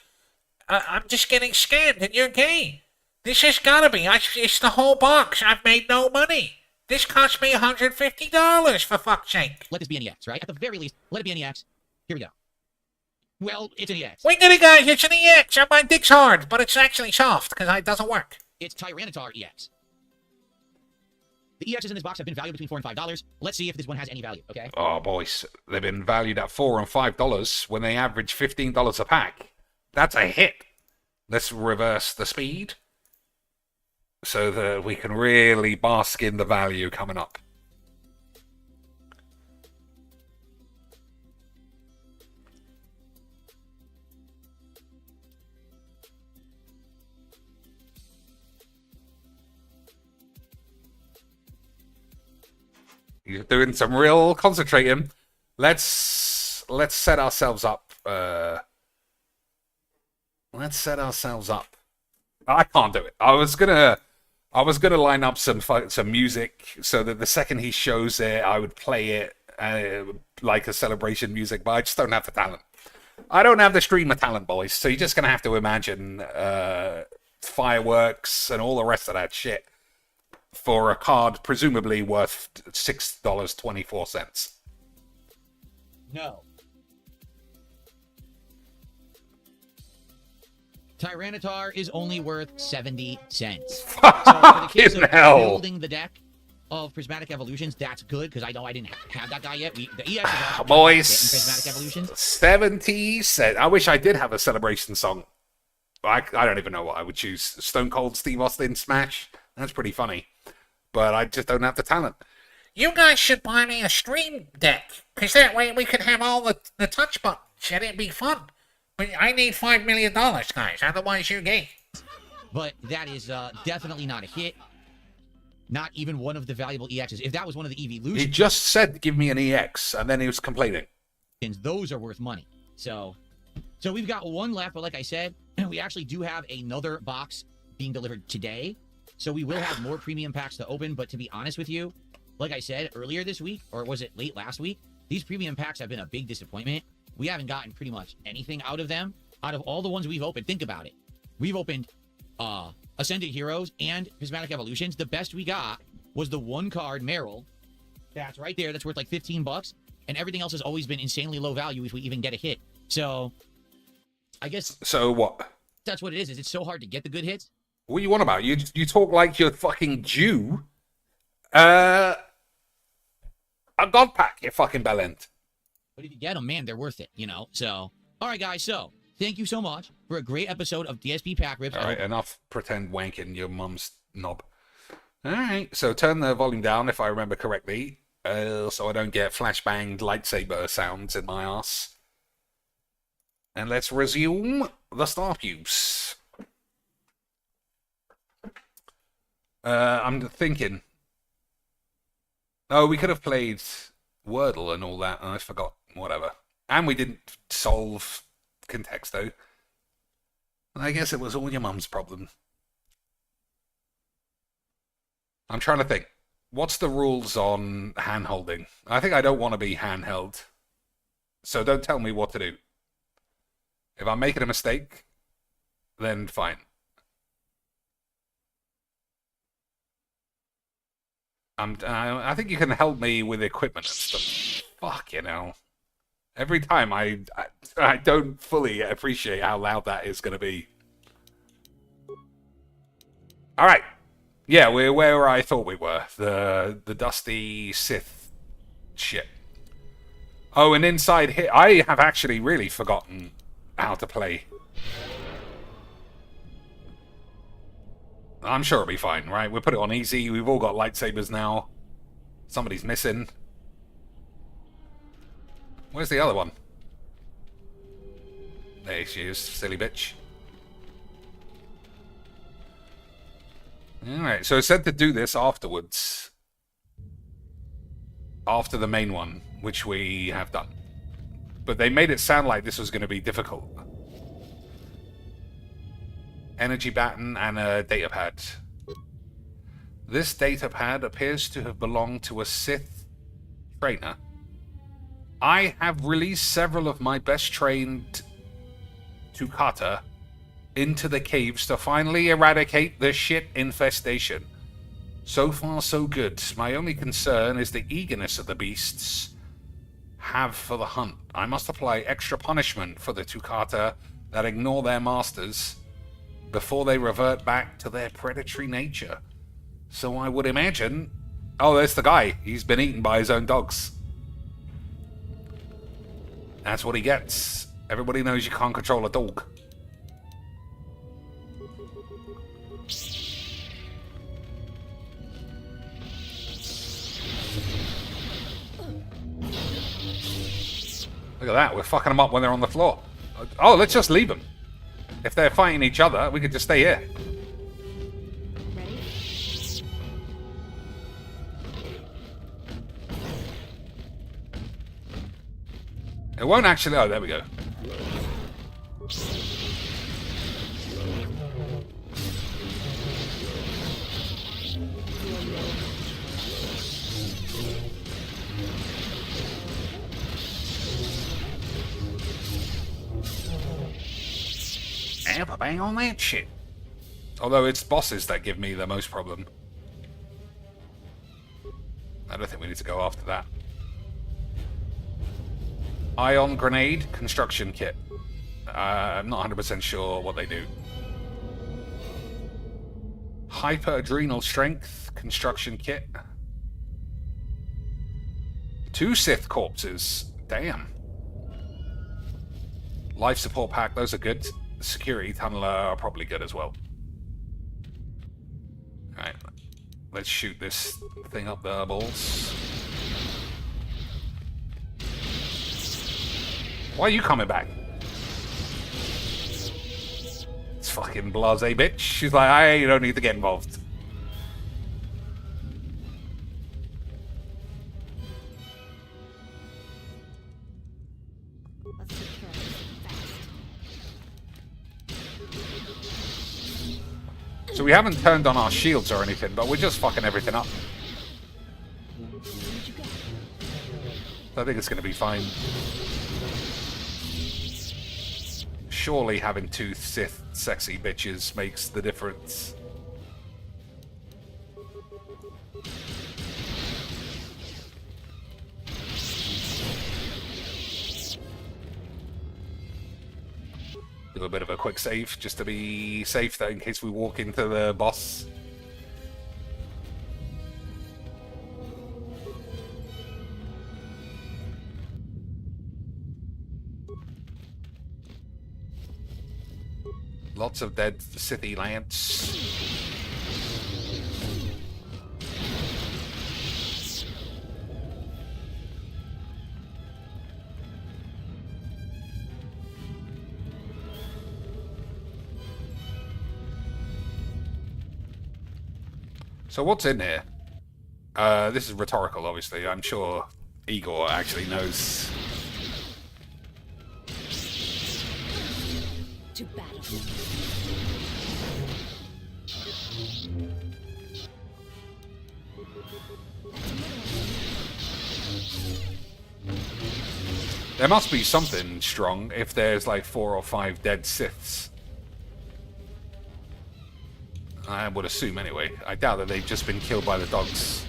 I'm just getting scammed in your game. This has got to be. It's the whole box. I've made no money. This cost me $150, for fuck's sake. Let this be an EX, right? At the very least, let it be an EX. Here we go. Well, it's an EX. Wait a minute, guys. It's an EX. My dick's hard, but it's actually soft because it doesn't work. It's Tyranitar EX. The EXs in this box have been valued between $4 and $5. Let's see if this one has any value, okay? Oh, boys. They've been valued at $4 and $5 when they average $15 a pack. That's a hit. Let's reverse the speed so that we can really bask in the value coming up. You're doing some real concentrating. Let's set ourselves up. Let's set ourselves up. I can't do it. I was gonna line up some music so that the second he shows it, I would play it like a celebration music. But I just don't have the talent. I don't have the streamer talent, boys. So you're just gonna have to imagine fireworks and all the rest of that shit for a card presumably worth $6.24. No. Tyranitar is only worth 70 cents. So for the case of hell. building the deck of Prismatic Evolutions, that's good, because I know I didn't have that guy yet. The EX is also Boys, Prismatic Evolutions. 70 cents. I wish I did have a celebration song. I don't even know what I would choose. Stone Cold Steve Austin Smash? That's pretty funny. But I just don't have the talent. You guys should buy me a stream deck, because that way we can have all the touch buttons, and it'd be fun. But I need $5 million, guys, otherwise you're gay. But that is definitely not a hit. Not even one of the valuable EXs. If that was one of the evolutions, He just said, give me an EX, and then he was complaining. those are worth money. So we've got one left, but like I said, we actually do have another box being delivered today. So we will have more premium packs to open, but to be honest with you, like I said earlier this week, or was it late last week, these premium packs have been a big disappointment. We haven't gotten pretty much anything out of them. Out of all the ones we've opened, think about it. We've opened Ascended Heroes and Prismatic Evolutions. The best we got was the one card Meryl. That's right there. That's worth like $15. And everything else has always been insanely low value if we even get a hit. So, I guess... So what? That's what it is it's so hard to get the good hits. What are you on about? You talk like you're fucking Jew. A God pack, you fucking bellend. But if you get them, man, they're worth it, you know? So, all right, guys. So, thank you so much for a great episode of DSP Pack Rips. All right, enough pretend wanking your mum's knob. All right, so turn the volume down if I remember correctly, so I don't get flashbanged lightsaber sounds in my ass. And let's resume the star pubes. I'm thinking. Oh, we could have played Wordle and all that, and I forgot. Whatever. And we didn't solve Contexto. I guess it was all your mum's problem. I'm trying to think. What's the rules on hand-holding? I think I don't want to be handheld. So don't tell me what to do. If I'm making a mistake, then fine. I think you can help me with equipment and stuff. Fuck, you know. Every time I don't fully appreciate how loud that is going to be. All right. Yeah, we're where I thought we were. The dusty Sith shit. Oh, and inside here, I have actually really forgotten how to play. I'm sure it'll be fine, right? We put it on easy. We've all got lightsabers now. Somebody's missing. Where's the other one? There she is, silly bitch. Alright, so it said to do this afterwards. After the main one, which we have done. But they made it sound like this was going to be difficult. Energy baton and a data pad. This data pad appears to have belonged to a Sith trainer. I have released several of my best trained Tukata into the caves to finally eradicate the shit infestation. So far, so good. My only concern is the eagerness of the beasts have for the hunt. I must apply extra punishment for the Tukata that ignore their masters before they revert back to their predatory nature. So I would imagine... Oh, there's the guy. He's been eaten by his own dogs. That's what he gets. Everybody knows you can't control a dog. Look at that, we're fucking them up when they're on the floor. Oh, let's just leave them. If they're fighting each other, we could just stay here. Ready? It won't actually... Oh, there we go. Bang on that shit. Although it's bosses that give me the most problem. I don't think we need to go after that. Ion grenade construction kit. I'm not 100% sure what they do. Hyper adrenal strength construction kit. 2 Sith corpses. Damn. Life support pack. Those are good. Security tunneler are probably good as well. Alright, let's shoot this thing up the balls. Why are you coming back? It's fucking blasé bitch. She's like, you don't need to get involved. Let's take care of this fast. So we haven't turned on our shields or anything, but we're just fucking everything up. I think it's going to be fine. Surely having 2 Sith sexy bitches makes the difference. Do a bit of a quick save just to be safe though in case we walk into the boss. Lots of dead Sithy Lance. So what's in here? This is rhetorical, obviously. I'm sure Igor actually knows. To battle. There must be something strong if there's like 4 or 5 dead Siths. I would assume anyway. I doubt that they've just been killed by the dogs.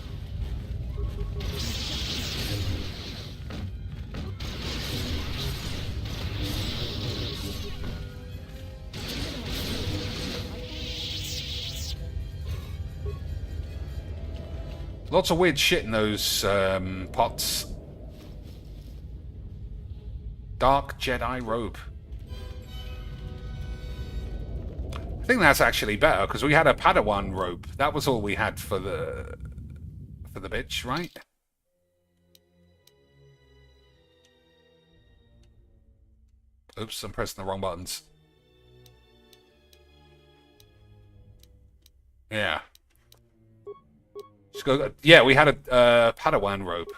Lots of weird shit in those pots. Dark Jedi robe. think that's actually better, because we had a Padawan robe. That was all we had for the bitch, right? Oops, I'm pressing the wrong buttons. Yeah. Yeah, we had a Padawan robe.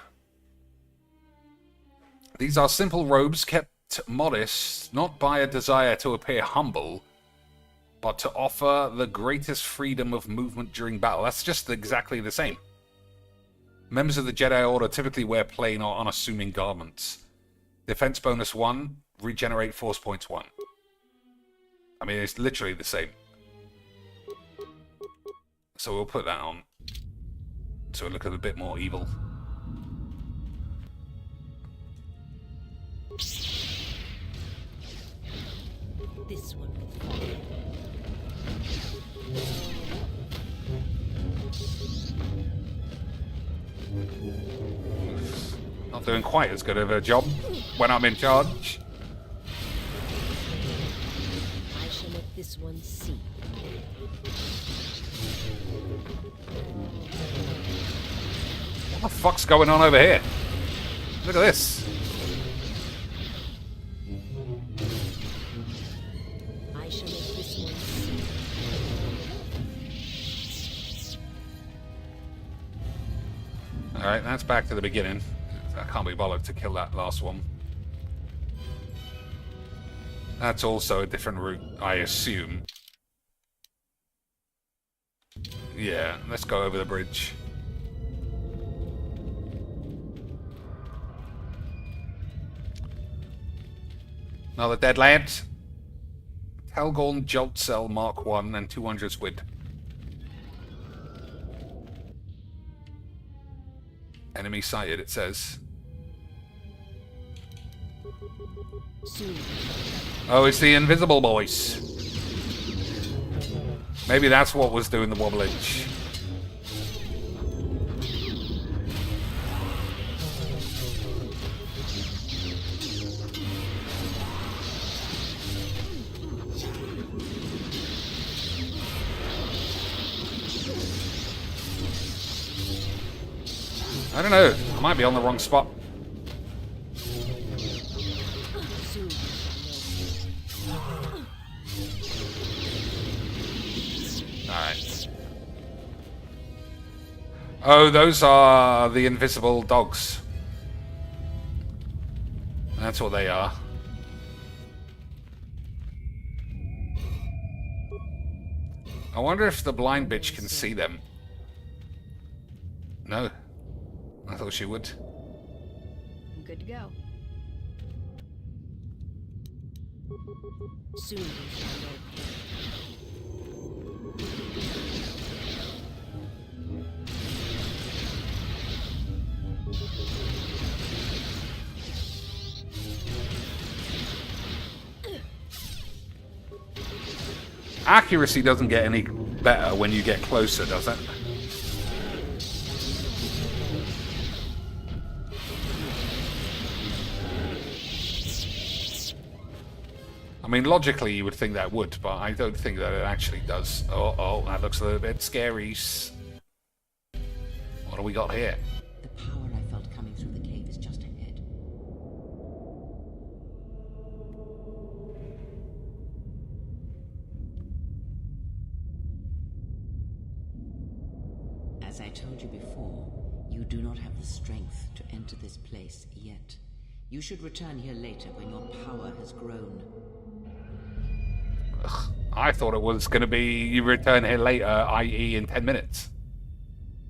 These are simple robes kept modest, not by a desire to appear humble, but to offer the greatest freedom of movement during battle. That's just exactly the same. Members of the Jedi Order typically wear plain or unassuming garments. Defense bonus 1, regenerate force points 1. I mean, it's literally the same. So we'll put that on. So we look a bit more evil. This one. Not doing quite as good of a job when I'm in charge. I shall let this one see. What the fuck's going on over here? Look at this. I shall let this one see. Alright, that's back to the beginning. I can't be bothered to kill that last one. That's also a different route, I assume. Yeah, let's go over the bridge. Another dead lad. Telgorn Jolt Cell Mark 1 and 200 squid. Enemy sighted, it says. Soon. Oh, it's the invisible boys. Maybe that's what was doing the wobblage. I don't know. I might be on the wrong spot. Soon. Alright. Oh, those are the invisible dogs. That's what they are. I wonder if the blind bitch can see them. No. I thought she would. I'm good to go. Soon we shall know. Accuracy doesn't get any better when you get closer, does it? I mean, logically you would think that would, but I don't think that it actually does. Oh, that looks a little bit scary. What do we got here? The power I felt coming through the cave is just ahead. As I told you before, you do not have the strength to enter this place yet. You should return here later when your power has grown. Ugh, I thought it was going to be you return here later, i.e. in 10 minutes.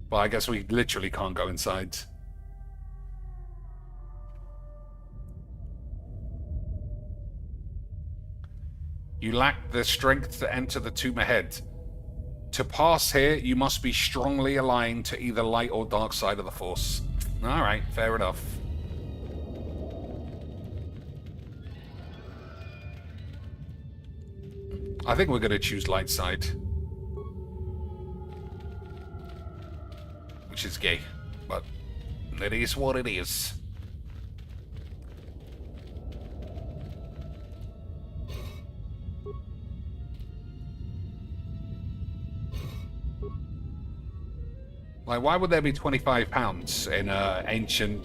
Well, I guess we literally can't go inside. You lack the strength to enter the tomb ahead. To pass here, you must be strongly aligned to either light or dark side of the Force. Alright, fair enough. I think we're going to choose light side. Which is gay, but it is what it is. Like, why would there be 25 pounds in an ancient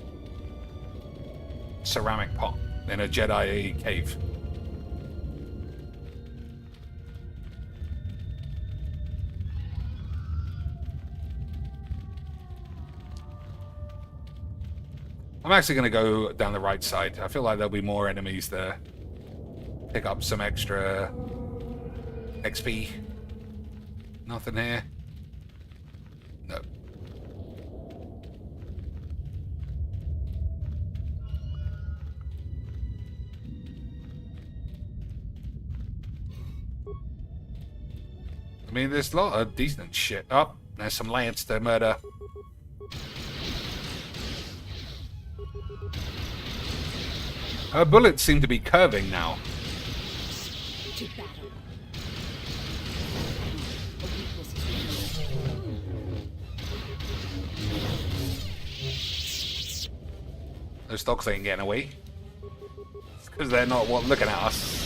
ceramic pot in a Jedi cave? I'm actually going to go down the right side. I feel like there'll be more enemies there. Pick up some extra XP. Nothing here. No. I mean, there's a lot of decent shit. Oh, there's some lands to murder. Her bullets seem to be curving now. To battle. Those dogs ain't getting away. Because they're not looking at us.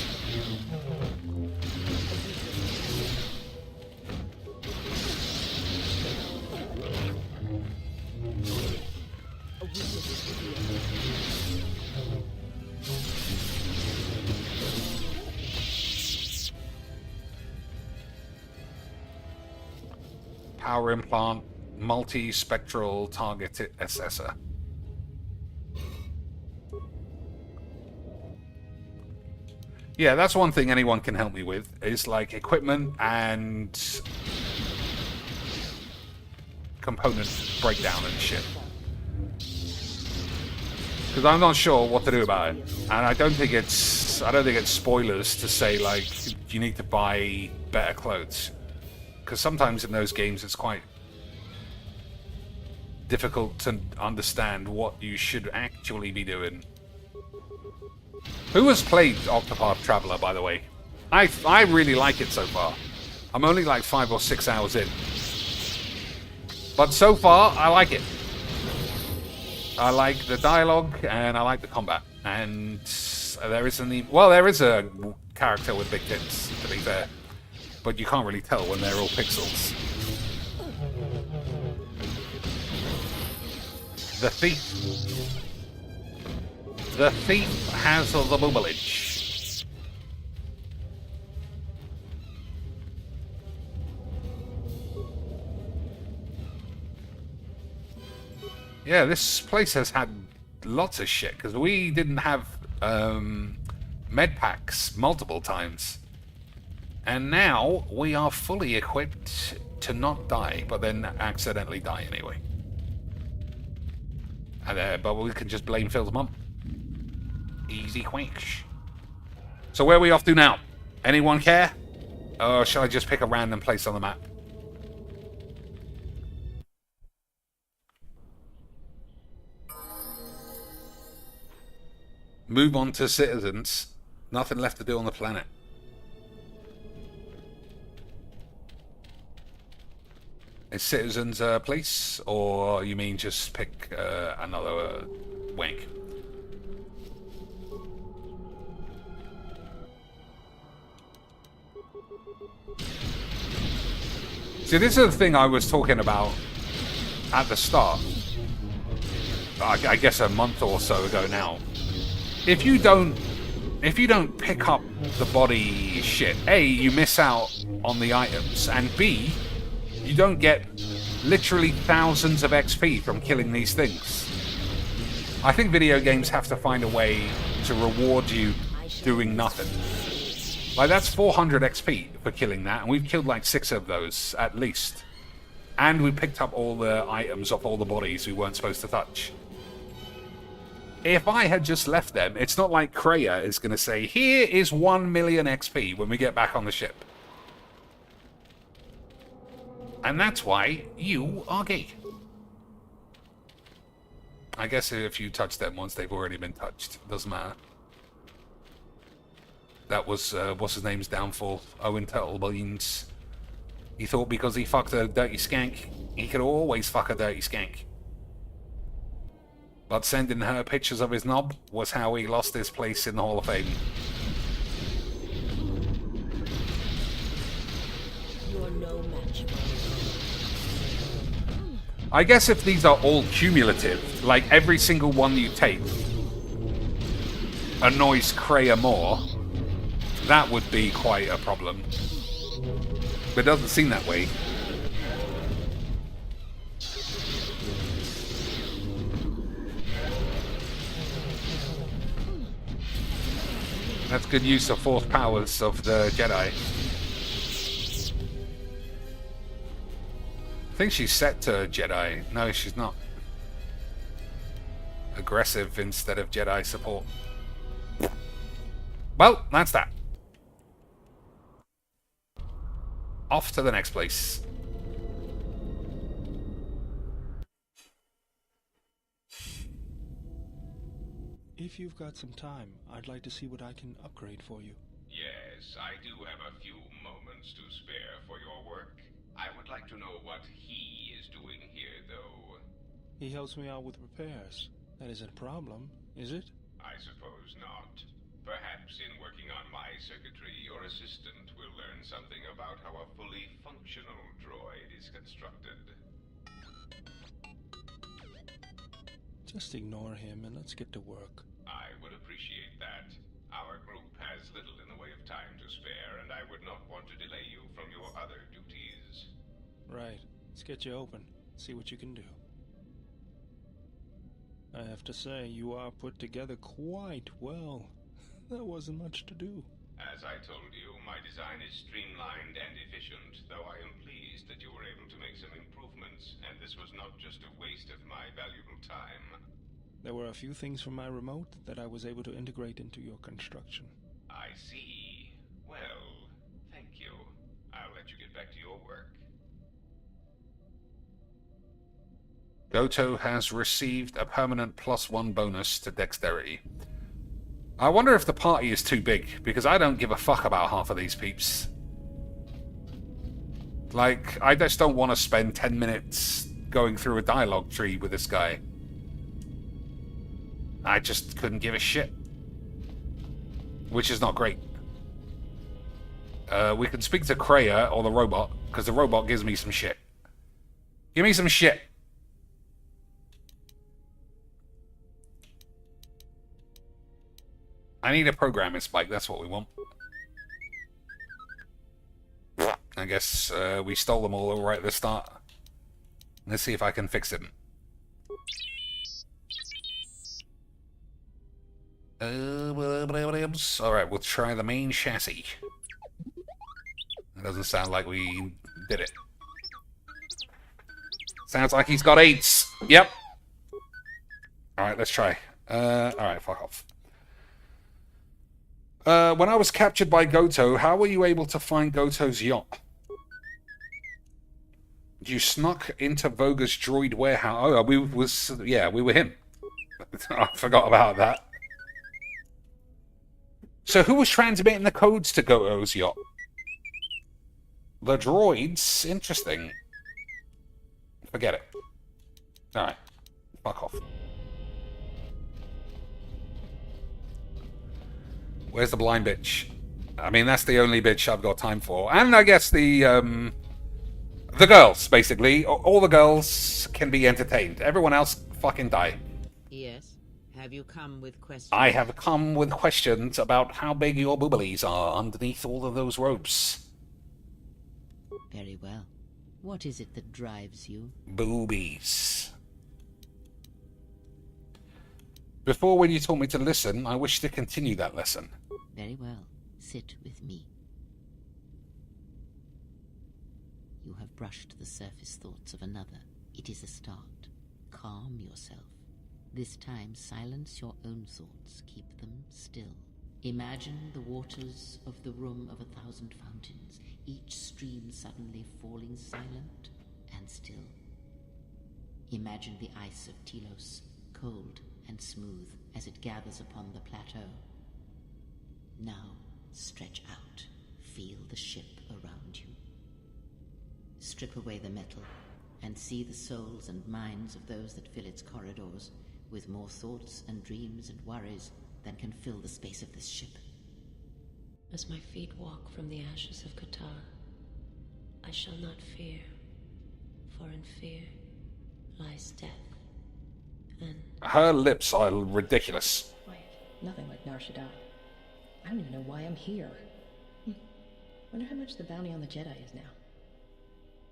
Power implant, multi-spectral target assessor. Yeah, that's one thing anyone can help me with, is like equipment and component breakdown and shit. Because I'm not sure what to do about it. And I don't think it's spoilers to say like you need to buy better clothes. Because sometimes in those games it's quite difficult to understand what you should actually be doing. Who has played Octopath Traveler, by the way? I really like it so far. I'm only like 5 or 6 hours in. But so far, I like it. I like the dialogue, and I like the combat. And there isn't even... Well, there is a character with big tits, to be fair. But you can't really tell when they're all pixels. The Thief. The Thief has the boobalage. Yeah, this place has had lots of shit, because we didn't have med packs multiple times. And now we are fully equipped to not die, but then accidentally die anyway. And, but we can just blame Phil's mum. Easy quench. So where are we off to now? Anyone care? Or shall I just pick a random place on the map? Move on to citizens. Nothing left to do on the planet. Is citizens a place? Or you mean just pick another wank? See, this is the thing I was talking about at the start. I guess a month or so ago now. If you don't pick up the body shit, A, you miss out on the items, and B, you don't get literally thousands of XP from killing these things. I think video games have to find a way to reward you doing nothing. Like, that's 400 XP for killing that, and we've killed like 6 of those, at least. And we picked up all the items off all the bodies we weren't supposed to touch. If I had just left them, it's not like Kreia is going to say, here is 1 million XP when we get back on the ship. And that's why you are gay. I guess if you touch them once, they've already been touched. Doesn't matter. That was, what's his name's downfall? Owen Tuttlebeans. He thought because he fucked a dirty skank, he could always fuck a dirty skank. But sending her pictures of his knob was how he lost his place in the Hall of Fame. You're no match for I guess if these are all cumulative, like every single one you take annoys Kreia more, that would be quite a problem. But it doesn't seem that way. That's good use of force powers of the Jedi. I think she's set to Jedi. No, she's not. Aggressive instead of Jedi support. Well, that's that. Off to the next place. If you've got some time, I'd like to see what I can upgrade for you. Yes, I do have a few moments to spare for your work. I would like to know what he is doing here, though. He helps me out with repairs. That isn't a problem, is it? I suppose not. Perhaps in working on my circuitry, your assistant will learn something about how a fully functional droid is constructed. Just ignore him and let's get to work. I would appreciate that. Our group has little in the way of time to spare, and I would not want to delay you from your other duties. Right. Let's get you open. See what you can do. I have to say, you are put together quite well. There wasn't much to do. As I told you, my design is streamlined and efficient, though I am pleased that you were able to make some improvements, and this was not just a waste of my valuable time. There were a few things from my remote that I was able to integrate into your construction. I see. Well, thank you. I'll let you get back to your work. Goto has received a permanent +1 bonus to dexterity. I wonder if the party is too big, because I don't give a fuck about half of these peeps. Like, I just don't want to spend 10 minutes going through a dialogue tree with this guy. I just couldn't give a shit. Which is not great. We can speak to Kreia or the robot, because the robot gives me some shit. Give me some shit. I need a programming spike, that's what we want. I guess we stole them all right at the start. Let's see if I can fix them. Alright, we'll try the main chassis. It doesn't sound like we did it. Sounds like he's got 8s. Yep. Alright, let's try. Alright, fuck off. When I was captured by Goto, how were you able to find Goto's yacht? You snuck into Voga's droid warehouse. Oh, we were him. I forgot about that. So who was transmitting the codes to Goto's yacht? The droids? Interesting. Forget it. Alright. Fuck off. Where's the blind bitch? I mean, that's the only bitch I've got time for. And I guess the girls, basically. All the girls can be entertained. Everyone else, fucking die. Yes. Have you come with questions? I have come with questions about how big your booblies are underneath all of those robes. Very well. What is it that drives you? Boobies. Before, when you taught me to listen, I wish to continue that lesson. Very well. Sit with me. You have brushed the surface thoughts of another. It is a start. Calm yourself. This time, silence your own thoughts. Keep them still. Imagine the waters of the room of 1,000 fountains, each stream suddenly falling silent and still. Imagine the ice of Telos, cold and smooth as it gathers upon the plateau. Now, stretch out. Feel the ship around you. Strip away the metal and see the souls and minds of those that fill its corridors with more thoughts and dreams and worries than can fill the space of this ship. As my feet walk from the ashes of Qatar, I shall not fear, for in fear lies death. And Her lips are ridiculous. Quiet. Nothing like Nar Shaddaa. I don't even know why I'm here. Wonder how much the bounty on the Jedi is now.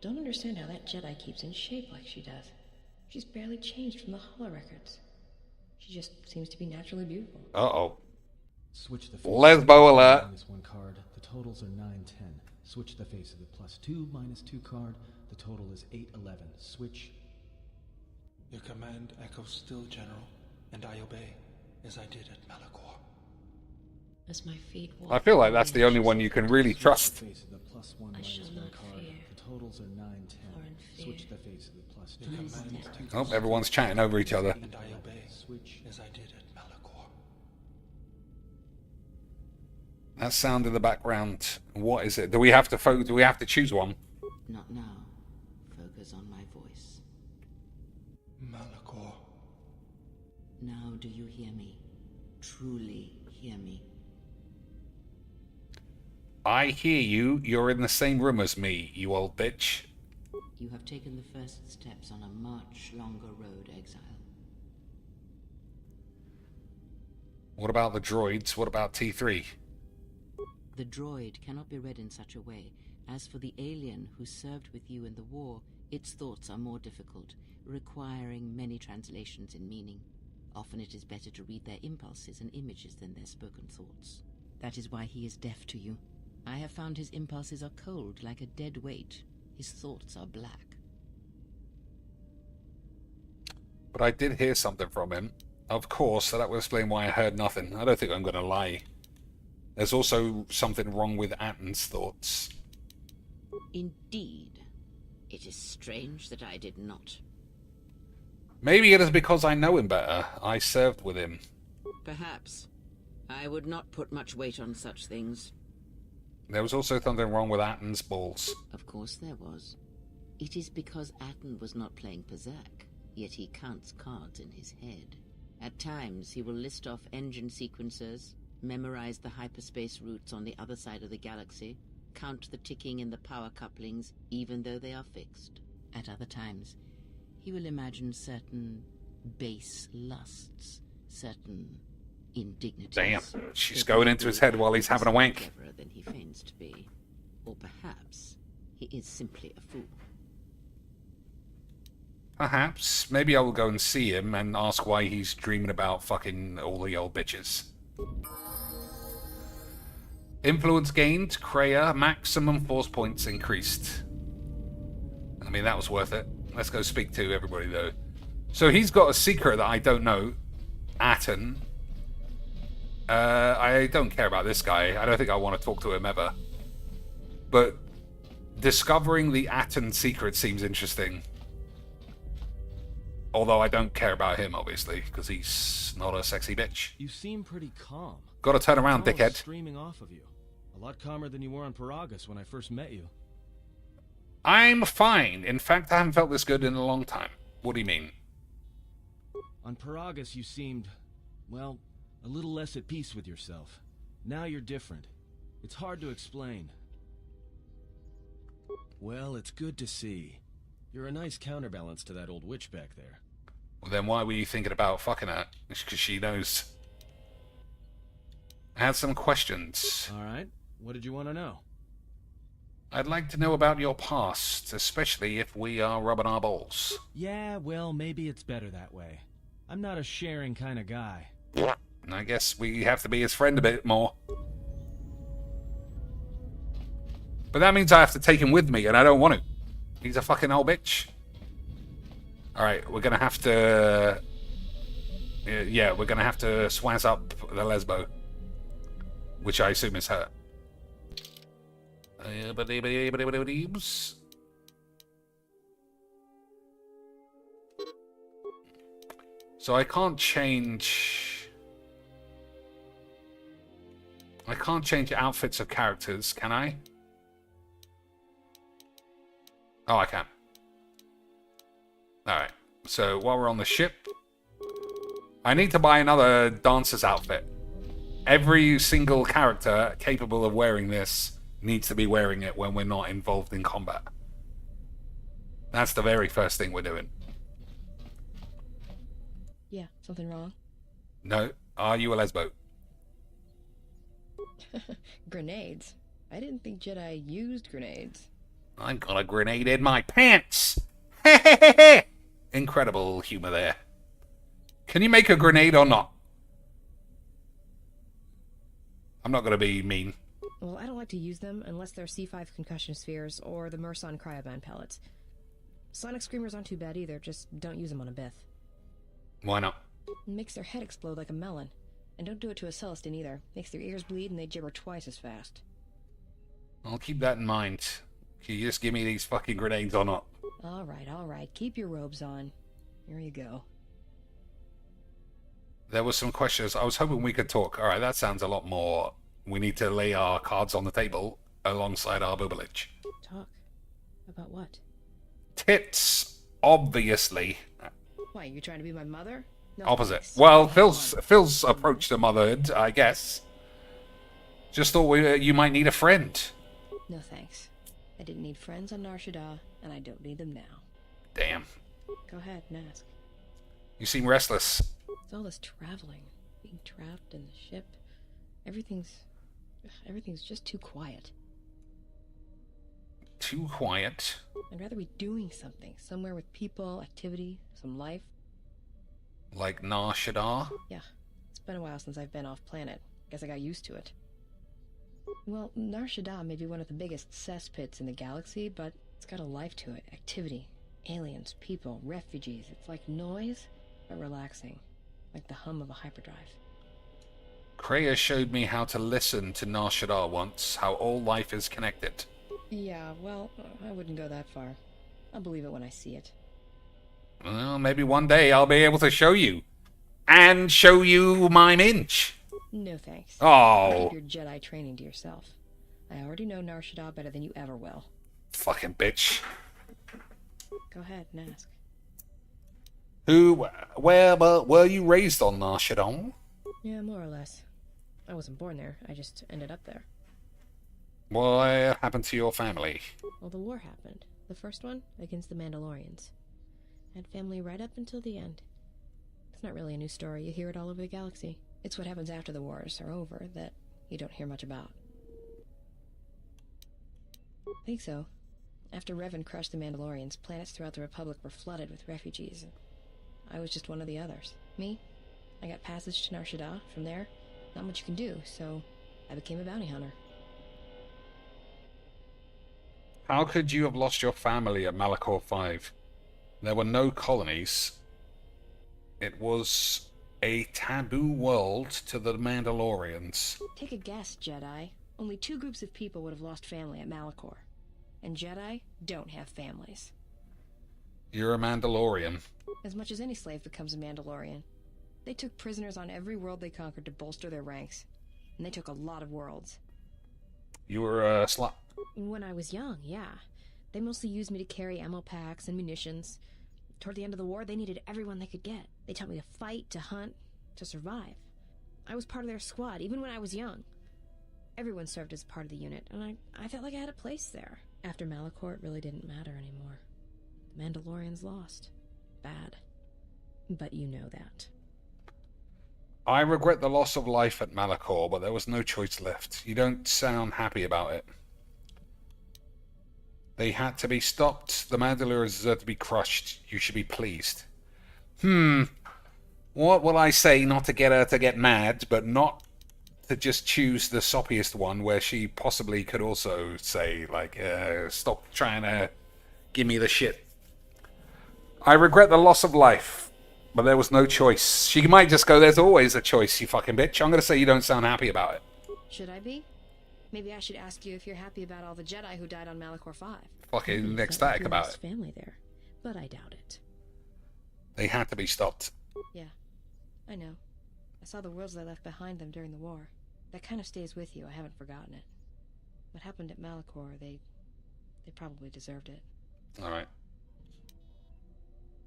Don't understand how that Jedi keeps in shape like she does. She's barely changed from the holo records. She just seems to be naturally beautiful. Uh-oh. Switch the face Lesbo alert. -1 card. The totals are 9-10. Switch the face of the +2 -2 card. The total is 8-11. Switch. Your command echoes still, General, and I obey, as I did at Malachor. as my feet walk. I feel like that's the only one you can really trust. Face of the +1 I shall -1 not card. fear. The totals are 9-10. Switch the face of the +2 -2 Oh, everyone's chatting over each other. And I obey, Switch. as I did at Malachor. That sound in the background. What is it? Do we have to do we have to choose one? Not now. Focus on my voice. Malachor. Now do you hear me? Truly hear me? I hear you. You're in the same room as me, you old bitch. You have taken the first steps on a much longer road, exile. What about the droids? What about T3? The droid cannot be read in such a way. As for the alien who served with you in the war, its thoughts are more difficult, requiring many translations in meaning. Often it is better to read their impulses and images than their spoken thoughts. That is why he is deaf to you. I have found his impulses are cold, like a dead weight. His thoughts are black. But I did hear something from him. Of course, so that will explain why I heard nothing. I don't think I'm going to lie. There's also something wrong with Atton's thoughts. Indeed. It is strange that I did not. Maybe it is because I know him better. I served with him. Perhaps. I would not put much weight on such things. There was also something wrong with Atton's balls. Of course there was. It is because Atton was not playing Berserk, yet he counts cards in his head. At times he will list off engine sequencers, memorize the hyperspace routes on the other side of the galaxy, count the ticking in the power couplings even though they are fixed. At other times, he will imagine certain base lusts, certain indignities. Damn, she's going into his head while he's having a wank. Cleverer than he feigns to be. Or perhaps he is simply a fool. Perhaps. Maybe I will go and see him and ask why he's dreaming about fucking all the old bitches. Influence gained. Kreia. Maximum force points increased. I mean, that was worth it. Let's go speak to everybody, though. So he's got a secret that I don't know. Atton. I don't care about this guy. I don't think I want to talk to him ever. But discovering the Atton secret seems interesting. Although I don't care about him, obviously, because he's not a sexy bitch. You seem pretty calm. Gotta turn around, Calm dickhead. Streaming off of you. A lot calmer than you were on Paragus when I first met you. I'm fine. In fact, I haven't felt this good in a long time. What do you mean? On Paragus you seemed, well, a little less at peace with yourself. Now you're different. It's hard to explain. Well, it's good to see. You're a nice counterbalance to that old witch back there. Well, then why were you thinking about fucking her? It's because she knows. I had some questions. Alright, what did you want to know? I'd like to know about your past, especially if we are rubbing our balls. Yeah, well, maybe it's better that way. I'm not a sharing kind of guy. I guess we have to be his friend a bit more. But that means I have to take him with me, and I don't want to. He's a fucking old bitch. Alright, we're gonna have to... Yeah, we're gonna have to swazz up the lesbo. Which I assume is her. So I can't change... I can't change outfits of characters, can I? Oh, I can. Alright, so while we're on the ship, I need to buy another dancer's outfit. Every single character capable of wearing this needs to be wearing it when we're not involved in combat. That's the very first thing we're doing. Yeah, something wrong? No. Are you a lesbo? Grenades? I didn't think Jedi used grenades. I've got a grenade in my pants! Incredible humor there. Can you make a grenade or not? I'm not going to be mean. Well, I don't like to use them unless they're C5 concussion spheres or the Merson cryoban pellets. Sonic screamers aren't too bad either, just don't use them on a Bith. Why not? It makes their head explode like a melon. And don't do it to a Celestine either. Makes their ears bleed and they gibber twice as fast. I'll keep that in mind. Can you just give me these fucking grenades or not? Alright. Keep your robes on. Here you go. There were some questions. I was hoping we could talk. Alright, that sounds a lot more. We need to lay our cards on the table alongside our boobalage. Talk? About what? Tits, obviously. Why, you trying to be my mother? No, Opposite. thanks. Well, Phil's approach to motherhood, I guess. Just thought you might need a friend. No thanks. I didn't need friends on Nar Shaddaa, and I don't need them now. Damn. Go ahead and ask. You seem restless. It's all this traveling, being trapped in the ship. Everything's just too quiet. Too quiet? I'd rather be doing something, somewhere with people, activity, some life. Like Nar Shaddaa? Yeah, it's been a while since I've been off planet. Guess I got used to it. Well, Nar Shaddaa may be one of the biggest cesspits in the galaxy, but it's got a life to it. Activity, aliens, people, refugees. It's like noise, but relaxing. Like the hum of a hyperdrive. Kreia showed me how to listen to Nar Shaddaa once, how all life is connected. Yeah, well, I wouldn't go that far. I'll believe it when I see it. Well, maybe one day I'll be able to show you. And show you my minch. No thanks. Oh. Keep your Jedi training to yourself. I already know Nar Shaddaa better than you ever will. Fucking bitch. Go ahead and ask. Where were you raised on Nar Shaddaa? Yeah, more or less. I wasn't born there. I just ended up there. What happened to your family? Well, the war happened. The first one, against the Mandalorians. I had family right up until the end. It's not really a new story. You hear it all over the galaxy. It's what happens after the wars are over that you don't hear much about. I think so. After Revan crushed the Mandalorians, planets throughout the Republic were flooded with refugees. I was just one of the others. Me? I got passage to Nar Shaddaa. From there, not much you can do, so I became a bounty hunter. How could you have lost your family at Malachor 5? There were no colonies. It was a taboo world to the Mandalorians. Take a guess, Jedi. Only 2 groups of people would have lost family at Malachor. And Jedi don't have families. You're a Mandalorian. As much as any slave becomes a Mandalorian. They took prisoners on every world they conquered to bolster their ranks. And they took a lot of worlds. You were a slut. When I was young, yeah. They mostly used me to carry ammo packs and munitions. Toward the end of the war, they needed everyone they could get. They taught me to fight, to hunt, to survive. I was part of their squad, even when I was young. Everyone served as part of the unit, and I felt like I had a place there. After Malachor, it really didn't matter anymore. The Mandalorians lost. Bad. But you know that. I regret the loss of life at Malachor, but there was no choice left. You don't sound happy about it. They had to be stopped. The Mandalorians deserve to be crushed. You should be pleased. What will I say not to get her to get mad, but not to just choose the soppiest one where she possibly could also say, like, stop trying to give me the shit. I regret the loss of life, but there was no choice. She might just go, there's always a choice, you fucking bitch. I'm going to say you don't sound happy about it. Should I be? Maybe I should ask you if you're happy about all the Jedi who died on Malachor 5. Fucking ecstatic about it. Family there, but I doubt it. They had to be stopped. Yeah, I know. I saw the worlds they left behind them during the war. That kind of stays with you. I haven't forgotten it. What happened at Malachor, they probably deserved it. All right.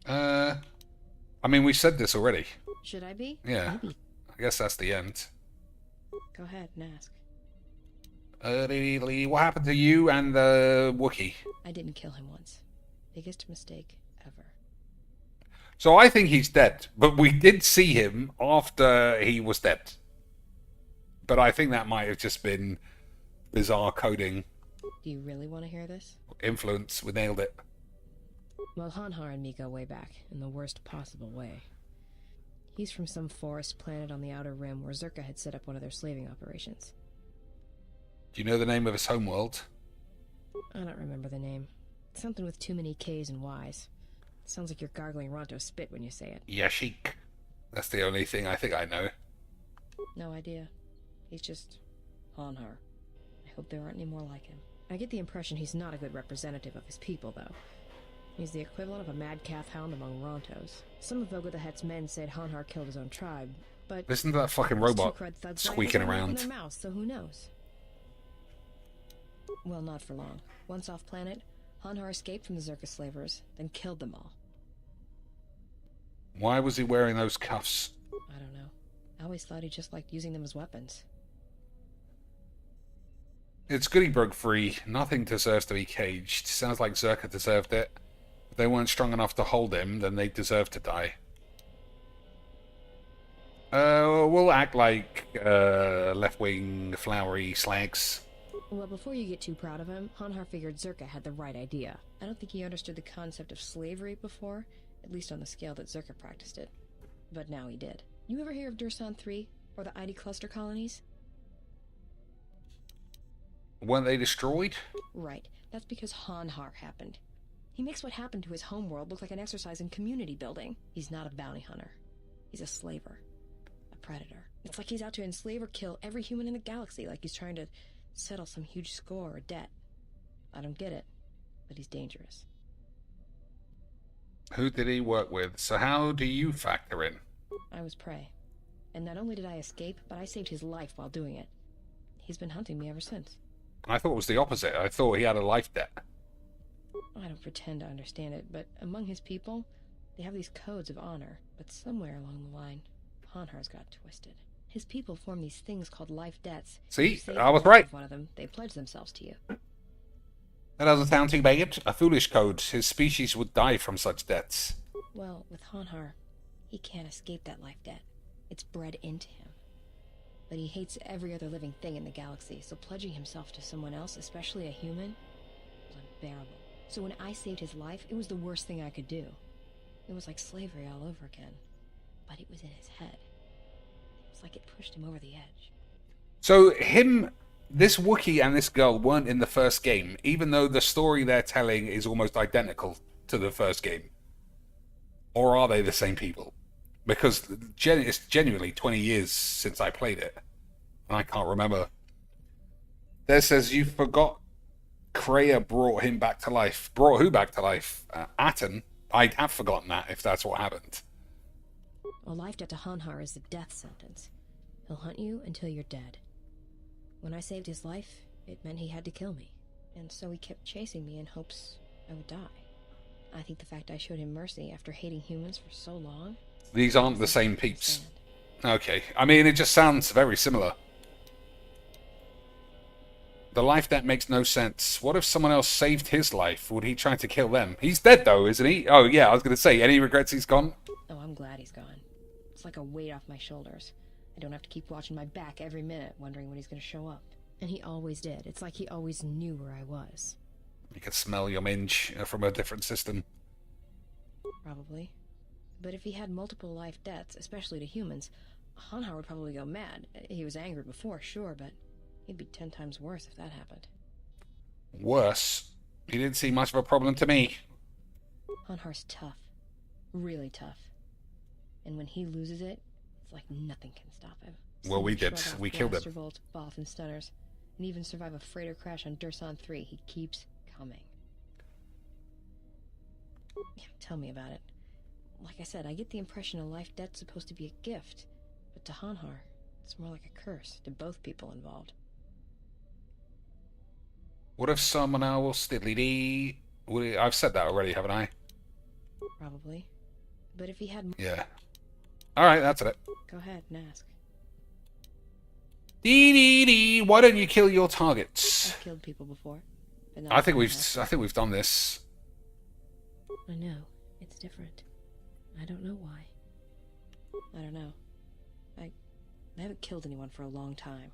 I mean, we said this already. Should I be? Yeah. Maybe. I guess that's the end. Go ahead and ask. What happened to you and the Wookiee? I didn't kill him once. Biggest mistake ever. So I think he's dead, but we did see him after he was dead. But I think that might have just been bizarre coding. Do you really want to hear this? Influence, we nailed it. Well, Hanhar and me go way back, in the worst possible way. He's from some forest planet on the Outer Rim where Zerka had set up one of their slaving operations. Do you know the name of his homeworld? I don't remember the name. Something with too many K's and Y's. Sounds like you're gargling Ronto spit when you say it. Yashik. That's the only thing I think I know. No idea. He's just Hanhar. I hope there aren't any more like him. I get the impression he's not a good representative of his people, though. He's the equivalent of a mad calf hound among Rontos. Some of Voga the Hutt's men said Hanhar killed his own tribe, but... Listen to that fucking robot squeaking around. Their mouths, so who knows? Well, not for long. Once off planet, Hanhar escaped from the Zerka slavers, then killed them all. Why was he wearing those cuffs? I don't know. I always thought he just liked using them as weapons. It's good he broke free. Nothing deserves to be caged. Sounds like Zerka deserved it. If they weren't strong enough to hold him, then they deserve to die. We'll act like left-wing flowery slags. Well, before you get too proud of him, Hanhar figured Zerka had the right idea. I don't think he understood the concept of slavery before, at least on the scale that Zerka practiced it. But now he did. You ever hear of Dursan 3, or the ID cluster colonies? Weren't they destroyed? Right. That's because Hanhar happened. He makes what happened to his homeworld look like an exercise in community building. He's not a bounty hunter. He's a slaver. A predator. It's like he's out to enslave or kill every human in the galaxy, like he's trying to settle some huge score or debt. I don't get it, but he's dangerous. Who did he work with? So how do you factor in? I was prey. And not only did I escape, but I saved his life while doing it. He's been hunting me ever since. I thought it was the opposite. I thought he had a life debt. I don't pretend to understand it, but among his people, they have these codes of honor. But somewhere along the line, Hanhar's got twisted. His people form these things called life debts. See, I was right. One of them, they pledge themselves to you. That doesn't sound too bad. A foolish code. His species would die from such debts. Well, with Hanhar, he can't escape that life debt. It's bred into him. But he hates every other living thing in the galaxy, so pledging himself to someone else, especially a human, was unbearable. So when I saved his life, it was the worst thing I could do. It was like slavery all over again. But it was in his head. It's like it pushed him over the edge. So this Wookiee and this girl weren't in the first game, even though the story they're telling is almost identical to the first game. Or are they the same people? Because it's genuinely 20 years since I played it. And I can't remember. There says, you forgot Kreia brought him back to life. Brought who back to life? Aten? I'd have forgotten that if that's what happened. A life debt to Hanhar is the death sentence. He'll hunt you until you're dead. When I saved his life, it meant he had to kill me. And so he kept chasing me in hopes I would die. I think the fact I showed him mercy after hating humans for so long... These aren't the same peeps. Okay. I mean, it just sounds very similar. The life debt makes no sense. What if someone else saved his life? Would he try to kill them? He's dead, though, isn't he? Oh, yeah, I was going to say, any regrets he's gone? Oh, I'm glad he's gone. It's like a weight off my shoulders. I don't have to keep watching my back every minute, wondering when he's going to show up. And he always did. It's like he always knew where I was. You could smell your minge from a different system. Probably. But if he had multiple life debts, especially to humans, Hanhar would probably go mad. He was angry before, sure, but he'd be 10 times worse if that happened. Worse? He didn't seem much of a problem to me. Hanhar's tough. Really tough. And when he loses it, it's like nothing can stop him. Well, we did. We killed him. Bolts, Both, and stunners, and even survive a freighter crash on Dursan 3. He keeps coming. Yeah, tell me about it. Like I said, I get the impression a life debt's supposed to be a gift, but to Hanhar, it's more like a curse to both people involved. What if someone else diddly-dee? I've said that already, haven't I? Probably. But if he had... Yeah. Alright, that's it. Go ahead and ask. Dee-dee-dee, why don't you kill your targets? I've killed people before. But not I think we've done this. I know. It's different. I don't know why. I don't know. I haven't killed anyone for a long time.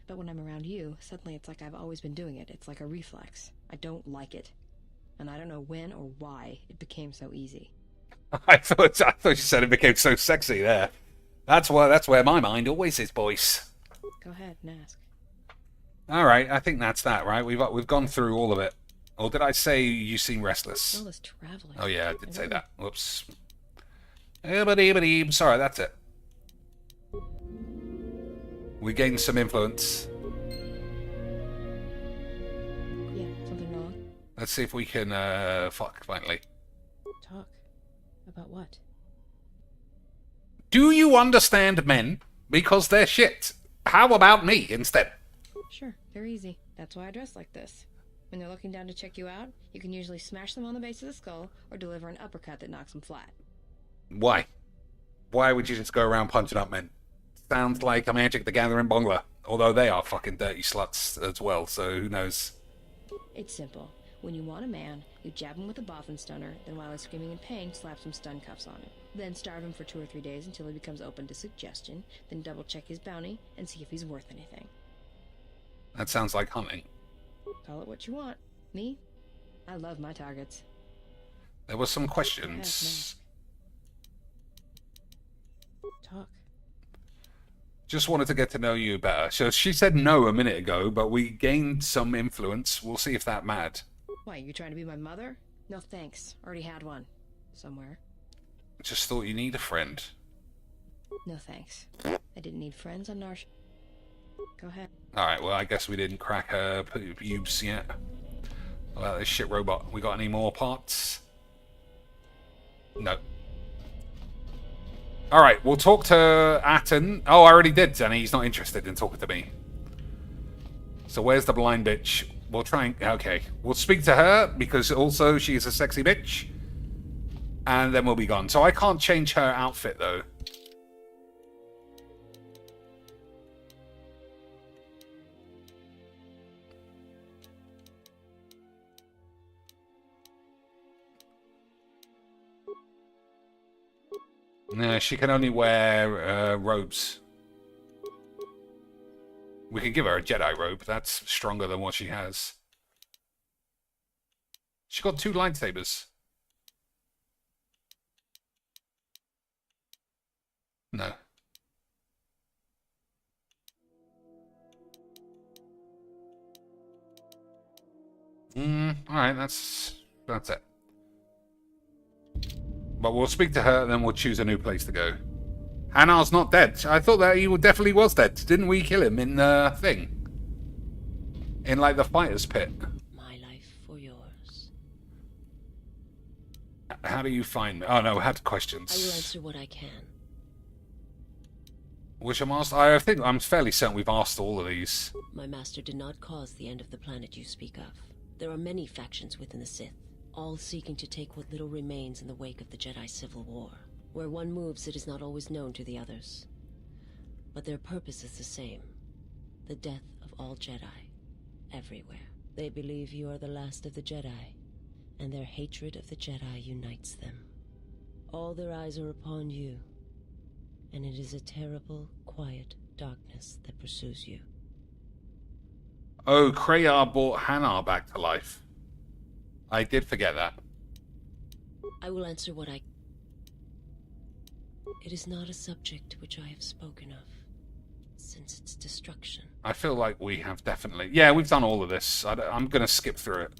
But when I'm around you, suddenly it's like I've always been doing it. It's like a reflex. I don't like it. And I don't know when or why it became so easy. I thought you said it became so sexy there. That's where my mind always is, boys. Go ahead and ask. All right, I think that's that, right? We've gone through all of it. Or did I say you seem restless? All this traveling. Oh yeah, I did say that. Whoops. Sorry, that's it. We gained some influence. Yeah, something wrong? Let's see if we can, finally. Talk. About what? Do you understand men? Because they're shit. How about me instead? Sure, they're easy. That's why I dress like this. When they're looking down to check you out, you can usually smash them on the base of the skull or deliver an uppercut that knocks them flat. Why? Why would you just go around punching up men? Sounds like a Magic the Gathering Bongler. Although they are fucking dirty sluts as well, so who knows? It's simple. When you want a man, you jab him with a boffin stunner, then while he's screaming in pain, slap some stun cuffs on him. Then starve him for 2 or 3 days until he becomes open to suggestion, then double check his bounty and see if he's worth anything. That sounds like hunting. Call it what you want. Me? I love my targets. There were some questions. Talk. Just wanted to get to know you better. So she said no a minute ago, but we gained some influence. We'll see if that mad. Why, you trying to be my mother? No thanks. Already had one. Somewhere. Just thought you need a friend. No thanks. I didn't need friends on Narsh. Go ahead. Alright, well, I guess we didn't crack her pubes yet. What about this shit robot? We got any more parts? No. Alright, we'll talk to Atten. Oh, I already did, and he's not interested in talking to me. So where's the blind bitch? We'll try and... Okay. We'll speak to her, because also she's a sexy bitch. And then we'll be gone. So I can't change her outfit, though. No, she can only wear robes. We could give her a Jedi robe. That's stronger than what she has. She got 2 lightsabers. No. Alright, that's it. But we'll speak to her, and then we'll choose a new place to go. Hannah's not dead. I thought that he definitely was dead. Didn't we kill him in the thing? In, like, the fighter's pit. My life for yours. How do you find me? Oh, no, we had questions. I will answer what I can. Which I'm asked? I think I'm fairly certain we've asked all of these. My master did not cause the end of the planet you speak of. There are many factions within the Sith, all seeking to take what little remains in the wake of the Jedi Civil War. Where one moves, it is not always known to the others. But their purpose is the same. The death of all Jedi. Everywhere. They believe you are the last of the Jedi, and their hatred of the Jedi unites them. All their eyes are upon you, and it is a terrible, quiet darkness that pursues you. Oh, Krayar brought Hannah back to life. I did forget that. I will answer what I... It is not a subject which I have spoken of since its destruction. I feel like we have definitely... Yeah, we've done all of this. I'm going to skip through it.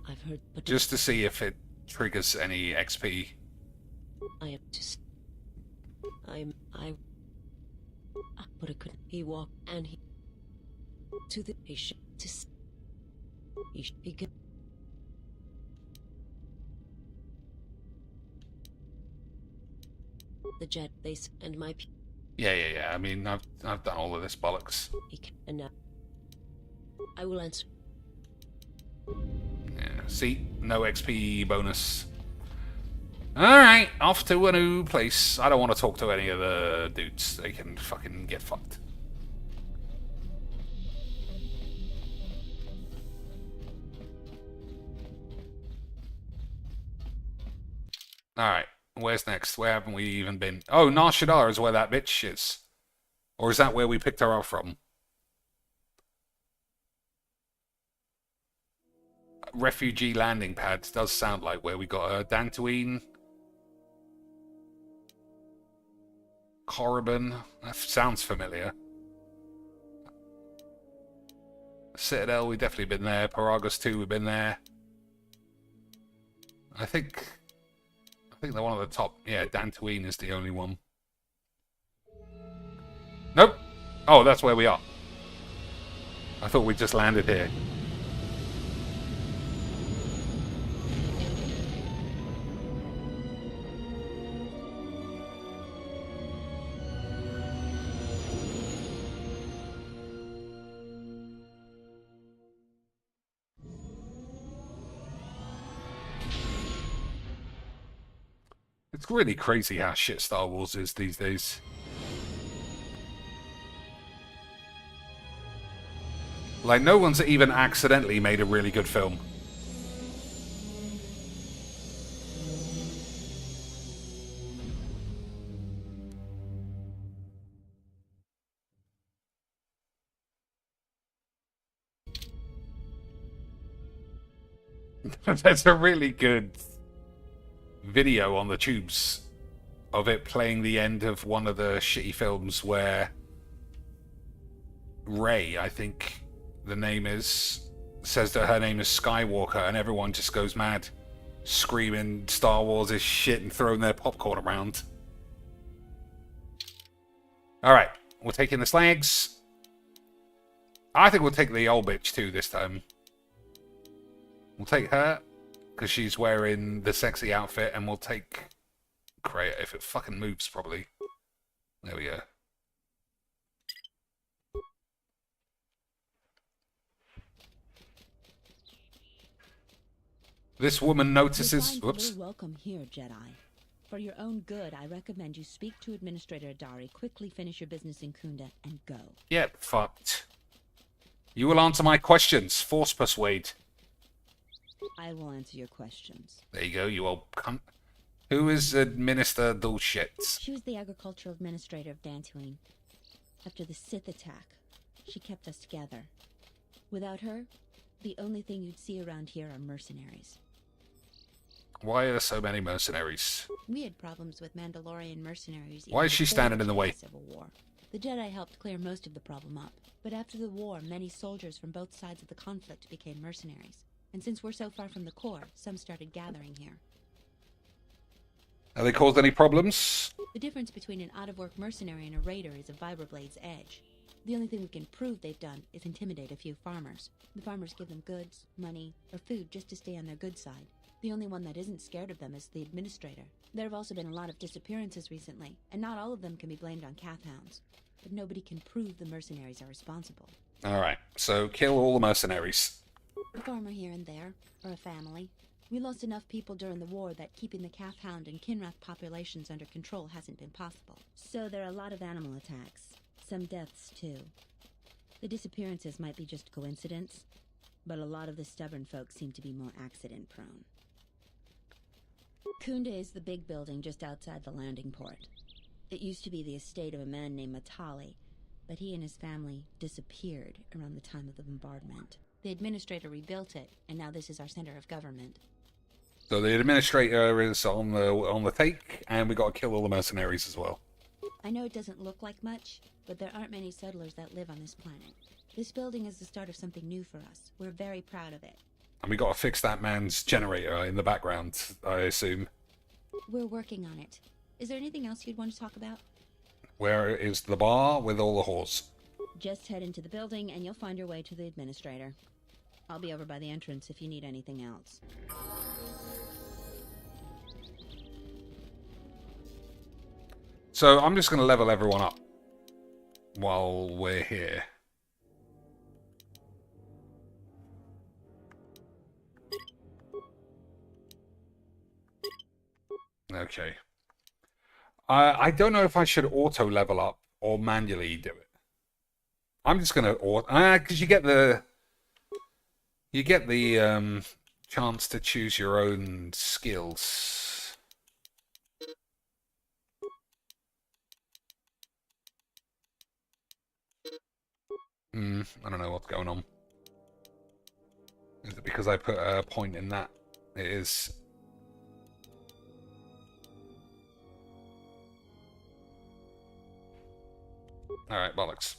I've heard... But just to see if it triggers any XP. I am just... But I couldn't... He walked and he... To the... He should... He could... The jet base and my... Yeah. I mean, I've done all of this bollocks. And now... I will answer... Yeah, see? No XP bonus. Alright, off to a new place. I don't want to talk to any of the dudes. They can fucking get fucked. Alright, Where's next? Where haven't we even been? Oh, Nar Shaddaa is where that bitch is. Or is that where we picked her up from? Refugee landing pads does sound like where we got her. Dantooine. Korriban. That sounds familiar. Citadel, we've definitely been there. Paragus 2, we've been there. I think they're one of the top. Yeah, Dantooine is the only one. Nope. Oh, that's where we are. I thought we just landed here. It's really crazy how shit Star Wars is these days. Like, no one's even accidentally made a really good film. There's a really good video on the tubes of it playing the end of one of the shitty films where Rey, I think the name is, says that her name is Skywalker, and everyone just goes mad, screaming Star Wars is shit and throwing their popcorn around. Alright, we're taking the slags. I think we'll take the old bitch too this time. We'll take her, because she's wearing the sexy outfit, and we'll take Kreia if it fucking moves properly. There we go. This woman notices... Whoops. Welcome here, Jedi. For your own good, I recommend you speak to Administrator Adari, quickly finish your business in Kunda, and go. Yep, fucked. You will answer my questions. Force persuade. I will answer your questions. There you go, you old cunt. Who is Administrator Bullshit? She was the agricultural administrator of Dantooine. After the Sith attack, she kept us together. Without her, the only thing you'd see around here are mercenaries. Why are there so many mercenaries? We had problems with Mandalorian mercenaries. Why is she standing in the way? Civil War. The Jedi helped clear most of the problem up. But after the war, many soldiers from both sides of the conflict became mercenaries. And since we're so far from the core, some started gathering here. Have they caused any problems? The difference between an out-of-work mercenary and a raider is a Vibra-Blade's edge. The only thing we can prove they've done is intimidate a few farmers. The farmers give them goods, money, or food just to stay on their good side. The only one that isn't scared of them is the administrator. There have also been a lot of disappearances recently, and not all of them can be blamed on Cathhounds. But nobody can prove the mercenaries are responsible. Alright, so kill all the mercenaries. A farmer here and there, or a family. We lost enough people during the war that keeping the Cathhound and Kinrath populations under control hasn't been possible. So there are a lot of animal attacks. Some deaths, too. The disappearances might be just coincidence, but a lot of the stubborn folk seem to be more accident-prone. Kunda is the big building just outside the landing port. It used to be the estate of a man named Matali, but he and his family disappeared around the time of the bombardment. The administrator rebuilt it, and now this is our center of government. So the administrator is on the take, and we got to kill all the mercenaries as well. I know it doesn't look like much, but there aren't many settlers that live on this planet. This building is the start of something new for us. We're very proud of it. And we got to fix that man's generator in the background, I assume. We're working on it. Is there anything else you'd want to talk about? Where is the bar with all the whores? Just head into the building and you'll find your way to the administrator. I'll be over by the entrance if you need anything else. So I'm just going to level everyone up while we're here. Okay. I don't know if I should auto level up or manually do it. I'm just gonna auto, because you get the chance to choose your own skills. I don't know what's going on. Is it because I put a point in that? It is. Alright, bollocks.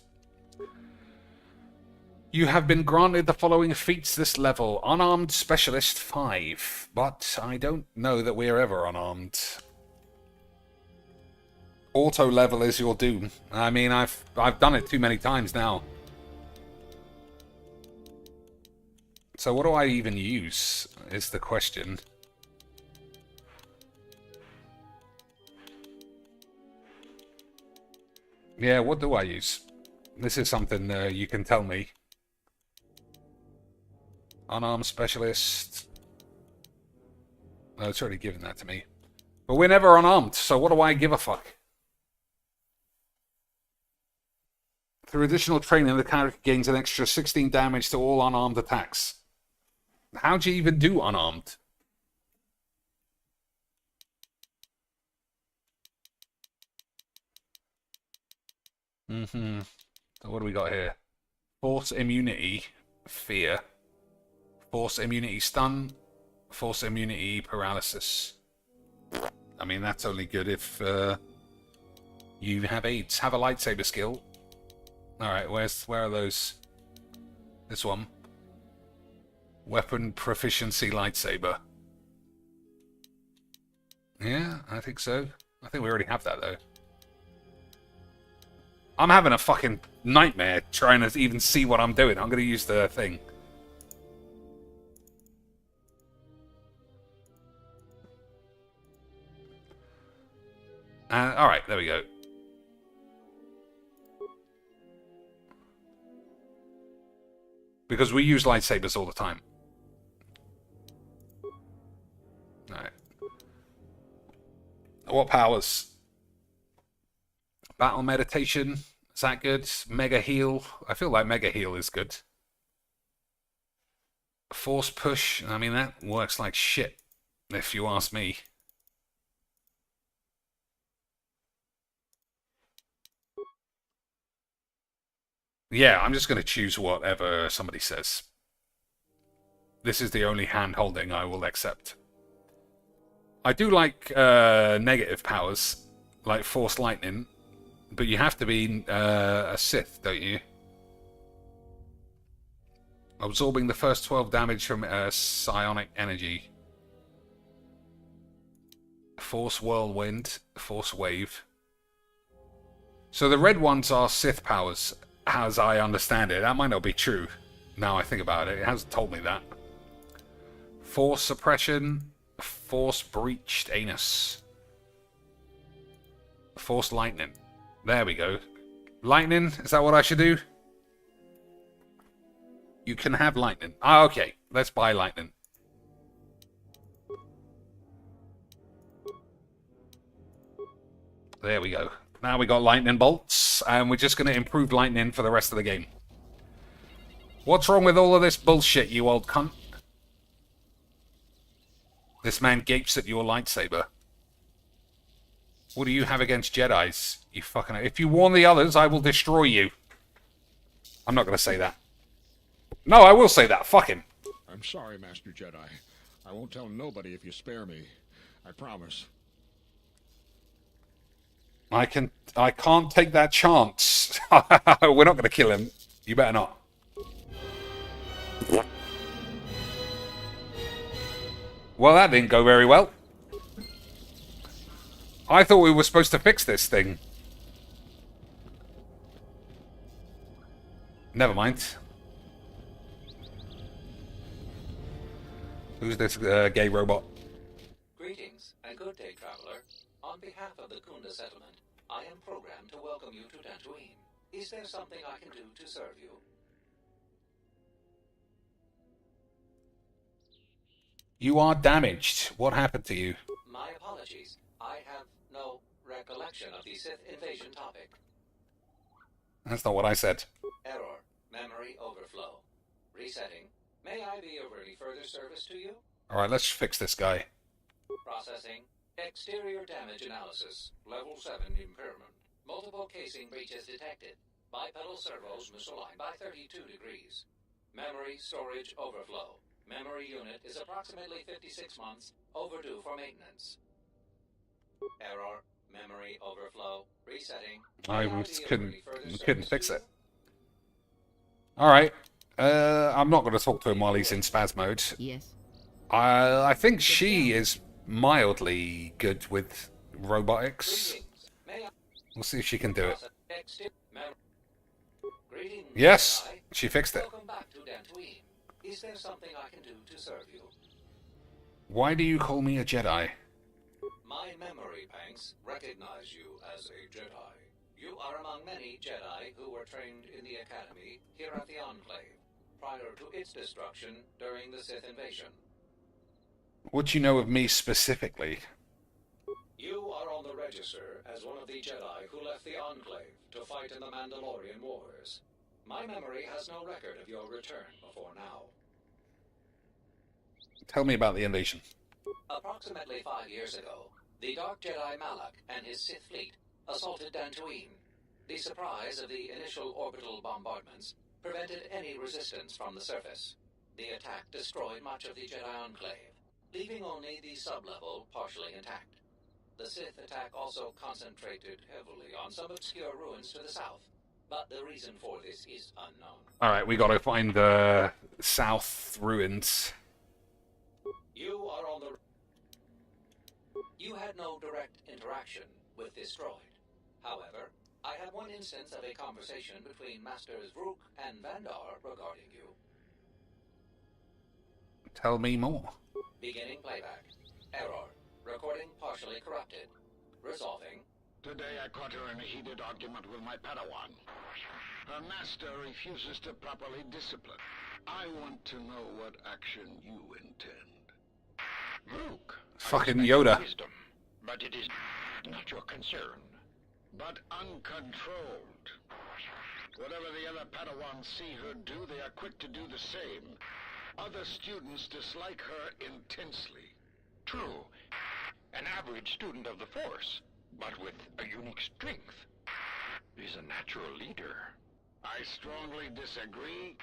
You have been granted the following feats this level. Unarmed Specialist 5. But I don't know that we're ever unarmed. Auto level is your doom. I mean, I've done it too many times now. So what do I even use, is the question. Yeah, what do I use? This is something you can tell me. Unarmed Specialist. No, it's already given that to me. But we're never unarmed, so what do I give a fuck? Through additional training, the character gains an extra 16 damage to all unarmed attacks. How do you even do unarmed? So what do we got here? Force immunity, fear. Force immunity stun. Force immunity paralysis. I mean, that's only good if you have AIDS. Have a lightsaber skill. Alright, where are those? This one. Weapon proficiency lightsaber. Yeah, I think so. I think we already have that, though. I'm having a fucking nightmare trying to even see what I'm doing. I'm going to use the thing. Alright, there we go. Because we use lightsabers all the time. Alright. What powers? Battle meditation. Is that good? Mega heal. I feel like mega heal is good. Force push. I mean, that works like shit, if you ask me. Yeah, I'm just going to choose whatever somebody says. This is the only hand-holding I will accept. I do like negative powers, like Force Lightning, but you have to be a Sith, don't you? Absorbing the first 12 damage from psionic energy. Force Whirlwind, Force Wave. So the red ones are Sith powers, as I understand it. That might not be true, now I think about it. It hasn't told me that. Force Suppression, Force Breached Anus. Force Lightning. There we go. Lightning, is that what I should do? You can have lightning. Ah, okay. Let's buy lightning. There we go. Now we got lightning bolts, and we're just going to improve lightning for the rest of the game. What's wrong with all of this bullshit, you old cunt? This man gapes at your lightsaber. What do you have against Jedis? You fucking... If you warn the others, I will destroy you. I'm not going to say that. No, I will say that. Fuck him. I'm sorry, Master Jedi. I won't tell nobody if you spare me. I promise. I can't take that chance. We're not going to kill him. You better not. Well, that didn't go very well. I thought we were supposed to fix this thing. Never mind. Who's this gay robot? Greetings, and good day, traveler. On behalf of the Kunda settlement, I am programmed to welcome you to Tatooine. Is there something I can do to serve you? You are damaged. What happened to you? My apologies. I have no recollection of the Sith invasion topic. That's not what I said. Error. Memory overflow. Resetting. May I be of any further service to you? Alright, let's fix this guy. Processing. Exterior damage analysis. Level 7 impairment. Multiple casing breaches detected. Bipedal servos misaligned by 32 degrees. Memory storage overflow. Memory unit is approximately 56 months overdue for maintenance. Error. Memory overflow. Resetting. Couldn't fix it. Alright. I'm not going to talk to him while he's in spaz mode. Yes. I think she is mildly good with robotics. We'll see if she can do it. Yes, she fixed it. Welcome back to Dantooine. Is there something I can do to serve you? Why do you call me a Jedi? My memory banks recognize you as a Jedi. You are among many Jedi who were trained in the Academy here at the Enclave, prior to its destruction during the Sith invasion. What do you know of me specifically? You are on the register as one of the Jedi who left the Enclave to fight in the Mandalorian Wars. My memory has no record of your return before now. Tell me about the invasion. Approximately 5 years ago, the Dark Jedi Malak and his Sith fleet assaulted Dantooine. The surprise of the initial orbital bombardments prevented any resistance from the surface. The attack destroyed much of the Jedi Enclave, leaving only the sub-level partially intact. The Sith attack also concentrated heavily on some obscure ruins to the south, but the reason for this is unknown. Alright, we gotta find the south ruins. You are on the... You had no direct interaction with this droid. However, I have one instance of a conversation between Masters Vrook and Vandar regarding you. Tell me more. Beginning playback. Error. Recording partially corrupted. Resolving. Today I caught her in a heated argument with my Padawan. Her master refuses to properly discipline. I want to know what action you intend. Luke, fucking Yoda. Wisdom, but it is not your concern. But uncontrolled. Whatever the other Padawans see her do, they are quick to do the same. Other students dislike her intensely. True. An average student of the Force, but with a unique strength, is a natural leader. I strongly disagree.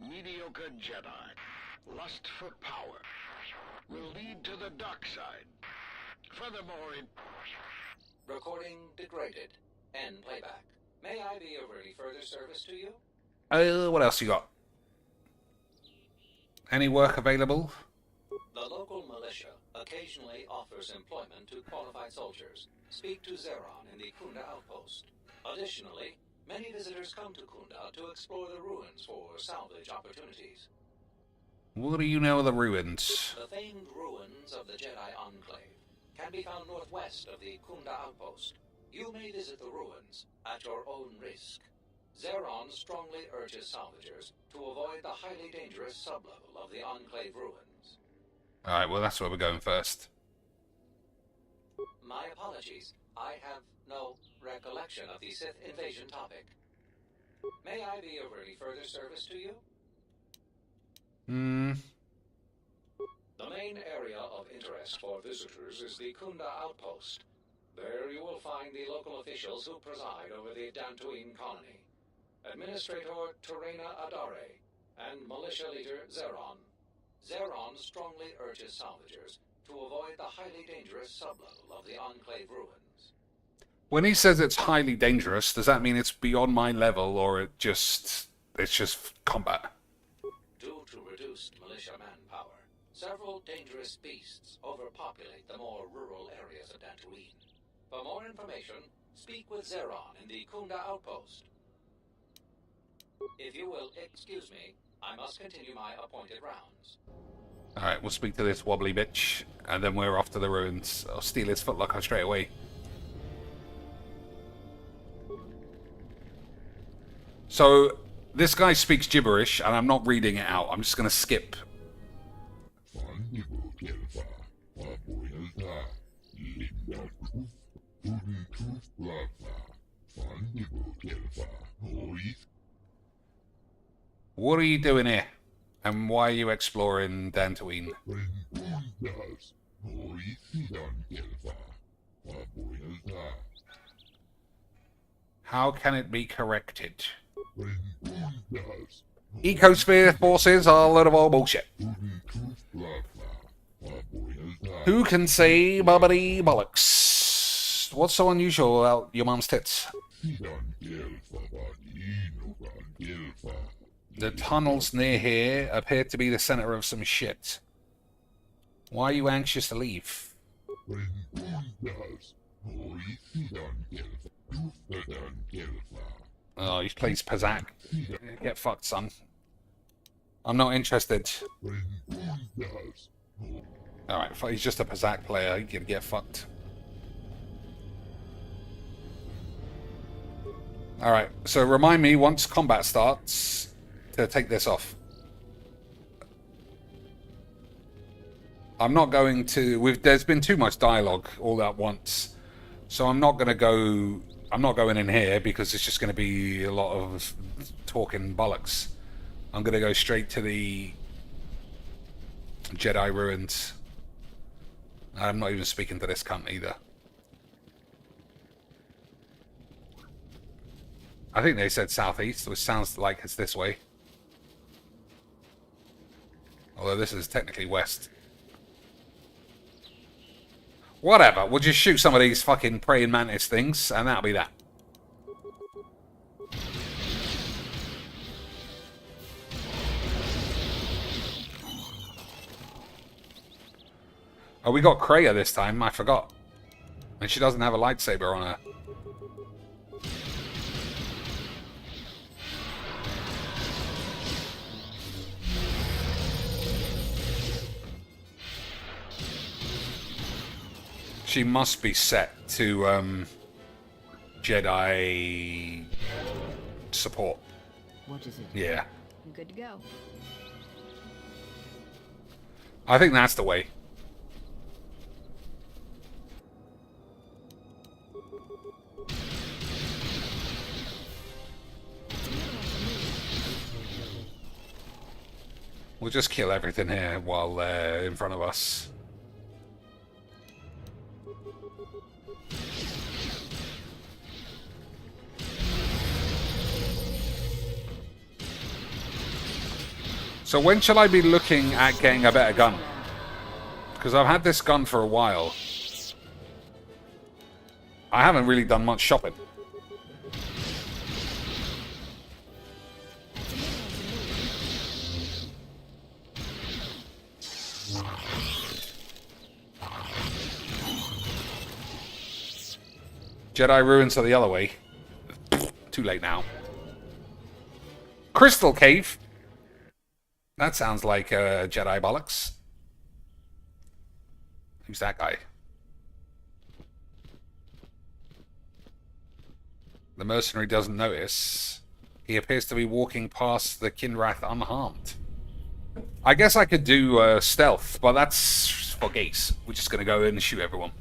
Mediocre Jedi, lust for power, will lead to the dark side. Furthermore, it... Recording degraded. End playback. May I be of any further service to you? What else you got? Any work available? The local militia occasionally offers employment to qualified soldiers. Speak to Zeron in the Kunda outpost. Additionally, many visitors come to Kunda to explore the ruins for salvage opportunities. What do you know of the ruins? The famed ruins of the Jedi Enclave can be found northwest of the Kunda outpost. You may visit the ruins at your own risk. Zeron strongly urges salvagers to avoid the highly dangerous sublevel of the Enclave ruins. Alright, well that's where we're going first. My apologies. I have no recollection of the Sith invasion topic. May I be of any further service to you? The main area of interest for visitors is the Kunda outpost. There you will find the local officials who preside over the Dantooine colony. Administrator Terena Adare and militia leader Zeron. Zeron strongly urges salvagers to avoid the highly dangerous sublevel of the Enclave ruins. When he says it's highly dangerous, does that mean it's beyond my level, or it's just combat? Due to reduced militia manpower, several dangerous beasts overpopulate the more rural areas of Dantooine. For more information, speak with Zeron in the Kunda outpost. If you will excuse me, I must continue my appointed rounds. Alright, we'll speak to this wobbly bitch, and then we're off to the ruins. I'll steal his footlocker straight away. So, this guy speaks gibberish, and I'm not reading it out. I'm just going to skip. What are you doing here? And why are you exploring Dantooine? How can it be corrected? Ecosphere forces are a load of old bullshit. Who can say bubbly bollocks? What's so unusual about your mom's tits? The tunnels near here appear to be the center of some shit. Why are you anxious to leave? Oh, he plays Pazak. Get fucked, son. I'm not interested. Alright, he's just a Pazak player. He can get fucked. Alright, so remind me once combat starts to take this off. I'm not going to... There's been too much dialogue all at once. So I'm not going to go... I'm not going in here because it's just going to be a lot of talking bollocks. I'm going to go straight to the Jedi ruins. I'm not even speaking to this cunt either. I think they said southeast, which sounds like it's this way. Although this is technically west. Whatever, we'll just shoot some of these fucking praying mantis things, and that'll be that. Oh, we got Kreia this time, I forgot. And she doesn't have a lightsaber on her. She must be set to Jedi support. What is it? Yeah. I'm good to go. I think that's the way. We'll just kill everything here while they're in front of us. So when shall I be looking at getting a better gun? Because I've had this gun for a while. I haven't really done much shopping. Jedi ruins are the other way. Too late now. Crystal Cave. That sounds like Jedi bollocks. Who's that guy? The mercenary doesn't notice. He appears to be walking past the Kinrath unharmed. I guess I could do stealth, but that's for gays. We're just going to go in and shoot everyone.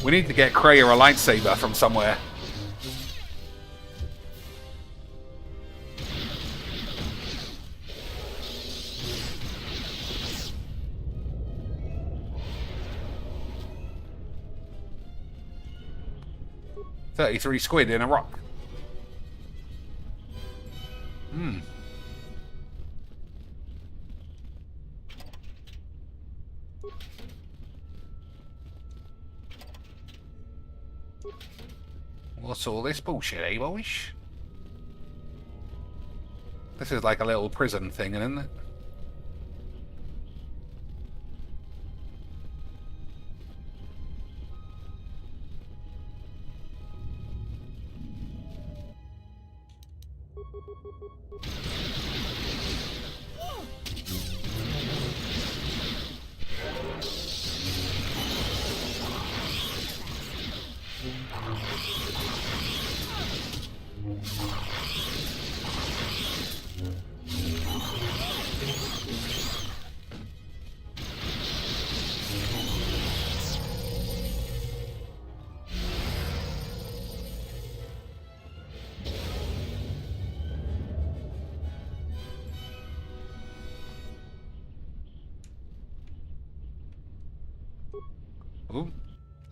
We need to get Kreia a lightsaber from somewhere. $33 squid in a rock. Hmm. What's all this bullshit, eh, boys? This is like a little prison thing, isn't it? Ooh,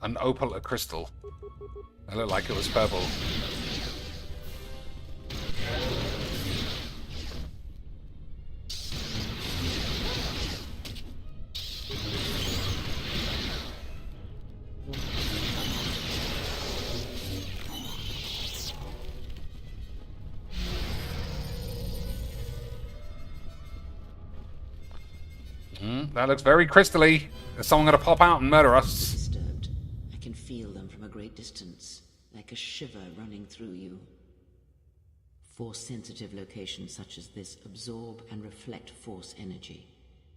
an opal crystal. It looked like it was purple. That looks very crystally. Is someone going to pop out and murder us? Disturbed. I can feel them from a great distance, like a shiver running through you. Force-sensitive locations such as this absorb and reflect force energy.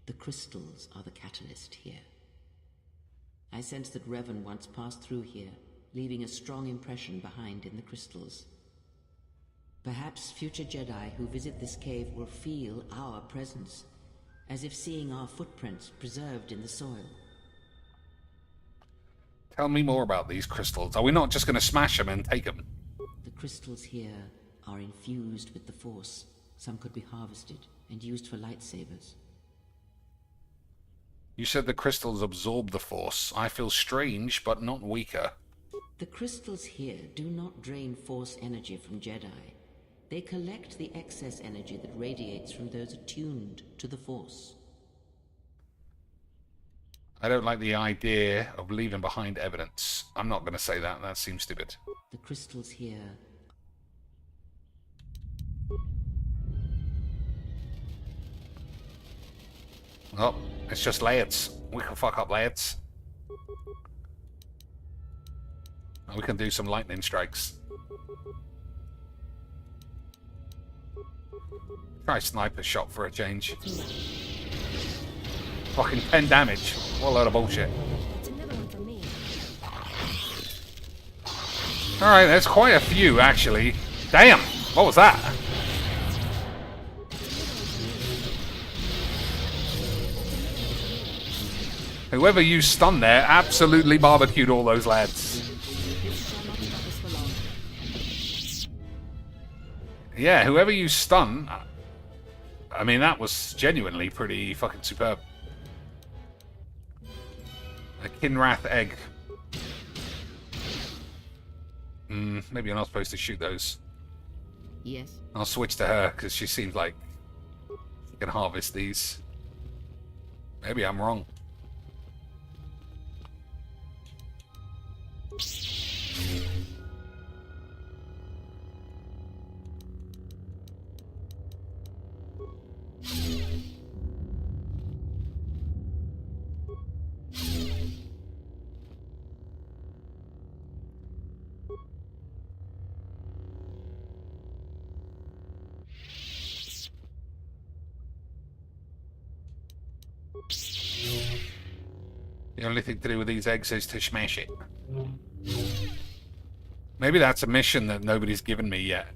The crystals are the catalyst here. I sense that Revan once passed through here, leaving a strong impression behind in the crystals. Perhaps future Jedi who visit this cave will feel our presence, as if seeing our footprints preserved in the soil. Tell me more about these crystals. Are we not just going to smash them and take them? The crystals here are infused with the Force. Some could be harvested and used for lightsabers. You said the crystals absorb the Force. I feel strange, but not weaker. The crystals here do not drain Force energy from Jedi. They collect the excess energy that radiates from those attuned to the Force. I don't like the idea of leaving behind evidence. I'm not going to say that. That seems stupid. The crystals here... Oh, it's just lads. We can fuck up lads. We can do some lightning strikes. Try sniper shot for a change. Fucking 10 damage. What a load of bullshit. Alright, there's quite a few, actually. Damn! What was that? Whoever used stun there absolutely barbecued all those lads. Yeah, whoever used stun... I mean, that was genuinely pretty fucking superb. A Kinrath egg. Maybe you're not supposed to shoot those. Yes. I'll switch to her, because she seems like she can harvest these. Maybe I'm wrong. The only thing to do with these eggs is to smash it. Maybe that's a mission that nobody's given me yet.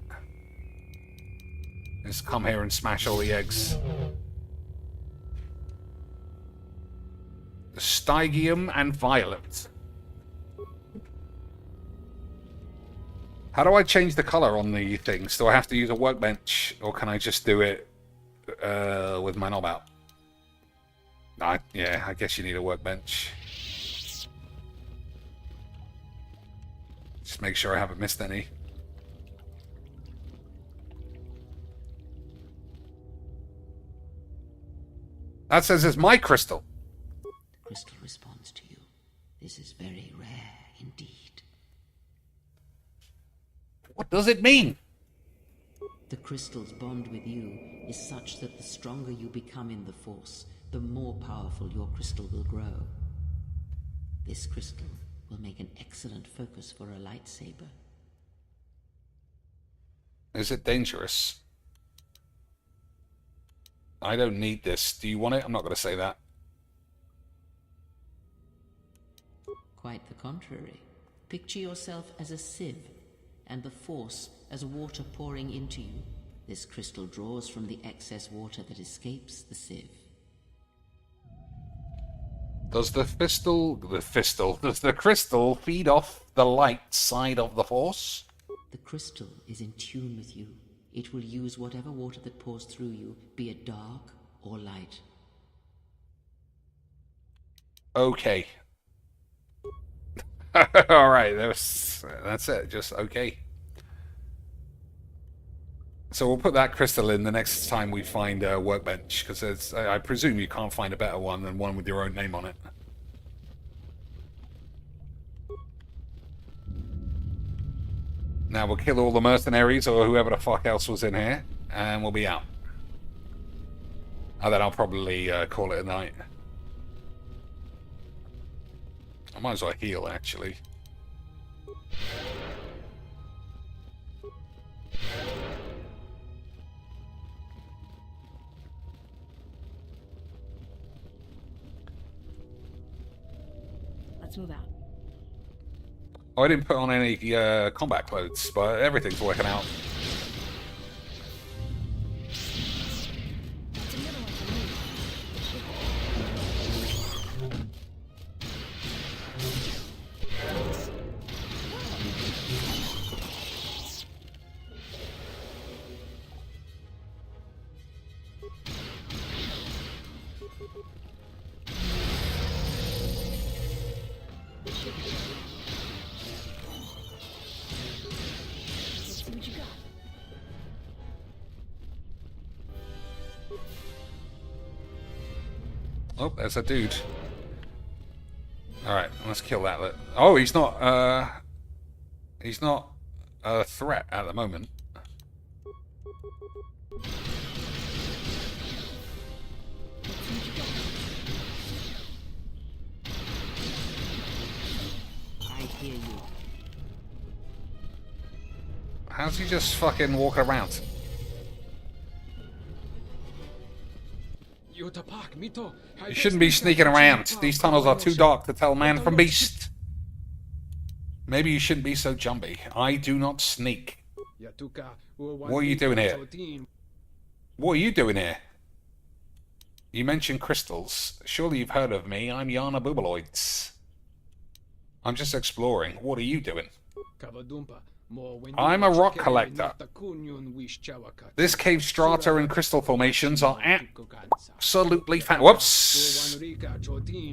Just come here and smash all the eggs. The Stygium and Violet. How do I change the color on the things? Do I have to use a workbench, or can I just do it with my knob out? Yeah, I guess you need a workbench. Just make sure I haven't missed any. That says it's my crystal. The crystal responds to you. This is very rare indeed. What does it mean? The crystal's bond with you is such that the stronger you become in the Force, the more powerful your crystal will grow. This crystal will make an excellent focus for a lightsaber. Is it dangerous? I don't need this. Do you want it? I'm not going to say that. Quite the contrary. Picture yourself as a sieve, and the Force as water pouring into you. This crystal draws from the excess water that escapes the sieve. Does the crystal feed off the light side of the Force? The crystal is in tune with you. It will use whatever water that pours through you, be it dark or light. Okay. Alright, that's it. Just okay. So we'll put that crystal in the next time we find a workbench, because I presume you can't find a better one than one with your own name on it. Now we'll kill all the mercenaries or whoever the fuck else was in here, and we'll be out. And then I'll probably call it a night. I might as well heal, actually. Let's move out. Oh, I didn't put on any combat clothes, but everything's working out. Oh, there's a dude. Alright, let's kill that. Oh, he's not a threat at the moment. I hear you. How's he just fucking walk around? You shouldn't be sneaking around. These tunnels are too dark to tell man from beast. Maybe you shouldn't be so jumpy. I do not sneak. What are you doing here? What are you doing here? You mentioned crystals. Surely you've heard of me. I'm Yana Boobaloids. I'm just exploring. What are you doing? I'm a rock collector. This cave strata and crystal formations are absolutely whoops!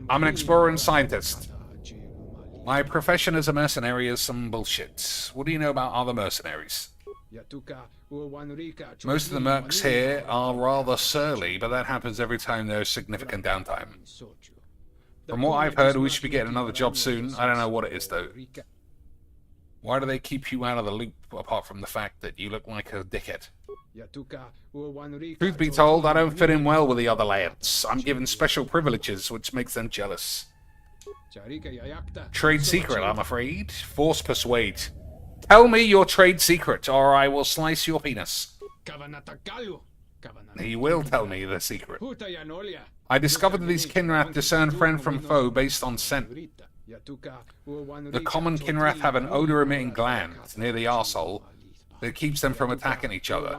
I'm an explorer and scientist. My profession as a mercenary is some bullshit. What do you know about other mercenaries? Most of the mercs here are rather surly, but that happens every time there's significant downtime. From what I've heard, we should be getting another job soon. I don't know what it is, though. Why do they keep you out of the loop, apart from the fact that you look like a dickhead? Truth be told, I don't fit in well with the other lads. I'm given special privileges, which makes them jealous. Trade secret, I'm afraid. Force persuade. Tell me your trade secret, or I will slice your penis. He will tell me the secret. I discovered that these Kinrath discern friend from foe based on scent. The common Kinrath have an odor-emitting gland near the arsehole that keeps them from attacking each other.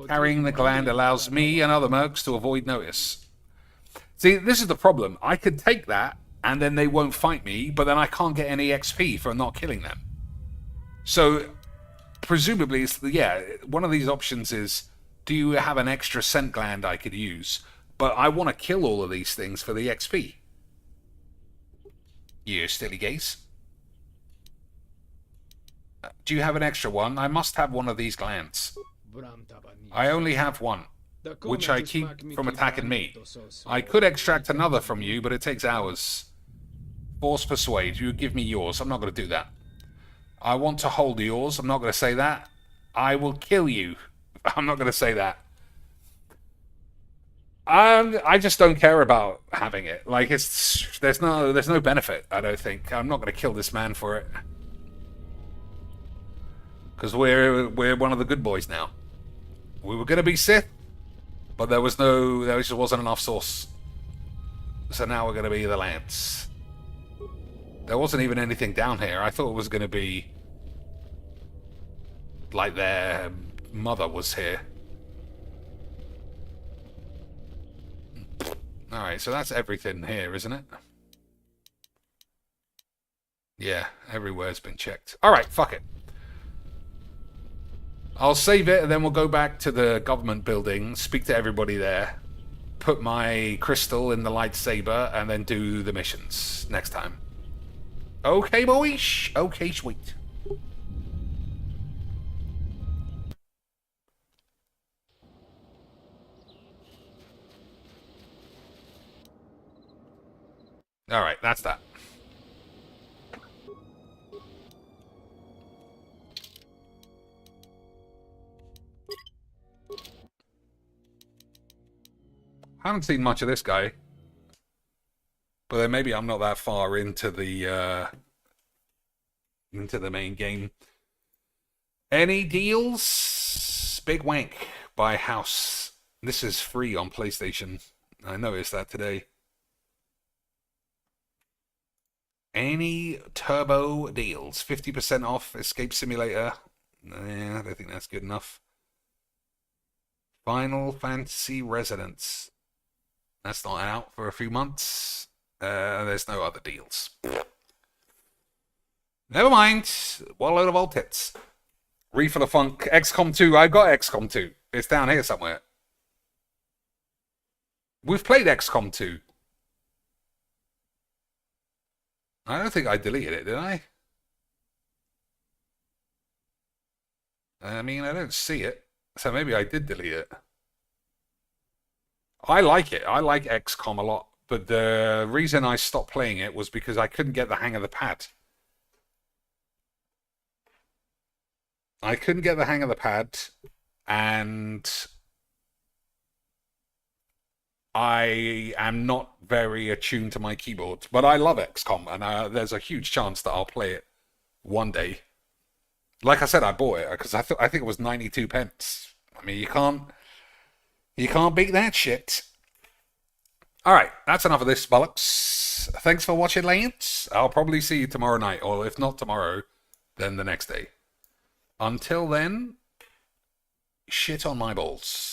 Carrying the gland allows me and other mercs to avoid notice. See, this is the problem. I could take that, and then they won't fight me, but then I can't get any XP for not killing them. So, presumably, one of these options is, do you have an extra scent gland I could use? But I want to kill all of these things for the XP. You silly gaze. Do you have an extra one? I must have one of these glands. I only have one, which I keep from attacking me. I could extract another from you, but it takes hours. Force persuade. You give me yours. I'm not going to do that. I want to hold yours. I'm not going to say that. I will kill you. I'm not going to say that. I just don't care about having it. Like, there's no benefit, I don't think. I'm not going to kill this man for it. Because we're one of the good boys now. We were going to be Sith, but there just wasn't enough sauce. So now we're going to be the Lance. There wasn't even anything down here. I thought it was going to be like their mother was here. Alright, so that's everything here, isn't it? Yeah, everywhere's been checked. Alright, fuck it. I'll save it, and then we'll go back to the government building, speak to everybody there, put my crystal in the lightsaber, and then do the missions next time. Okay, boys. Okay, sweet. Alright, that's that. I haven't seen much of this guy. But then maybe I'm not that far into the main game. Any deals? Big Wank by House. This is free on PlayStation. I noticed that today. Any turbo deals? 50% off Escape Simulator. Nah, I don't think that's good enough. Final Fantasy Residence. That's not out for a few months. There's no other deals. Never mind. What a load of old tits. Refill of Funk. XCOM 2. I've got XCOM 2. It's down here somewhere. We've played XCOM 2. I don't think I deleted it, did I? I mean, I don't see it. So maybe I did delete it. I like it. I like XCOM a lot. But the reason I stopped playing it was because I couldn't get the hang of the pad. I couldn't get the hang of the pad. And I am not very attuned to my keyboard. But I love XCOM. And there's a huge chance that I'll play it one day. Like I said, I bought it because I think it was 92 pence. I mean, you can't beat that shit. Alright, that's enough of this, bollocks. Thanks for watching, lads. I'll probably see you tomorrow night, or if not tomorrow, then the next day. Until then, shit on my balls.